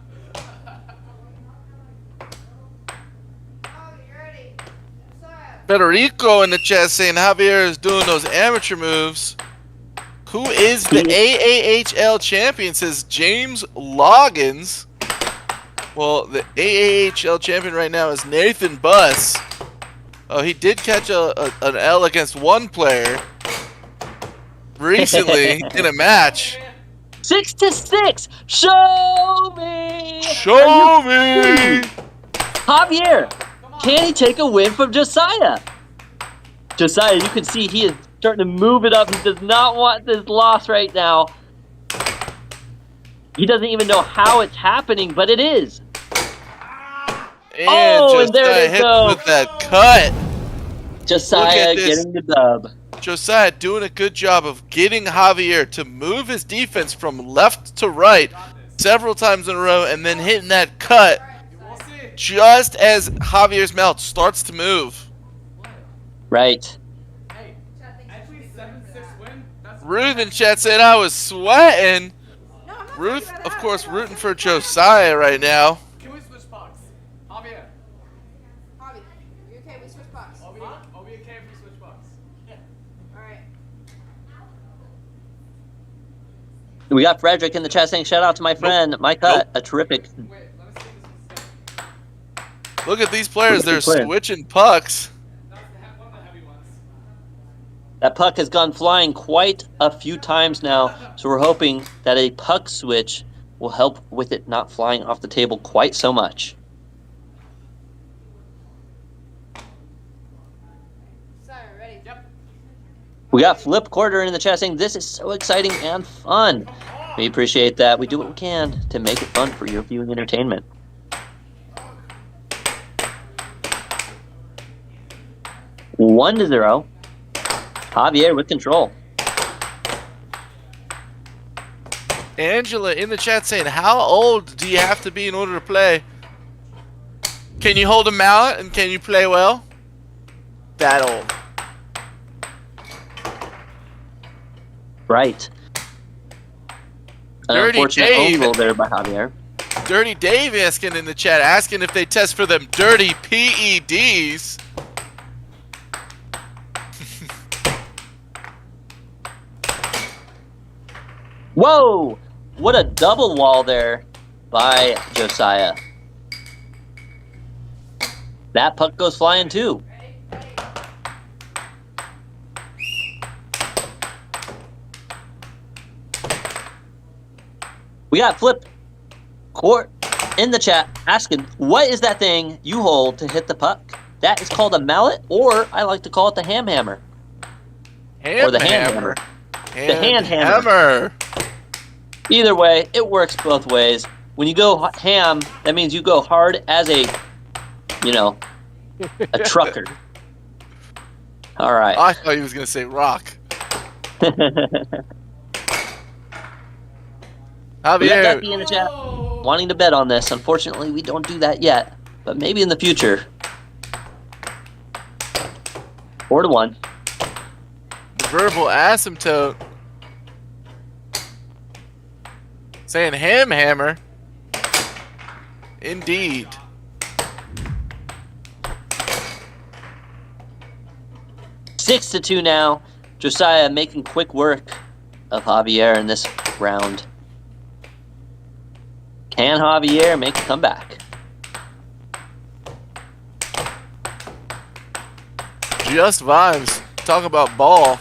Federico in the chat saying Javier is doing those amateur moves. Who is the AAHL champion? Says James Loggins. Well, the AAHL champion right now is Nathan Buss. Oh, he did catch an L against one player recently in a match. 6-6. Show me. Show me. Javier, can he take a win from Josiah? Josiah, you can see he is starting to move it up. He does not want this loss right now. He doesn't even know how it's happening, but it is. And there they go. With that cut. Josiah getting the dub. Josiah doing a good job of getting Javier to move his defense from left to right several times in a row and then hitting that cut just as Javier's mouth starts to move. Right. Ruth in chat said I was sweating. Ruth, of course, rooting for Josiah right now. Can we switch pucks? Javier. Javi, are you okay? We switch pucks. I'll be okay if we switch pucks. Yeah. Alright. We got Frederick in the chat saying, shout out to my friend, my cut, a terrific Look at these players. They're Player. switching pucks. That puck has gone flying quite a few times now, so we're hoping that a puck switch will help with it not flying off the table quite so much. We got Flip Quarter in the chat saying, this is so exciting and fun. We appreciate that. We do what we can to make it fun for your viewing entertainment. One to 0. Javier with control. Angela in the chat saying, how old do you have to be in order to play? Can you hold a mallet and can you play well? That old. Right. An Dirty unfortunate Dave. own goal there by Javier. Dirty Dave asking in the chat, asking if they test for them dirty PEDs. Whoa! What a double wall there by Josiah. That puck goes flying too. We got Flip Court in the chat asking, what is that thing you hold to hit the puck? That is called a mallet, or I like to call it the ham hammer. Or the hand hammer. The hand hammer. Either way, it works both ways. When you go ham, that means you go hard as a, a trucker. All right. I thought he was going to say rock. We got Javier. Ducky in the chat wanting to bet on this. Unfortunately, we don't do that yet, but maybe in the future. 4-1. Verbal asymptote. Saying ham hammer. Indeed. Six to 2 now. Josiah making quick work of Javier in this round. Can Javier make a comeback? Just vibes. Talk about ball.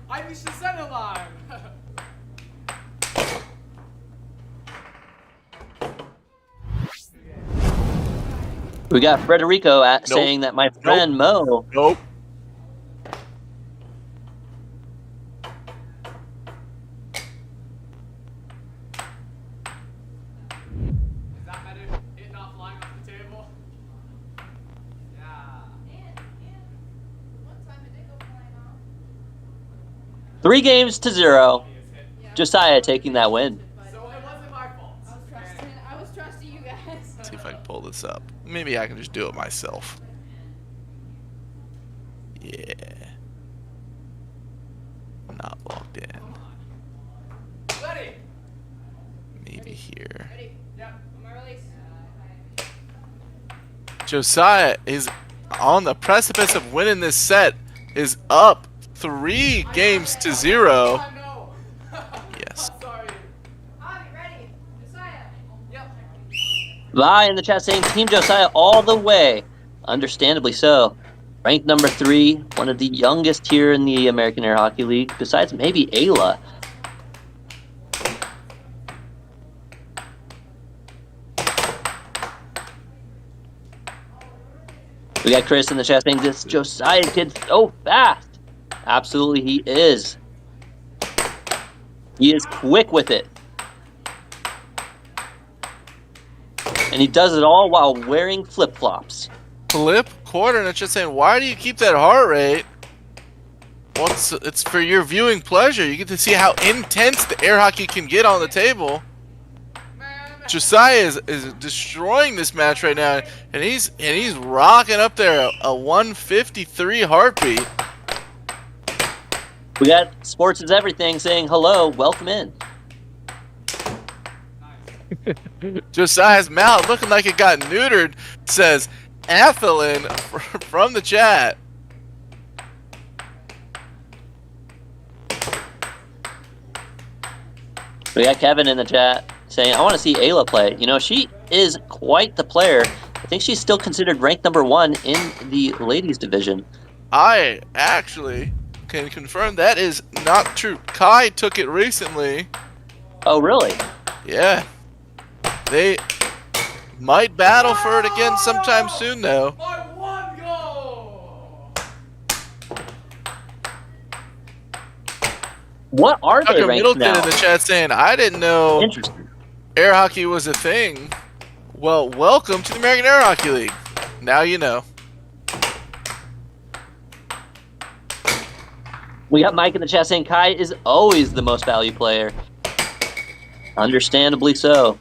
I reached the center line. We got Frederico saying that my friend Mo. Nope. Is that better? It not flying off the table? Yeah. One time it did go flying off. 3 games to 0. Josiah taking that win. So it wasn't my fault. I was trusting you guys. See if I can pull this up. Maybe I can just do it myself. Yeah. I'm not logged in. Ready. Maybe here. Ready. Yep. On my release. Josiah is on the precipice of winning this set. Is up 3 games to 0. No. Yes. Sorry. Javi, ready. Josiah. Yep. Vi in the chat saying Team Josiah all the way. Understandably so. Ranked number 3, one of the youngest here in the American Air Hockey League, besides maybe Ayla. We got Chris in the chat saying this Josiah kid's so fast. Absolutely he is. He is quick with it. And he does it all while wearing flip-flops. Flip Quarter, and it's just saying, why do you keep that heart rate? Well, it's for your viewing pleasure. You get to see how intense the air hockey can get on the table. Josiah is destroying this match right now, and he's rocking up there a 153 heartbeat. We got Sports is Everything saying hello, welcome in. Josiah's mouth looking like it got neutered, says Athelin from the chat. We got Kevin in the chat saying, I want to see Ayla play. You know, she is quite the player. I think she's still considered ranked #1 in the ladies division. I actually can confirm that is not true. Kai took it recently. Oh, really? Yeah. They might battle for it again sometime soon, though. What are they Tucker ranked Middleton now? in the chat saying, I didn't know Interesting. air hockey was a thing. Well, welcome to the American Air Hockey League. Now you know. We got Mike in the chat saying Kai is always the most valued player. Understandably so.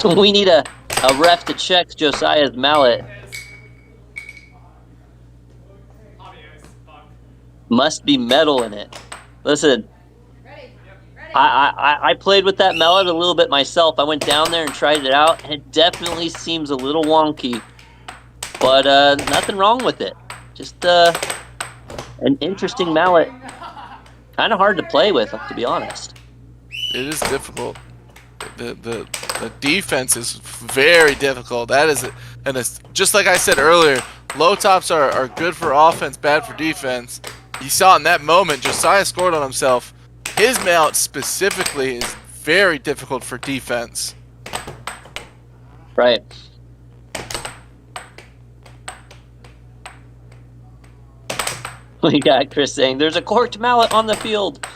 We need a ref to check Josiah's mallet. Must be metal in it. Listen, I played with that mallet a little bit myself. I went down there and tried it out, and it definitely seems a little wonky. But nothing wrong with it. Just an interesting mallet. Kind of hard to play with, to be honest. It is difficult. The defense is very difficult. That is, and it's, just like I said earlier, low tops are good for offense, bad for defense. You saw in that moment, Josiah scored on himself. His mallet specifically is very difficult for defense. Right. We got Chris saying, there's a corked mallet on the field.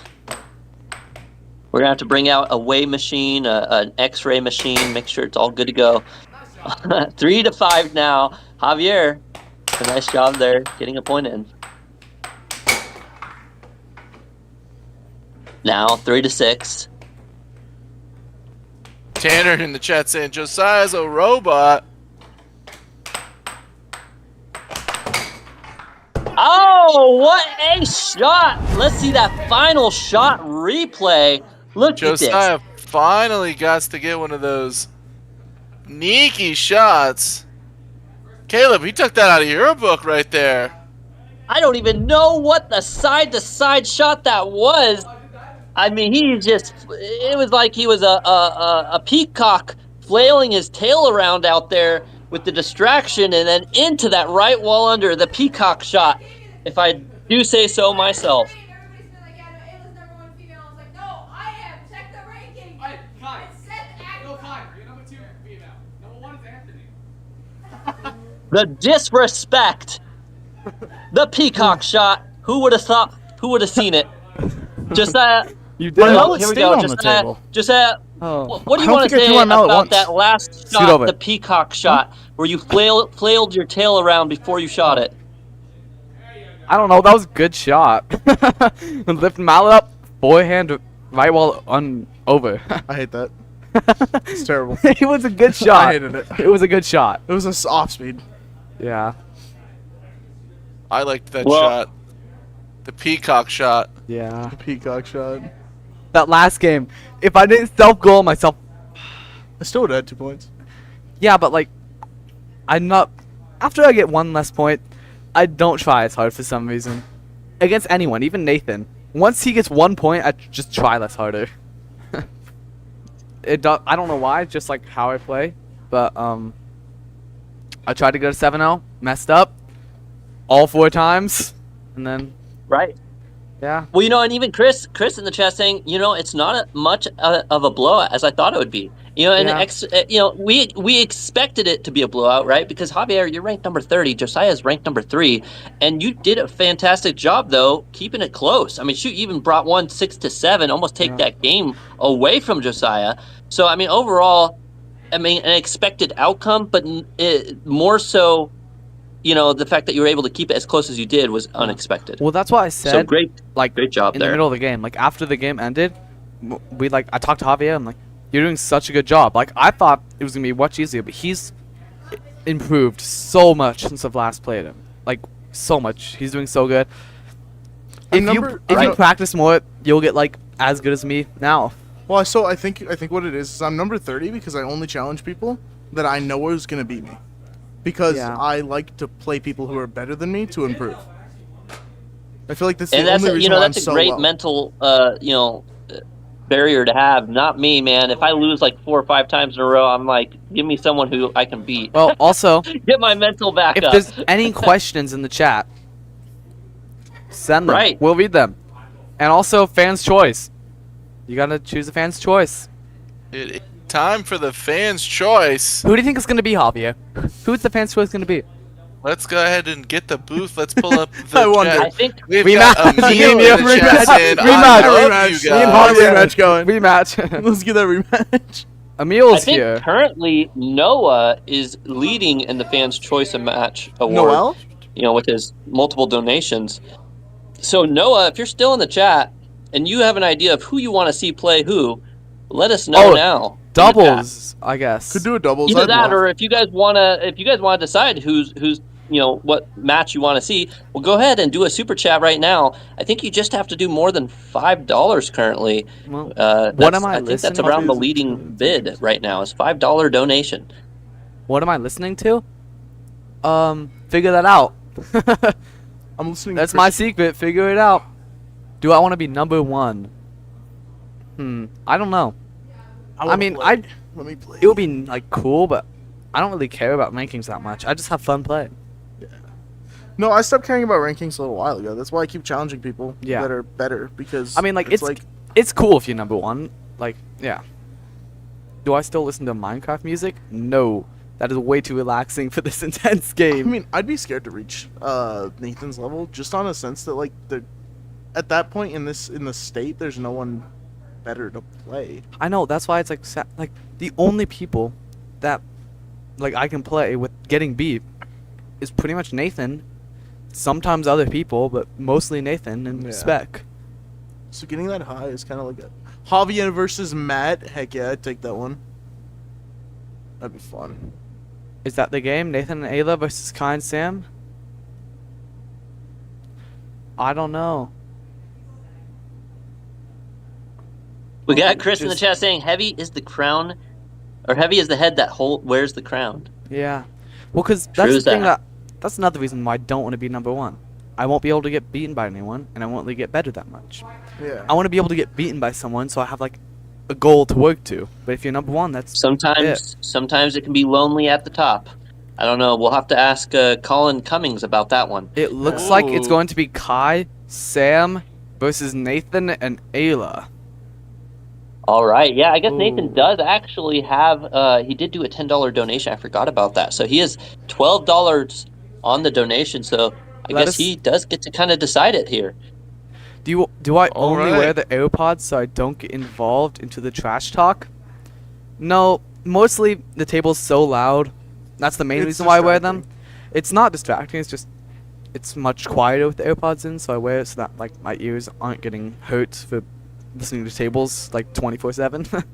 We're going to have to bring out a weigh machine, an x-ray machine, make sure it's all good to go. 3-5 now. Javier, a nice job there, getting a point in. Now, 3-6. Tanner in the chat saying, Josiah's a robot. Oh, what a shot! Let's see that final shot replay. Look at Josiah this. finally got to get one of those sneaky shots. Caleb, he took that out of your book right there. I don't even know what the side-to-side shot that was. I mean, it was like he was a peacock flailing his tail around out there with the distraction, and then into that right wall under the peacock shot, if I do say so myself. The disrespect. The peacock shot. Who would have thought? Who would have seen it? Josiah. You did. Well, here we go. Josiah. Oh. What do you want to say about that last shot, the peacock shot, where you flailed your tail around before you shot it? I don't know. That was a good shot. Lift mallet up, forehand, right wall over. I hate that. It's terrible. It was a good shot. I hated it. It was a good shot. It was a off speed. Yeah. I liked that shot. The peacock shot. Yeah. The peacock shot. That last game, if I didn't self-goal myself... I still would have had 2 points. Yeah, but like, I'm not... After I get one less point, I don't try as hard for some reason. Against anyone, even Nathan. Once he gets 1 point, I just try less harder. I don't know why, just like how I play. But, I tried to go to 7-0, messed up. All 4 times. And then... Right. Yeah. Well, you know, and even Chris in the chat saying, you know, it's not much of a blowout as I thought it would be. You know, and we expected it to be a blowout, right? Because Javier, you're ranked number 30, Josiah's ranked number 3, and you did a fantastic job though keeping it close. I mean, shoot, you even brought one 6-7, almost take that game away from Josiah. So I mean, overall, I mean, an expected outcome, but more so. You know, the fact that you were able to keep it as close as you did was unexpected. Well, that's why I said. So great job in there. the middle of the game. Like after the game ended, I talked to Javier. I'm like, you're doing such a good job. Like I thought it was gonna be much easier, but he's improved so much since I've last played him. Like so much. He's doing so good. If you practice more, you'll get like as good as me now. Well, I think what it is I'm number 30 because I only challenge people that I know is gonna beat me. Because I like to play people who are better than me to improve. I feel like that's And the that's only reason why that's I'm a so great low. mental barrier to have. Not me, man. If I lose like 4 or 5 times in a row, I'm like, give me someone who I can beat. Well, also, Get my mental back if up. there's any questions in the chat, send them. Right. We'll read them. And also, fans' choice. You gotta choose a fan's choice. Time for the fans' choice. Who do you think is gonna be, Javier? Who's the fan's choice gonna be? Let's go ahead and get the booth. Let's pull up the I wonder. chat. I think We've Rematch. got Emil in the chat saying, I love you guys. Rematch going. Rematch. Let's get that rematch. I Emil's think here. currently Noah is leading in the fans' choice of match award. Noel? With his multiple donations. So Noah, if you're still in the chat and you have an idea of who you want to see play who, let us know now. Doubles, I guess. Could do a doubles. Either I'd that, love. or if you guys wanna decide who's what match you want to see, well, go ahead and do a super chat right now. I think you just have to do more than $5 currently. Well, What am I think that's listening around to? the leading bid right now. Is $5 donation. What am I listening to? Figure that out. I'm listening. That's to my secret. Figure it out. Do I want to be number 1? I don't know. I mean, Let me play. it would be like cool, but I don't really care about rankings that much. I just have fun playing. No, I stopped caring about rankings a little while ago. That's why I keep challenging people Yeah. that are better, because I mean, like it's cool if you're number 1. Like, yeah. Do I still listen to Minecraft music? No. That is way too relaxing for this intense I game. mean, I'd be scared to reach Nathan's level, just on a sense that like at that point in the state, there's no one better to play. I know, that's why it's like the only people that like I can play with getting beat is pretty much Nathan, sometimes other people, but mostly Nathan and Yeah. Spec. So getting that high is kind of like a Javier versus Matt. Heck yeah, I'd take that one. That'd be fun. Is that the game? Nathan and Ayla versus Kai and Sam? I don't know. We got Chris in the chat saying heavy is the crown, or heavy is the head that wears the crown. Yeah. Well, because True that's the as thing that. that's another reason why I don't want to be number 1. I won't be able to get beaten by anyone, and I won't really get better that much. Yeah. I want to be able to get beaten by someone, so I have like a goal to work to. But if you're number 1, that's Sometimes it can be lonely at the top. I don't know. We'll have to ask Colin Cummings about that one. It looks like it's going to be Kai, Sam versus Nathan and Ayla. All right. Yeah, I guess Nathan does actually have. He did do a $10 donation. I forgot about that. So he has $12 on the donation. So I guess he does get to kind of decide it here. Do I only right. wear the AirPods so I don't get involved into the trash talk? No, mostly the table's so loud. That's the main It's reason why I wear them. distracting. It's not distracting. It's just it's much quieter with the AirPods in, so I wear it so that like my ears aren't getting hurt for listening to tables like 24/7.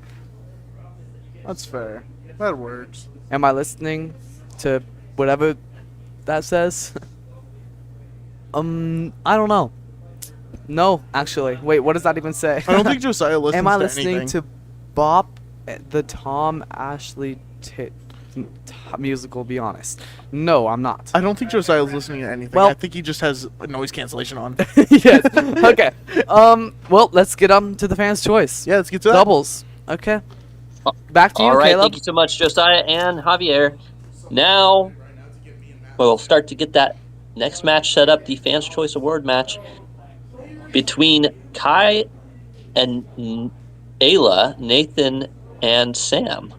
That's fair. That works. Am I listening to whatever that says? I don't know. No, actually. Wait, what does that even say? I don't think Josiah listens Am I to listening anything. to Bop, the Tom Ashley musical? Be honest. No, I'm not. I don't think Josiah's listening to anything. Well- I think he just has noise cancellation on. Yes. Okay. Well, let's get to the fans' choice. Yeah, let's get to that. Doubles. Okay. Back to you, All right. Caleb. Thank you so much, Josiah and Javier. Now we'll start to get that next match set up, the Fans' Choice Award match between Kai and Ayla, Nathan, and Sam.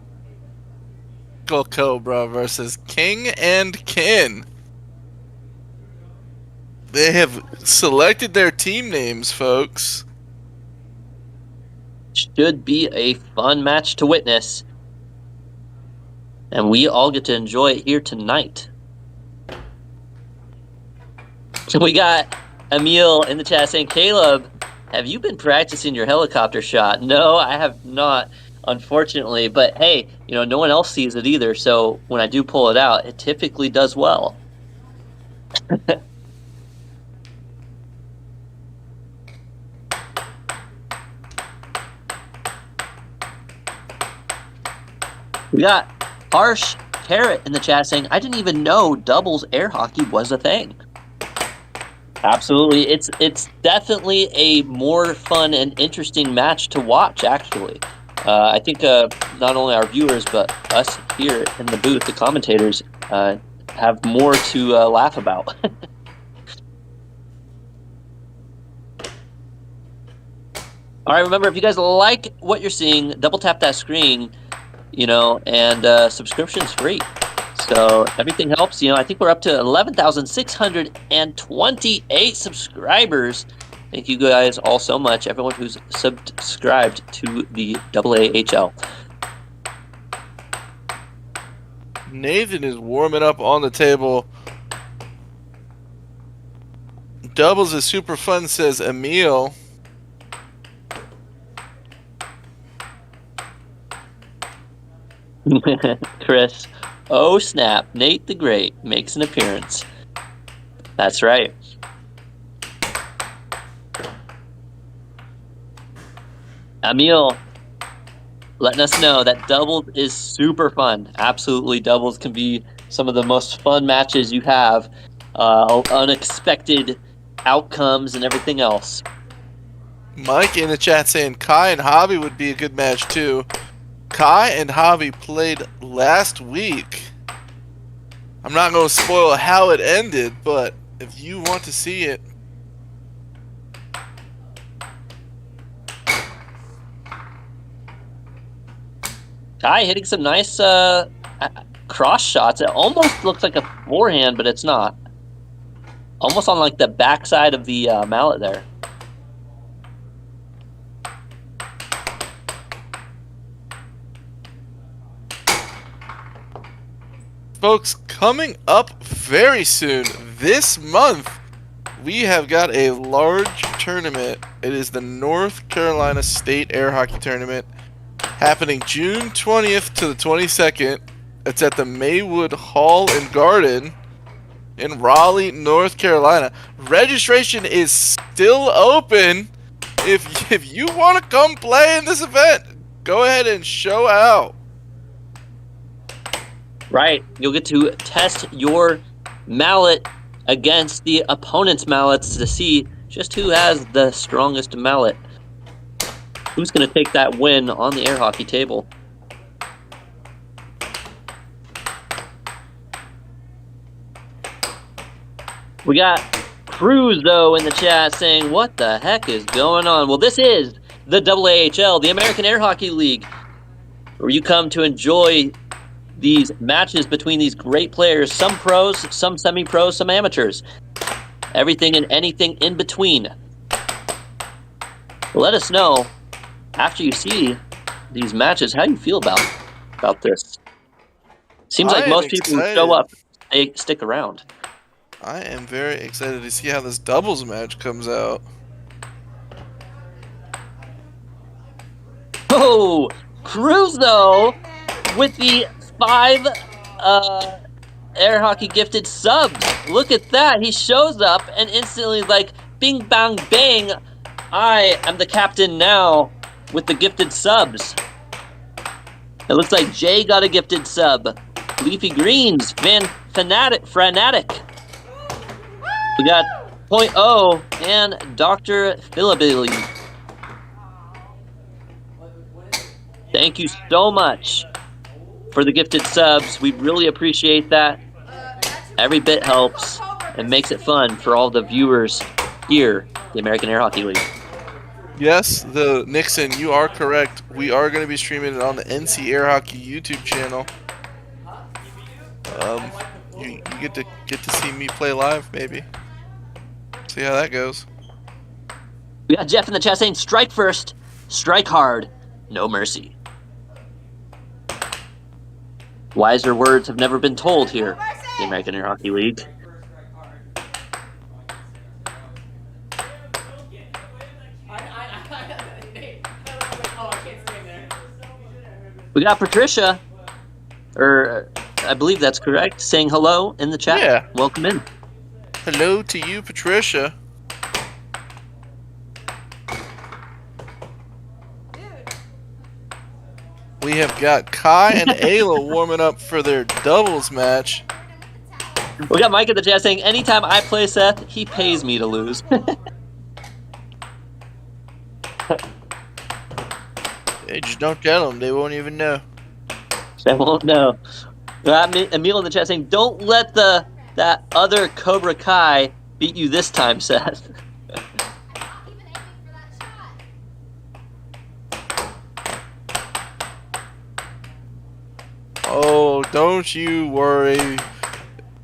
Cobra versus King and Kin. They have selected their team names, folks. Should be a fun match to witness. And we all get to enjoy it here tonight. So we got Emil in the chat saying, Caleb, have you been practicing your helicopter shot? No, I have not, unfortunately. But hey, no one else sees it either. So when I do pull it out, it typically does well. We got Harsh Carrot in the chat saying, I didn't even know doubles air hockey was a thing. Absolutely. It's definitely a more fun and interesting match to watch, actually. I think not only our viewers, but us here in the booth, the commentators, have more to laugh about. All right, remember, if you guys like what you're seeing, double tap that screen, and subscription's free. So everything helps. I think we're up to 11,628 subscribers. Thank you guys all so much, everyone who's subscribed to the AAHL. Nathan is warming up on the table. Doubles is super fun, says Emil. Chris, oh snap, Nate the Great makes an appearance. That's right. Emil letting us know that doubles is super fun. Absolutely, doubles can be some of the most fun matches you have. Unexpected outcomes and everything else. Mike in the chat saying Kai and Javi would be a good match too. Kai and Javi played last week. I'm not going to spoil how it ended, but if you want to see it. Kai hitting some nice cross shots. It almost looks like a forehand, but it's not. Almost on like the backside of the mallet there. Folks, coming up very soon, this month, we have got a large tournament. It is the North Carolina State Air Hockey Tournament, happening June 20th to the 22nd. It's at the Maywood Hall and Garden in Raleigh, North Carolina. Registration is still open. If you want to come play in this event, go ahead and show out. Right, you'll get to test your mallet against the opponent's mallets to see just who has the strongest mallet. Who's going to take that win on the air hockey table? We got Cruz, though, in the chat saying, what the heck is going on? Well, this is the AAHL, the American Air Hockey League, where you come to enjoy these matches between these great players, some pros, some semi-pros, some amateurs. Everything and anything in between. Let us know, after you see these matches, how you feel about this. Seems like most people who show up, they stick around. I am very excited to see how this doubles match comes out. Oh, Cruz, though, with the 5 air hockey gifted subs. Look at that. He shows up and instantly like, bing, bang, bang. I am the captain now with the gifted subs. It looks like Jay got a gifted sub. Leafy Greens, Fanatic. We got .0 and Dr. Philibili. Thank you so much for the gifted subs. We really appreciate that. Every bit helps and makes it fun for all the viewers here, the American Air Hockey League. Yes, the Nixon, you are correct. We are going to be streaming it on the NC Air Hockey YouTube channel. You get to see me play live, maybe. See how that goes. We got Jeff in the chat saying, strike first, strike hard, no mercy. Wiser words have never been told here, the American Air Hockey League. We got Patricia, or I believe that's correct, saying hello in the chat. Yeah. Welcome in. Hello to you, Patricia. We have got Kai and Ayla warming up for their doubles match. We got Mike in the chat saying, anytime I play Seth, he pays me to lose. Hey, just don't tell them. They won't even know. They won't know. Emil in the chat saying, don't let that other Cobra Kai beat you this time, Seth. Oh, don't you worry,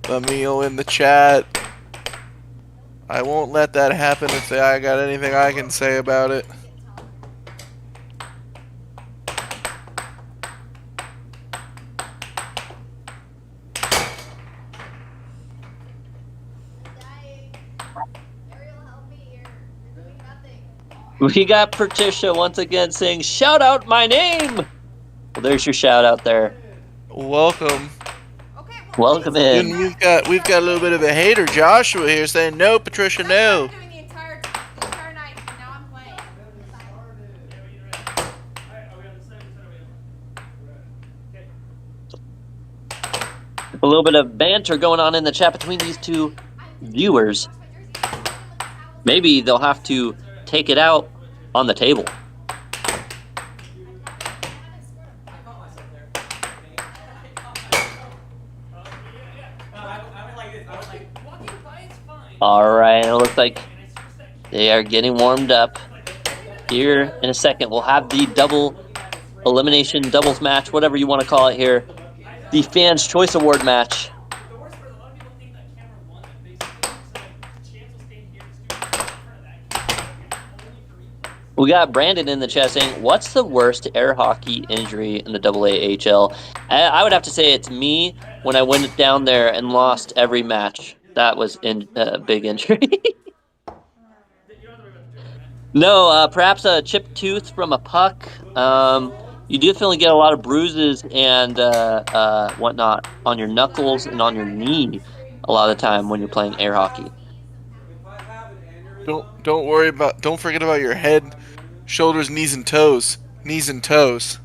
Emil in the chat. I won't let that happen if I got anything I can say about it. We got Patricia once again saying, shout out my name! Well, there's your shout out there. Welcome. Welcome in. And we've got a little bit of a hater, Joshua here, saying no, Patricia, no. A little bit of banter going on in the chat between these two viewers. Maybe they'll have to take it out on the table. All right, it looks like they are getting warmed up. Here in a second, we'll have the double elimination, doubles match, whatever you want to call it here. The Fans' Choice Award match. We got Brandon in the chat saying, what's the worst air hockey injury in the AAHL? I would have to say it's me when I went down there and lost every match. That was a big injury. No, perhaps a chipped tooth from a puck. You definitely get a lot of bruises and whatnot on your knuckles and on your knee a lot of the time when you're playing air hockey. Don't forget about your head, shoulders, knees, and toes. Knees and toes.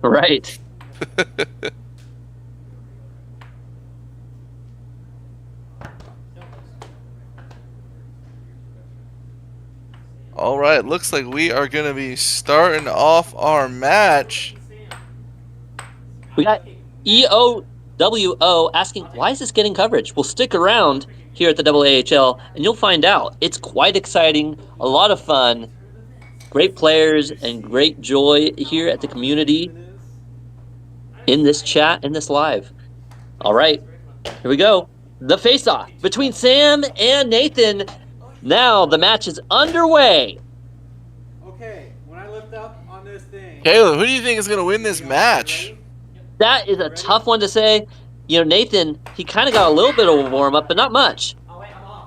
Right. All right, looks like we are going to be starting off our match. We got EOWO asking, why is this getting coverage? Well, stick around here at the AAHL, and you'll find out. It's quite exciting, a lot of fun, great players, and great joy here at the community in this chat, in this live. All right, here we go. The face-off between Sam and Nathan. Now the match is underway. Okay, when I lift up on this thing. Caleb, who do you think is going to win this match? That is a tough one to say. You know, Nathan, he kind of got a little bit of a warm-up, but not much.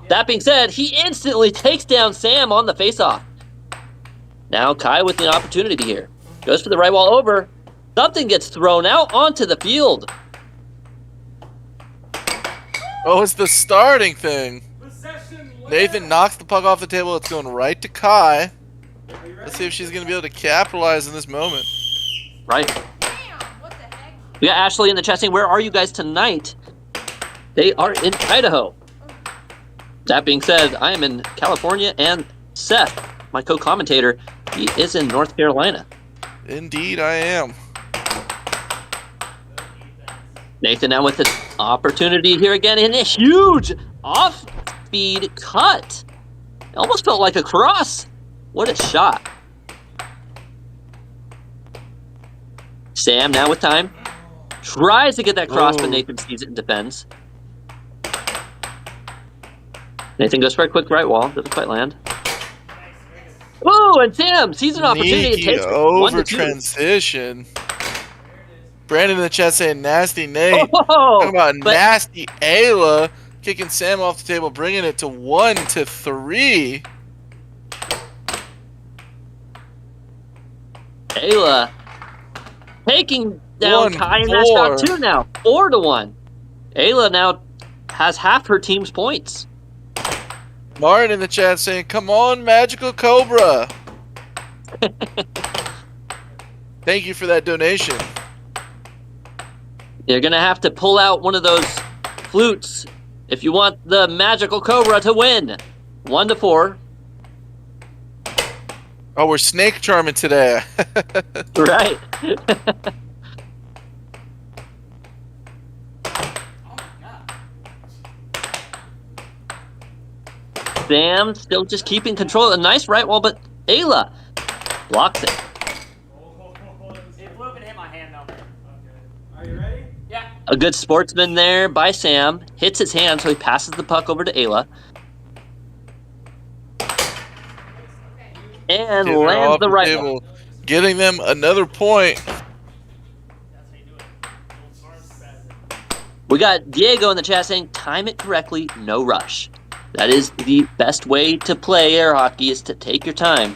That being said, he instantly takes down Sam on the face-off. Now Kai with the opportunity here. Goes for the right wall over. Something gets thrown out onto the field. Oh, it's the starting thing. Nathan knocks the puck off the table. It's going right to Kai. Let's see if she's going to be able to capitalize in this moment. Right. We got Ashley in the chat saying, where are you guys tonight? They are in Idaho. That being said, I am in California, and Seth, my co-commentator, he is in North Carolina. Indeed, I am. Nathan now with this opportunity here again in a huge off-speed cut. It almost felt like a cross. What a shot. Sam now with time. Tries to get that cross, but Nathan sees it and defends. Nathan goes for a quick right wall. Doesn't quite land. Ooh, and Sam sees an opportunity and takes over transition. Brandon in the chat saying nasty Nate. Talking about nasty Ayla kicking Sam off the table, bringing it to 1-3. Ayla taking down Kai in that shot too now. 4-1. Ayla now has half her team's points. Martin in the chat saying, come on, Magical Cobra. Thank you for that donation. You're going to have to pull out one of those flutes If you want the magical Cobra to win, 1 to 4. Oh, we're snake charming today. Right. Sam still just keeping control. A nice right wall, but Ayla blocks it. Are you ready? Yeah. A good sportsman there by Sam. Hits his hand, so he passes the puck over to Ayla. And Getting her lands off the right table, one. getting them another point. We got Diego in the chat saying, time it correctly, no rush. That is the best way to play air hockey, is to take your time.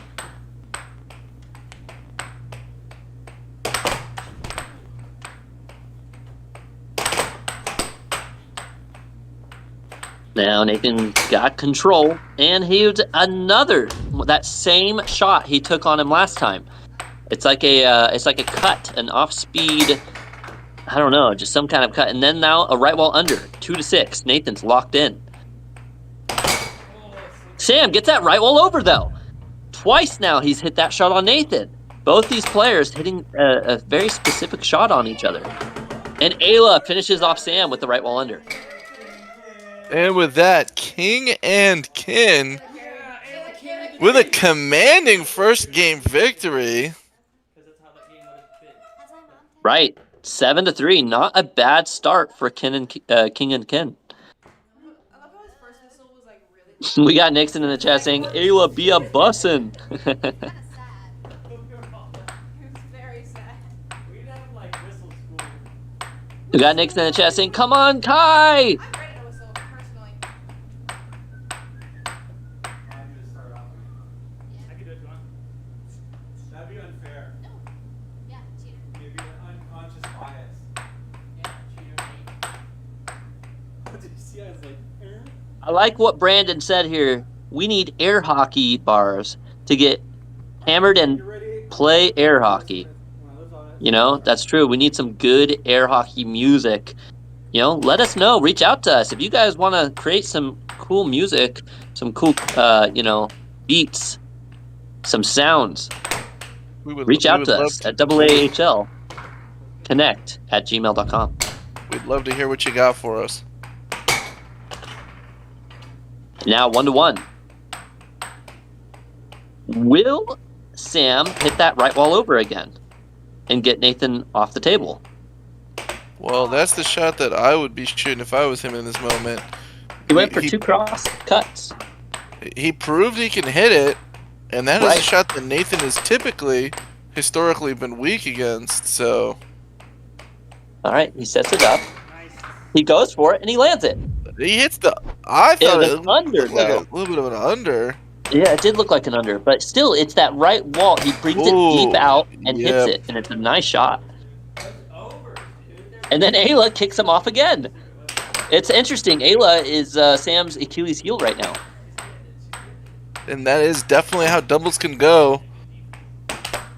Now Nathan got control, and he used that same shot he took on him last time. It's like a cut, an off-speed, I don't know, just some kind of cut. And then now a right wall under, 2 to 6. Nathan's locked in. Sam gets that right wall over though. Twice now he's hit that shot on Nathan. Both these players hitting a very specific shot on each other. And Ayla finishes off Sam with the right wall under. And with that, King and Kin with a commanding first game victory. Right, 7 to 3. Not a bad start for King and Kin. We got Nixon in the chat saying, Ayla be a bussin'. We got Nixon in the chat saying, come on, Kai! That'd be unfair. Yeah, cheater. Maybe an unconscious bias. Yeah, cheater. Did you see? I was like, I like what Brandon said here. We need air hockey bars to get hammered and play air hockey. You know, that's true. We need some good air hockey music. You know, let us know. Reach out to us. If you guys want to create some cool music, some cool, beats, some sounds, reach out to us at AAHL. Connect@gmail.com. We'd love to hear what you got for us. Now 1 to 1. Will Sam hit that right wall over again and get Nathan off the table? Well, that's the shot that I would be shooting if I was him in this moment. He went for 2 cross cuts. He proved he can hit it, and that is a shot that Nathan has historically been weak against, so... All right, he sets it up. He goes for it, and he lands it. He hits the... I thought it was under, looked like though. a little bit of an under. Yeah, it did look like an under, but still, it's that right wall. He brings it deep out and hits it, and it's a nice shot. And then Ayla kicks him off again. It's interesting. Ayla is Sam's Achilles heel right now. And that is definitely how doubles can go.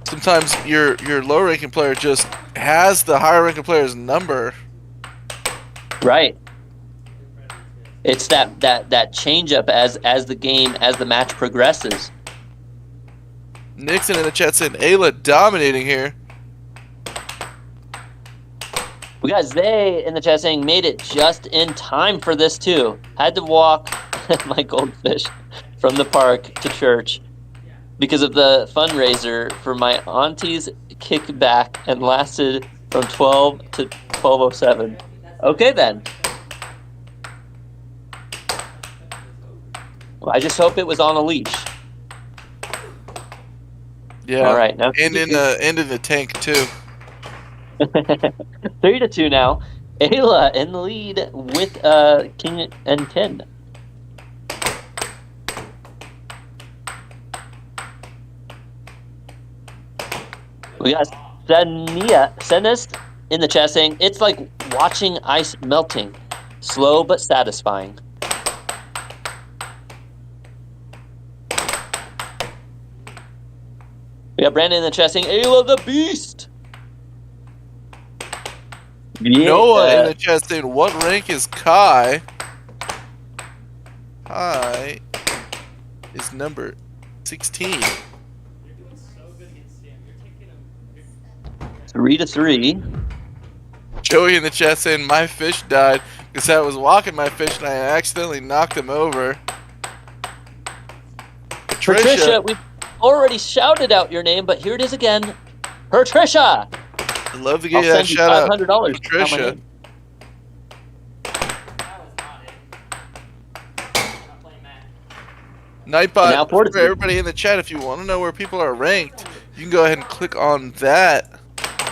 Sometimes your low-ranking player just has the higher-ranking player's number. Right. It's that change up as the match progresses. Nixon in the chat said Ayla dominating here. We got Zay in the chat saying made it just in time for this too. Had to walk my goldfish from the park to church because of the fundraiser for my auntie's kickback and lasted from 12 to 12:07. Okay then. Well, I just hope it was on a leash. Yeah. All right. Now and in the tank too. 3 to 2 now. Ayla in the lead with King and Kin. We got Senis in the chat saying it's like watching ice melting, slow but satisfying. We got Brandon in the chat saying Ayla the Beast. Noah in the chat saying, what rank is Kai? Kai is number 16. 3-3. Joey in the chat saying my fish died because I was walking my fish and I accidentally knocked him over. Patricia, we've already shouted out your name, but here it is again. Patricia! I'd love to give you that shout out. $500. Patricia. Nightbot, for everybody in the chat, if you want to know where people are ranked, you can go ahead and click on that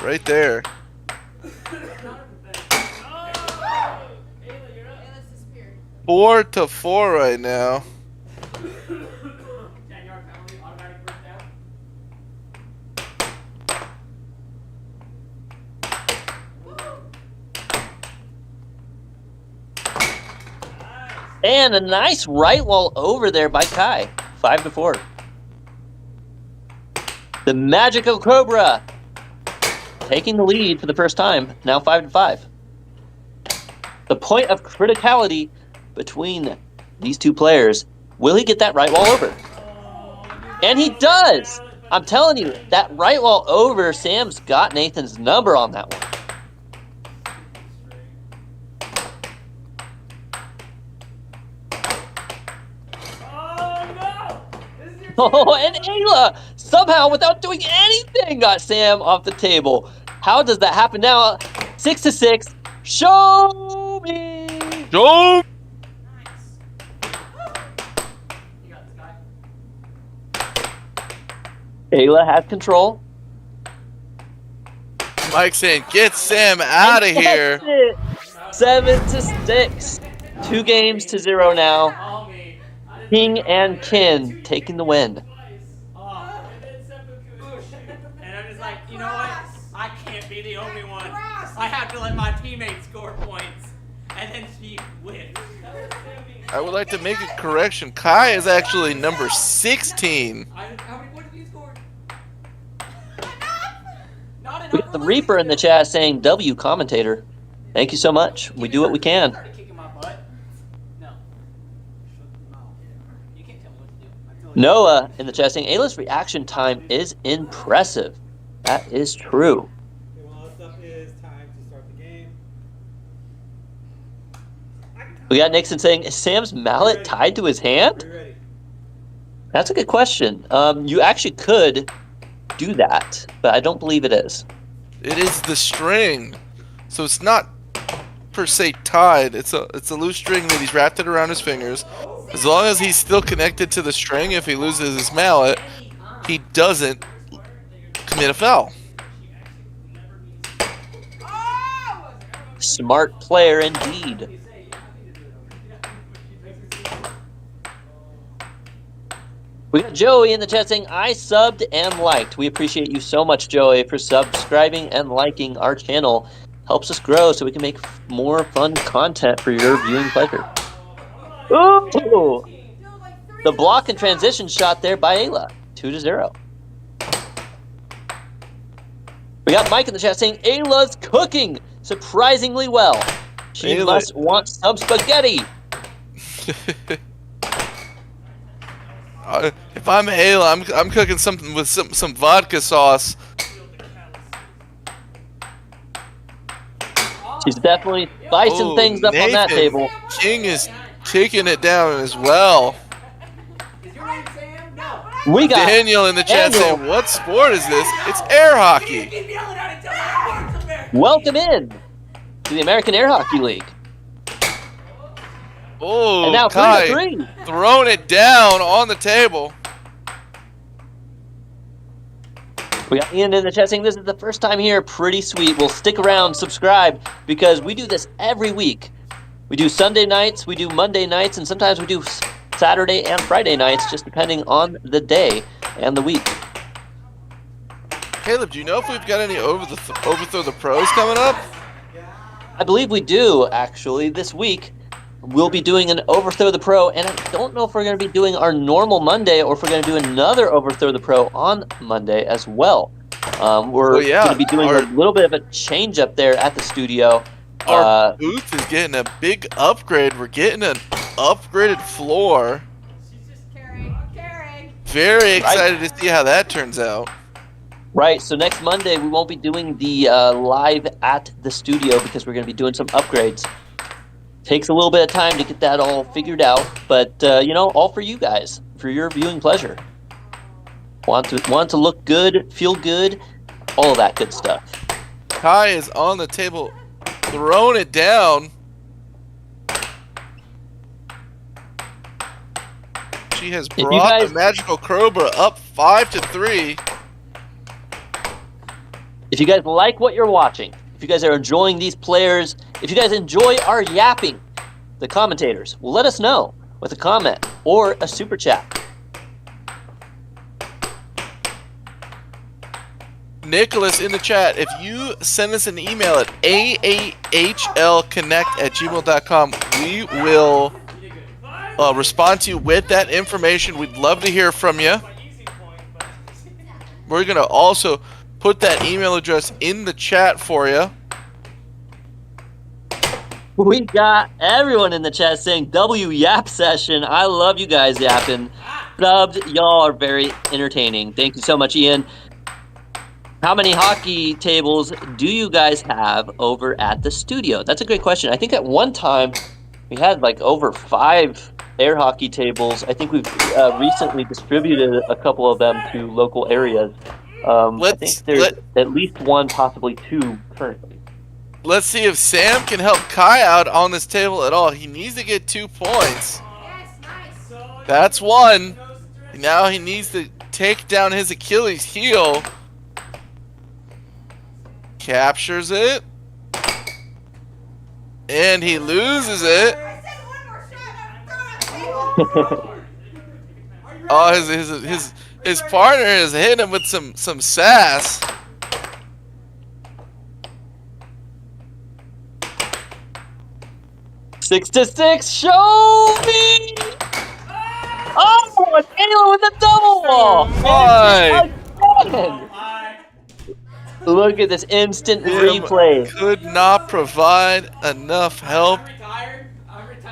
right there. 4-4 right now. And a nice right wall over there by Kai. 5-4. The Magical Cobra taking the lead for the first time. Now 5-5. The point of criticality between these two players. Will he get that right wall over? And he does! I'm telling you, that right wall over, Sam's got Nathan's number on that one. Oh, and Ayla, somehow, without doing anything, got Sam off the table. How does that happen now? 6-6. Show me! Show! Ayla has control. Mike saying, get Sam out of here. 7-6. 2-0 now. King and Kin taking the win. And I'm just like, you know what? I can't be the only one. I have to let my teammates score points. And then she wins. I would like to make a correction. Kai is actually number 16. How many points have you scored? We got the Reaper in the chat saying W commentator. Thank you so much. We do what we can. Noah in the chat saying Ayla's reaction time is impressive. That is true. We got Nixon saying, is Sam's mallet tied to his hand? That's a good question. You actually could do that, but I don't believe it is. It is the string. So it's not per se tied. It's a loose string that he's wrapped it around his fingers. As long as he's still connected to the string, if he loses his mallet, he doesn't commit a foul. Smart player indeed. We got Joey in the chat saying, I subbed and liked. We appreciate you so much, Joey, for subscribing and liking our channel. Helps us grow so we can make more fun content for your viewing pleasure. Ooh! The block and transition shot there by Ayla. 2-0. We got Mike in the chat saying, Ayla's cooking surprisingly well. She Ayla. must want some spaghetti. If I'm Ayla, I'm cooking something with some vodka sauce. She's definitely spicing things up on that Nathan table. King is taking it down as well. We got Daniel in the chat Daniel. saying, what sport is this? It's air hockey. Welcome in to the American Air Hockey League. Oh, And now Kai 3-3. throwing it down on the table. We got Ian in the chat saying this is the first time here. Pretty sweet. We'll stick around, subscribe, because we do this every week. We do Sunday nights, we do Monday nights, and sometimes we do Saturday and Friday nights, just depending on the day and the week. Caleb, do you know if we've got any Overthrow the Pros coming up? I believe we do, actually. This week, we'll be doing an Overthrow the Pro, and I don't know if we're going to be doing our normal Monday or if we're going to do another Overthrow the Pro on Monday as well. We're going to be doing a little bit of a change up there at the studio. Our booth is getting a big upgrade. We're getting an upgraded floor. Very excited to see how that turns out. Right, so next Monday we won't be doing the live at the studio because we're going to be doing some upgrades. Takes a little bit of time to get that all figured out, but you know, all for you guys, for your viewing pleasure. Want to look good, feel good, all of that good stuff. Kai is on the table, throwing it down. She has brought the magical crowbar up 5-3. If you guys like what you're watching, if you guys are enjoying these players, if you guys enjoy our yapping, the commentators, well, let us know with a comment or a super chat. Nicholas in the chat, if you send us an email at aahlconnect@gmail.com, we will respond to you with that information. We'd love to hear from you. We're going to also put that email address in the chat for you. We got everyone in the chat saying W Yap Session. I love you guys yapping. Subbed, y'all are very entertaining. Thank you so much, Ian. How many hockey tables do you guys have over at the studio? That's a great question. I think at one time we had like over 5 air hockey tables. I think we've recently distributed a couple of them to local areas. I think there's at least 1, possibly 2 currently. Let's see if Sam can help Kai out on this table at all. He needs to get 2 points. That's 1. Now he needs to take down his Achilles heel. Captures it. And he loses it. Oh, his partner is hitting him with some sass. Six to 6, show me! Oh, and Ayla with a double wall! Again. Look at this instant replay. Could not provide enough help.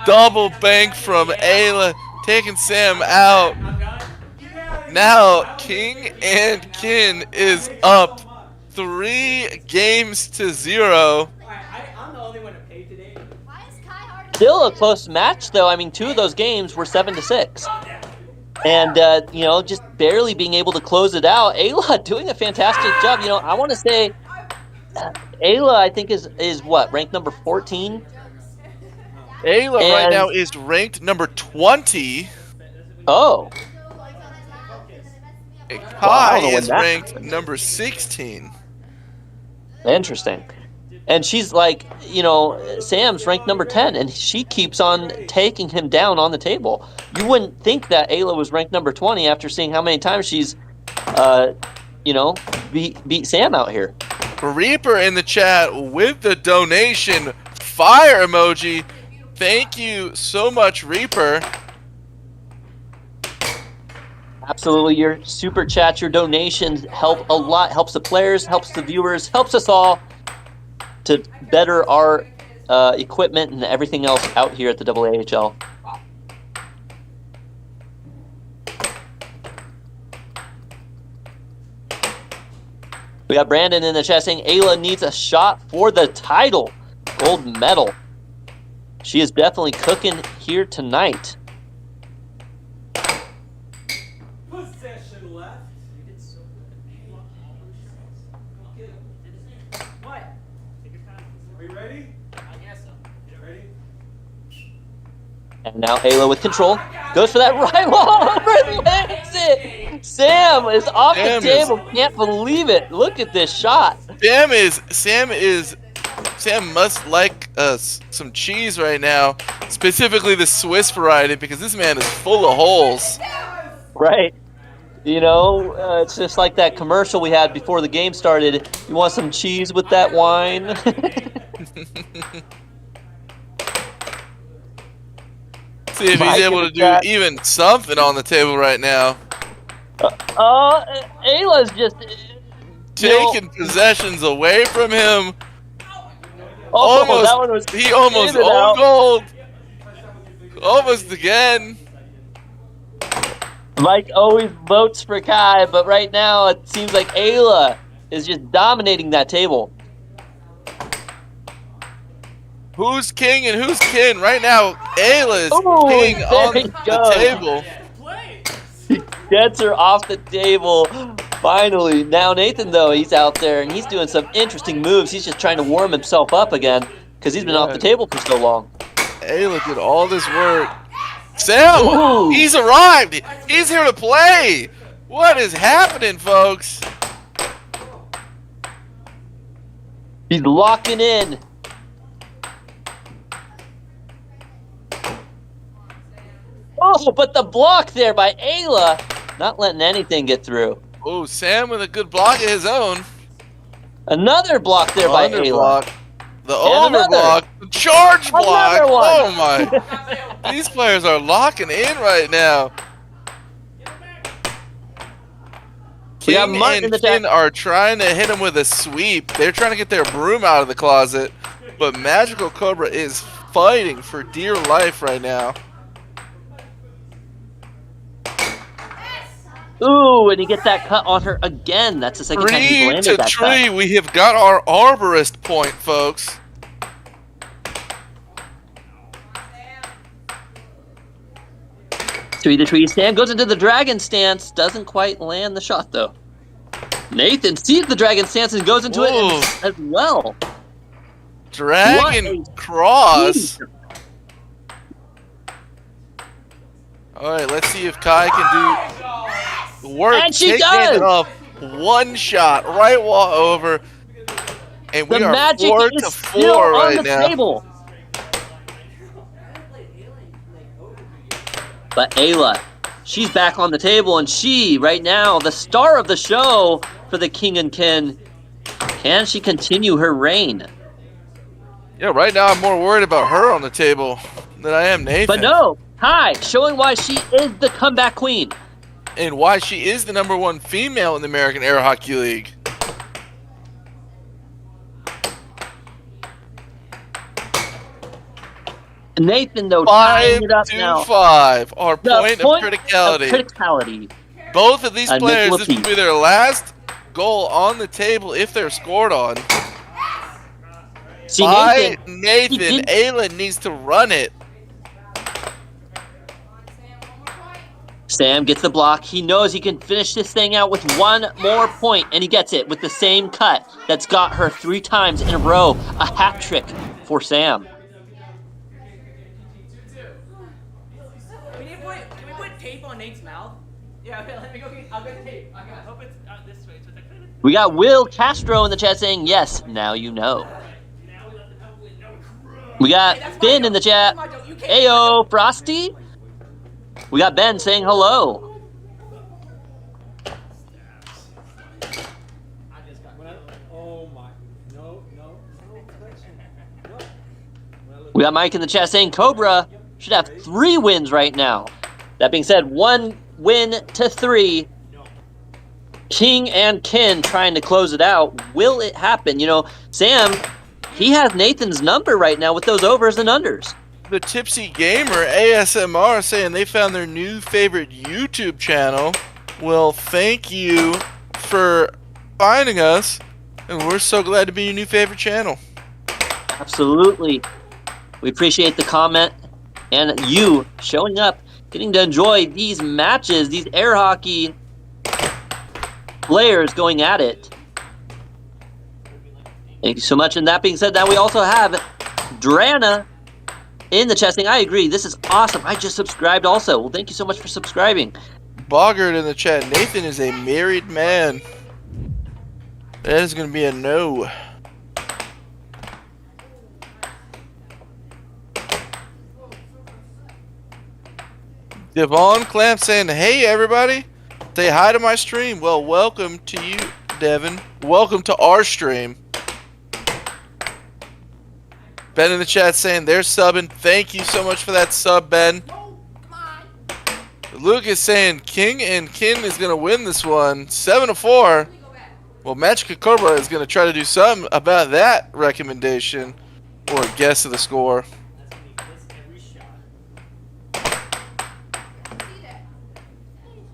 Double bank from Ayla, taking Sam out. Now King and Kin is up 3-0. Still a close match, though. I mean, 2 of those games were 7-6. And, you know, just barely being able to close it out. Ayla doing a fantastic job. You know, I want to say Ayla, I think, is what, ranked number 14? Ayla right now is ranked number 20. Oh. Kai is ranked number 16. Interesting. And she's like, you know, Sam's ranked number 10, and she keeps on taking him down on the table. You wouldn't think that Ayla was ranked number 20 after seeing how many times she's, you know, beat Sam out here. Reaper in the chat with the donation fire emoji. Thank you so much, Reaper. Absolutely. Your super chats, your donations help a lot. Helps the players, helps the viewers, helps us all to better our equipment and everything else out here at the AAHL. We got Brandon in the chat saying Ayla needs a shot for the title. Gold medal. She is definitely cooking here tonight. Possession left. What? Are we ready? I guess so. You ready? And now Ayla with control. Goes for that right wall. Lands it. Sam is off the table. Can't believe it. Look at this shot. Sam must like some cheese right now, specifically the Swiss variety, because this man is full of holes. Right. You know, it's just like that commercial we had before the game started. You want some cheese with that wine? See if he's able to do even something on the table right now. Ayla's just taking possessions away from him. That one was he almost owned gold. Almost again. Mike always votes for Kai, but right now it seems like Ayla is just dominating that table. Who's king and who's kin? Right now, Ayla is Ooh, king there on he the goes. table. He gets her off the table. Finally. Now Nathan, though, he's out there and he's doing some interesting moves. He's just trying to warm himself up again because he's been off the table for so long. Ayla did all this work. Sam, Ooh. he's arrived. He's here to play. What is happening, folks? He's locking in. Oh, but the block there by Ayla, not letting anything get through. Oh, Sam with a good block of his own. Another block there by Ayla. Block. The And over block. The charge block. Another one. Oh my. These players are locking in right now. We got King Martin in and the chat. Finn are trying to hit him with a sweep. They're trying to get their broom out of the closet. But Magical Cobra is fighting for dear life right now. Ooh, and he gets that cut on her again. That's the second time he's 3 landed to that 3. cut. We have got our arborist point, folks. Three to three. Sam goes into the dragon stance. Doesn't quite land the shot, though. Nathan sees the dragon stance and goes into Whoa. it as well. Dragon What a cross. All right, let's see if Kai can do work. And she Take does. it off. One shot, right wall over, and we The are magic 4 is to still 4 on right the now. table. But Ayla, she's back on the table, and she, right now, the star of the show for the King and Kin. Can she continue her reign? Yeah, right now I'm more worried about her on the table than I am Nathan. But no, Kai, showing why she is the comeback queen. And why she is the #1 female in the American Air Hockey League. Nathan, though, tying 5 it up to now. 5. Our The point of criticality. criticality. Both of these And players, Nick this will Lafitte. be their last goal on the table if they're scored on. See, By Nathan, Nathan, Ayla needs to run it. Sam gets the block. He knows he can finish this thing out with one more point, and he gets it with the same cut that's got her 3 times in a row. A hat trick for Sam. Can we put tape on Nate's mouth? Yeah, okay, let me go I'll get tape. I hope it's this way. So We got Will Castro in the chat saying, yes, now you know. We got Finn in the chat. Ayo, Frosty. We got Ben saying hello. We got Mike in the chat saying Cobra should have 3 wins right now. That being said, 1 win to 3. King and Kin trying to close it out. Will it happen? You know, Sam, he has Nathan's number right now with those overs and unders. The Tipsy Gamer ASMR saying they found their new favorite YouTube channel. Well, thank you for finding us, and we're so glad to be your new favorite channel. Absolutely. We appreciate the comment and you showing up, getting to enjoy these matches, these air hockey players going at it. Thank you so much. And that being said, now we also have Drana in the chat saying, I agree, this is awesome. I just subscribed also. Well, thank you so much for subscribing. Boggart in the chat, Nathan is a married man. That is going to be a no. Devon Clamp saying, hey everybody, say hi to my stream. Well, welcome to you, Devin. Welcome to our stream. Ben in the chat saying they're subbing. Thank you so much for that sub, Ben. Luke is saying King and Kin is going to win this one 7-4. Well, Magic Cobra is going to try to do something about that recommendation or guess of the score.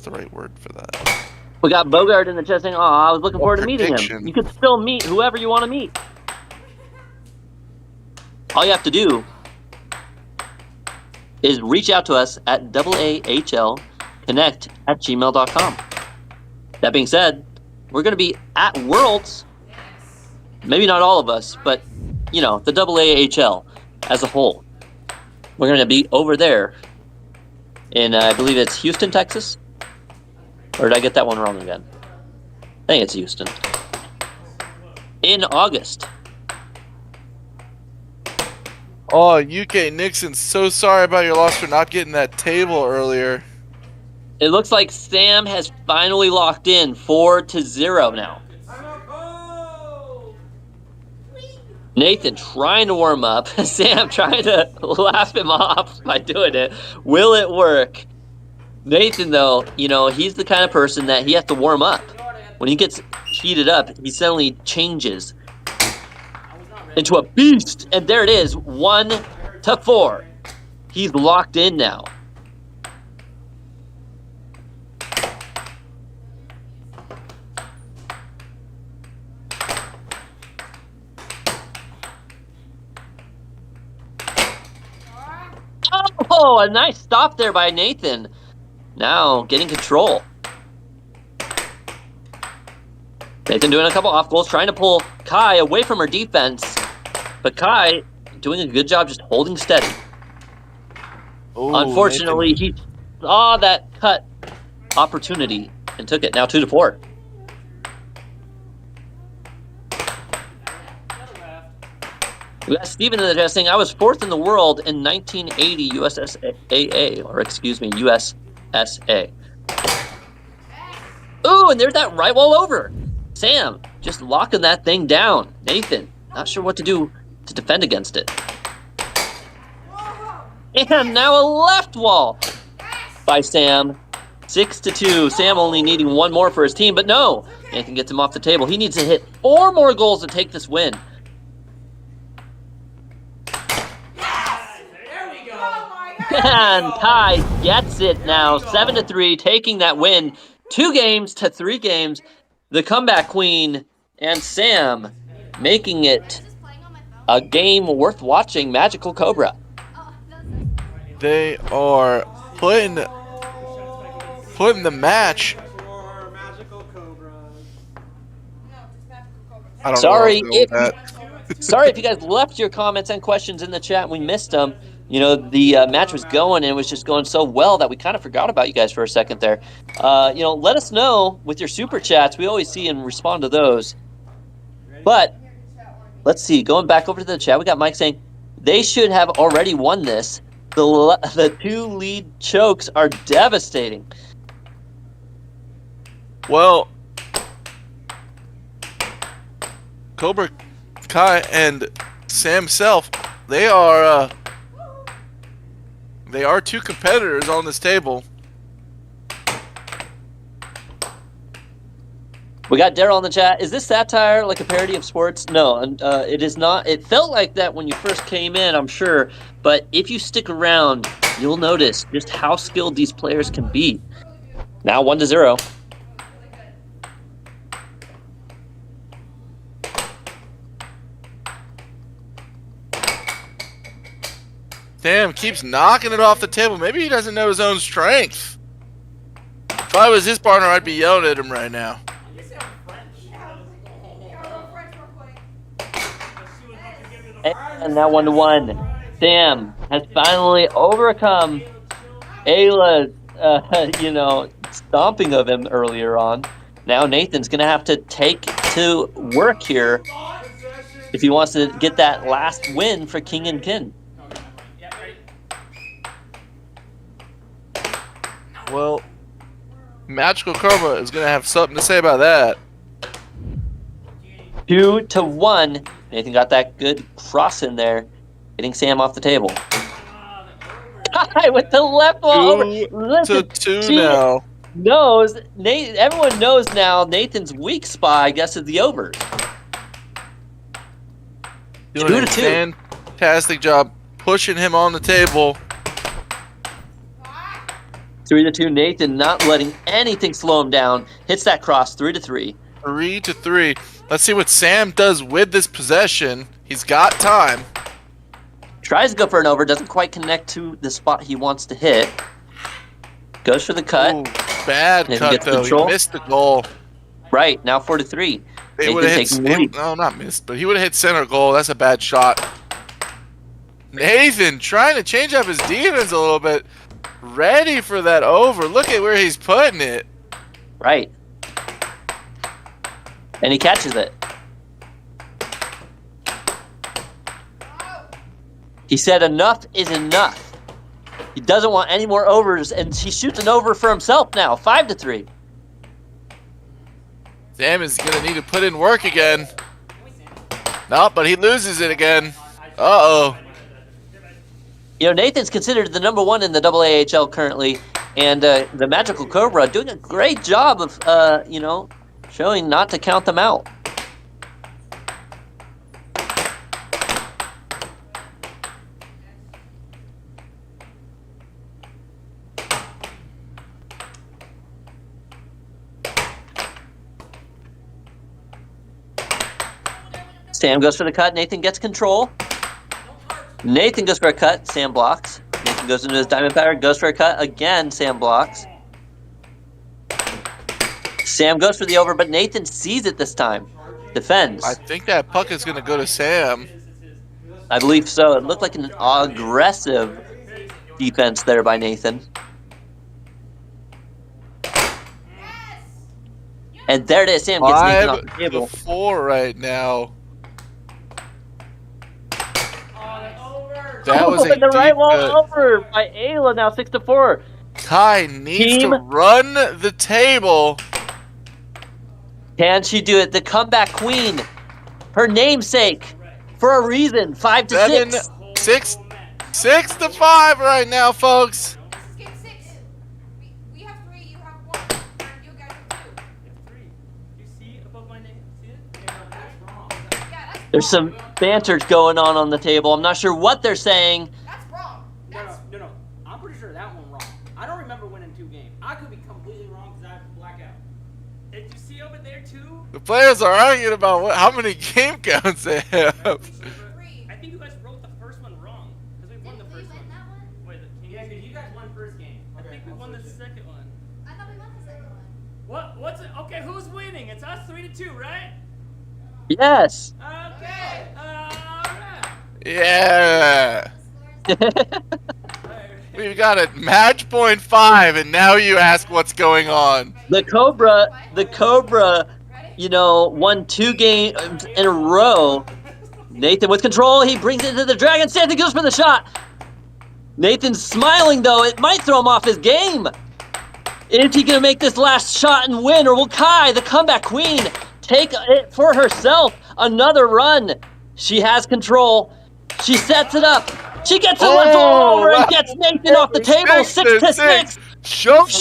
the right word for that? We got Bogart in the chat saying, "Oh, I was looking forward to meeting him." Prediction. You can still meet whoever you want to meet. All you have to do is reach out to us at AAHLconnect@gmail.com. That being said, we're going to be at Worlds. Maybe not all of us, but, you know, the AAHL as a whole. We're going to be over there in, I believe it's Houston, Texas. Or did I get that one wrong again? I think it's Houston. In August. Oh, UK Nixon, so sorry about your loss for not getting that table earlier. It looks like Sam has finally locked in 4-0 now. Nathan trying to warm up. Sam trying to laugh him off by doing it. Will it work? Nathan, though, you know, he's the kind of person that he has to warm up. When he gets heated up, he suddenly changes into a beast. And there it is, 1-4. He's locked in now. Oh, a nice stop there by Nathan. Now getting control. Nathan doing a couple off goals, trying to pull Kai away from her defense. But Kai doing a good job just holding steady. Ooh, Unfortunately, he saw that cut opportunity and took it. Now 2-4. We got Steven in the chat saying, I was 4th in the world in 1980 USSAA, or excuse me, USSA. Ooh, and there's that right wall over. Sam just locking that thing down. Nathan, not sure what to do to defend against it. And now a left wall by Sam. 6-2. Sam only needing one more for his team, but no. Nathan gets him off the table. He needs to hit 4 more goals to take this win. And Kai gets it now, 7-3, taking that win. 2 games to 3 games. The comeback queen and Sam making it a game worth watching. Magical Cobra. They are putting the match. I don't Sorry know if that. sorry if you guys left your comments and questions in the chat and we missed them. You know, the match was going and it was just going so well that we kind of forgot about you guys for a second there. You know, let us know with your super chats. We always see and respond to those. But let's see. Going back over to the chat, we got Mike saying they should have already won this. The 2 lead chokes are devastating. Well, Cobra Kai and Sam Self, they are 2 competitors on this table. We got Daryl in the chat. Is this satire like a parody of sports? No, it is not. It felt like that when you first came in, I'm sure. But if you stick around, you'll notice just how skilled these players can be. Now 1-0. Sam keeps knocking it off the table. Maybe he doesn't know his own strength. If I was his partner, I'd be yelling at him right now. And now 1-1. Sam has finally overcome Ayla's, stomping of him earlier on. Now Nathan's going to have to take to work here if he wants to get that last win for King and Kin. Well, Magical Cobra is going to have something to say about that. 2-1. Nathan got that good cross in there, getting Sam off the table. With the left wall over. Listen, 2-2 now. Everyone knows now Nathan's weak spot, I guess, is the overs. Doing a 2-2. fantastic job pushing him on the table. 3-2. Nathan not letting anything slow him down. Hits that cross. 3-3. 3-3. Let's see what Sam does with this possession. He's got time. Tries to go for an over. Doesn't quite connect to the spot he wants to hit. Goes for the cut. Ooh, bad Nathan cut, gets though. control. He missed the goal. Right, now 4-3. They Nathan would have taking the lead. no, not missed, but he would have hit center goal. That's a bad shot. Nathan trying to change up his defense a little bit. Ready for that over. Look at where he's putting it. Right. And he catches it. He said enough is enough. He doesn't want any more overs, and he shoots an over for himself now. 5-3. Sam is going to need to put in work again. No, but he loses it again. Uh-oh. You know, Nathan's considered the #1 in the AAHL currently, and the Magical Cobra doing a great job of, you know, showing not to count them out. Sam goes for the cut. Nathan gets control. Nathan goes for a cut. Sam blocks. Nathan goes into his diamond pattern. Goes for a cut. Again, Sam blocks. Sam goes for the over, but Nathan sees it this time. Defends. I think that puck is going to go to Sam. I believe so. It looked like an aggressive defense there by Nathan. And there it is. Sam gets Nathan off the table. 5-4 right now. That was a the right deep wall cut. over by Ayla. Now 6-4. Kai needs to run the table. Can she do it? The comeback queen. Her namesake. For a reason. 5-6. 6-5 right now, folks. There's some banter going on the table. I'm not sure what they're saying. That's wrong. No. I'm pretty sure that one wrong. I don't remember winning 2 games. I could be completely wrong because I have to black out. Did you see over there too? The players are arguing about how many game counts they have. I think you guys wrote the first one wrong because we won the first one. Wait, yeah, because you guys won first game. I think we won the second one. I thought we won the second one. What's it? Okay, who's winning? It's us 3-2, right? Yes. Okay. Alright. Yeah. We've got a match point 5, and now you ask what's going on. The Cobra, you know, won 2 games in a row. Nathan with control. He brings it to the Dragon. Sandy goes for the shot. Nathan's smiling, though. It might throw him off his game. Is he going to make this last shot and win, or will Kai, the comeback queen, take it for herself? Another run. She has control. She sets it up. She gets a left over and gets Nathan off the table. 6-6. Show me.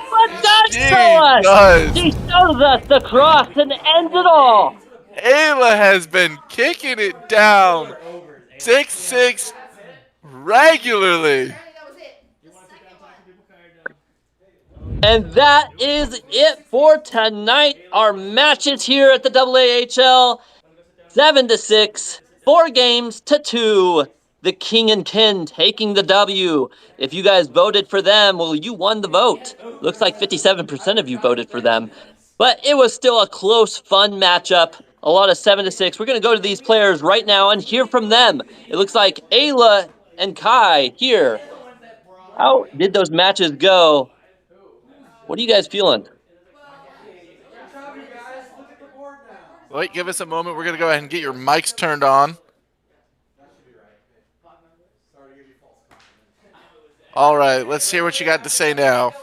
What does show us? She shows us the cross and ends it all. Ayla has been kicking it down 6-6 regularly. And that is it for tonight. Our matches here at the AAHL, 7-6, 4 games to 2. The King and Kin taking the W. If you guys voted for them, well, you won the vote. Looks like 57% of you voted for them. But it was still a close, fun matchup. A lot of 7-6. We're going to go to these players right now and hear from them. It looks like Ayla and Kai here. How did those matches go? What are you guys feeling? Wait, give us a moment. We're going to go ahead and get your mics turned on. All right, let's hear what you got to say now.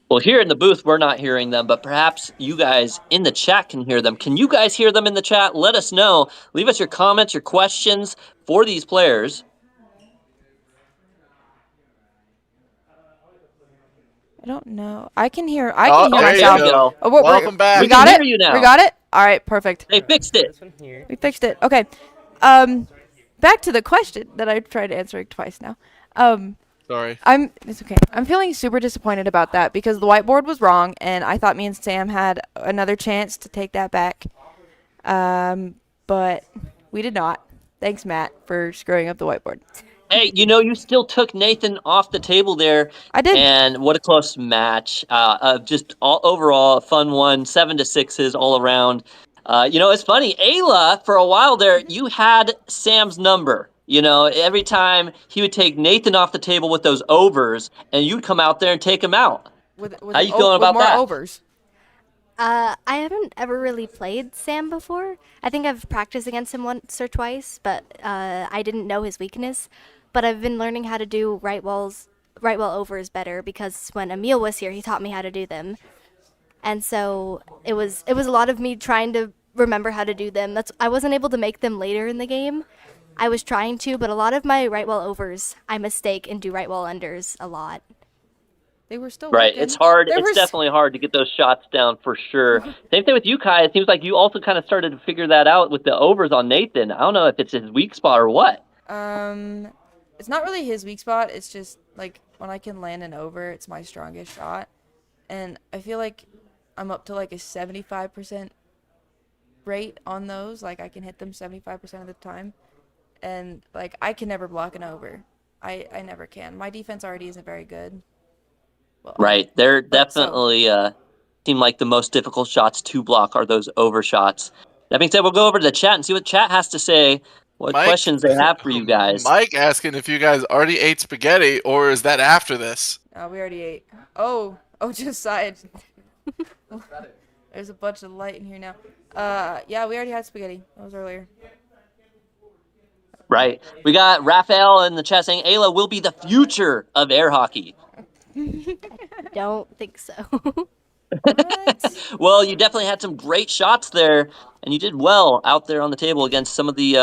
Well, here in the booth, we're not hearing them, but perhaps you guys in the chat can hear them. Can you guys hear them in the chat? Let us know. Leave us your comments, your questions for these players. I don't know. I can hear myself. Oh, welcome back. We got it? You now. We got it? All right, perfect. They fixed it. We fixed it. Okay. Back to the question that I tried answering twice now. Sorry. It's okay. I'm feeling super disappointed about that because the whiteboard was wrong, and I thought me and Sam had another chance to take that back. But we did not. Thanks, Matt, for screwing up the whiteboard. Hey, you still took Nathan off the table there. I did. And what a close match. Just overall a fun one, 7-6s all around. It's funny. Ayla, for a while there, you had Sam's number. Every time he would take Nathan off the table with those overs, and you'd come out there and take him out. How you feeling about more that? overs? I haven't ever really played Sam before. I think I've practiced against him once or twice, but I didn't know his weakness. But I've been learning how to do right wall overs better because when Emil was here, he taught me how to do them. And so it was a lot of me trying to remember how to do them. I wasn't able to make them later in the game. I was trying to, but a lot of my right wall overs, I mistake and do right wall unders a lot. They were still right. working. It's hard. It's definitely hard to get those shots down for sure. Same thing with you, Kai. It seems like you also kind of started to figure that out with the overs on Nathan. I don't know if it's his weak spot or what. It's not really his weak spot. It's just like when I can land an over, it's my strongest shot, and I feel like I'm up to like a 75% rate on those. Like I can hit them 75% of the time, and like I can never block an over. I never can. My defense already isn't very good. Well, right. They're definitely seem like the most difficult shots to block are those over shots. That being said, we'll go over to the chat and see what chat has to say. What questions they have for you guys. Mike asking if you guys already ate spaghetti or is that after this? we already ate. Oh, Josiah. There's a bunch of light in here now. Yeah, we already had spaghetti. That was earlier. Right. We got Raphael in the chat saying Ayla will be the future of air hockey. I don't think so. Well, you definitely had some great shots there, and you did well out there on the table against some of the,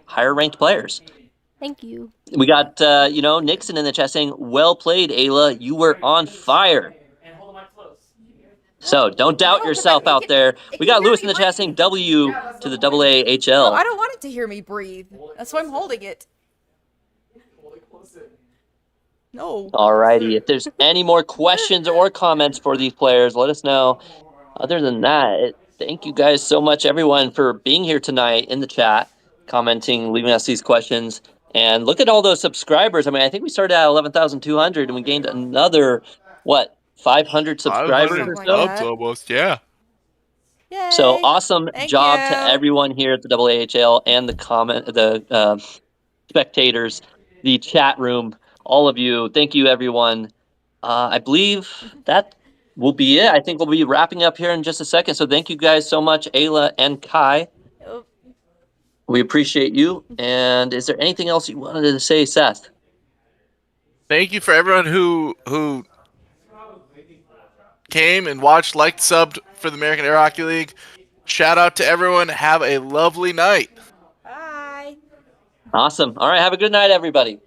higher ranked players. Thank you. We got, Nixon in the chat saying, well played, Ayla. You were on fire. So don't doubt yourself out there. We got Lewis in the chat saying W to the AAHL. No, I don't want it to hear me breathe. That's why I'm holding it. No. Alrighty, if there's any more questions or comments for these players, let us know. Other than that, thank you guys so much, everyone, for being here tonight in the chat, commenting, leaving us these questions. And look at all those subscribers. I mean, I think we started at 11,200 and we gained another, 500 subscribers or so? Subs almost, yeah. Yay. So awesome job you. to everyone here at the AAHL and the spectators, the chat room. All of you, thank you, everyone. I believe that will be it. I think we'll be wrapping up here in just a second. So thank you guys so much, Ayla and Kai. We appreciate you. And is there anything else you wanted to say, Seth? Thank you for everyone who came and watched, liked, subbed for the American Air Hockey League. Shout out to everyone. Have a lovely night. Bye. Awesome. All right. Have a good night, everybody.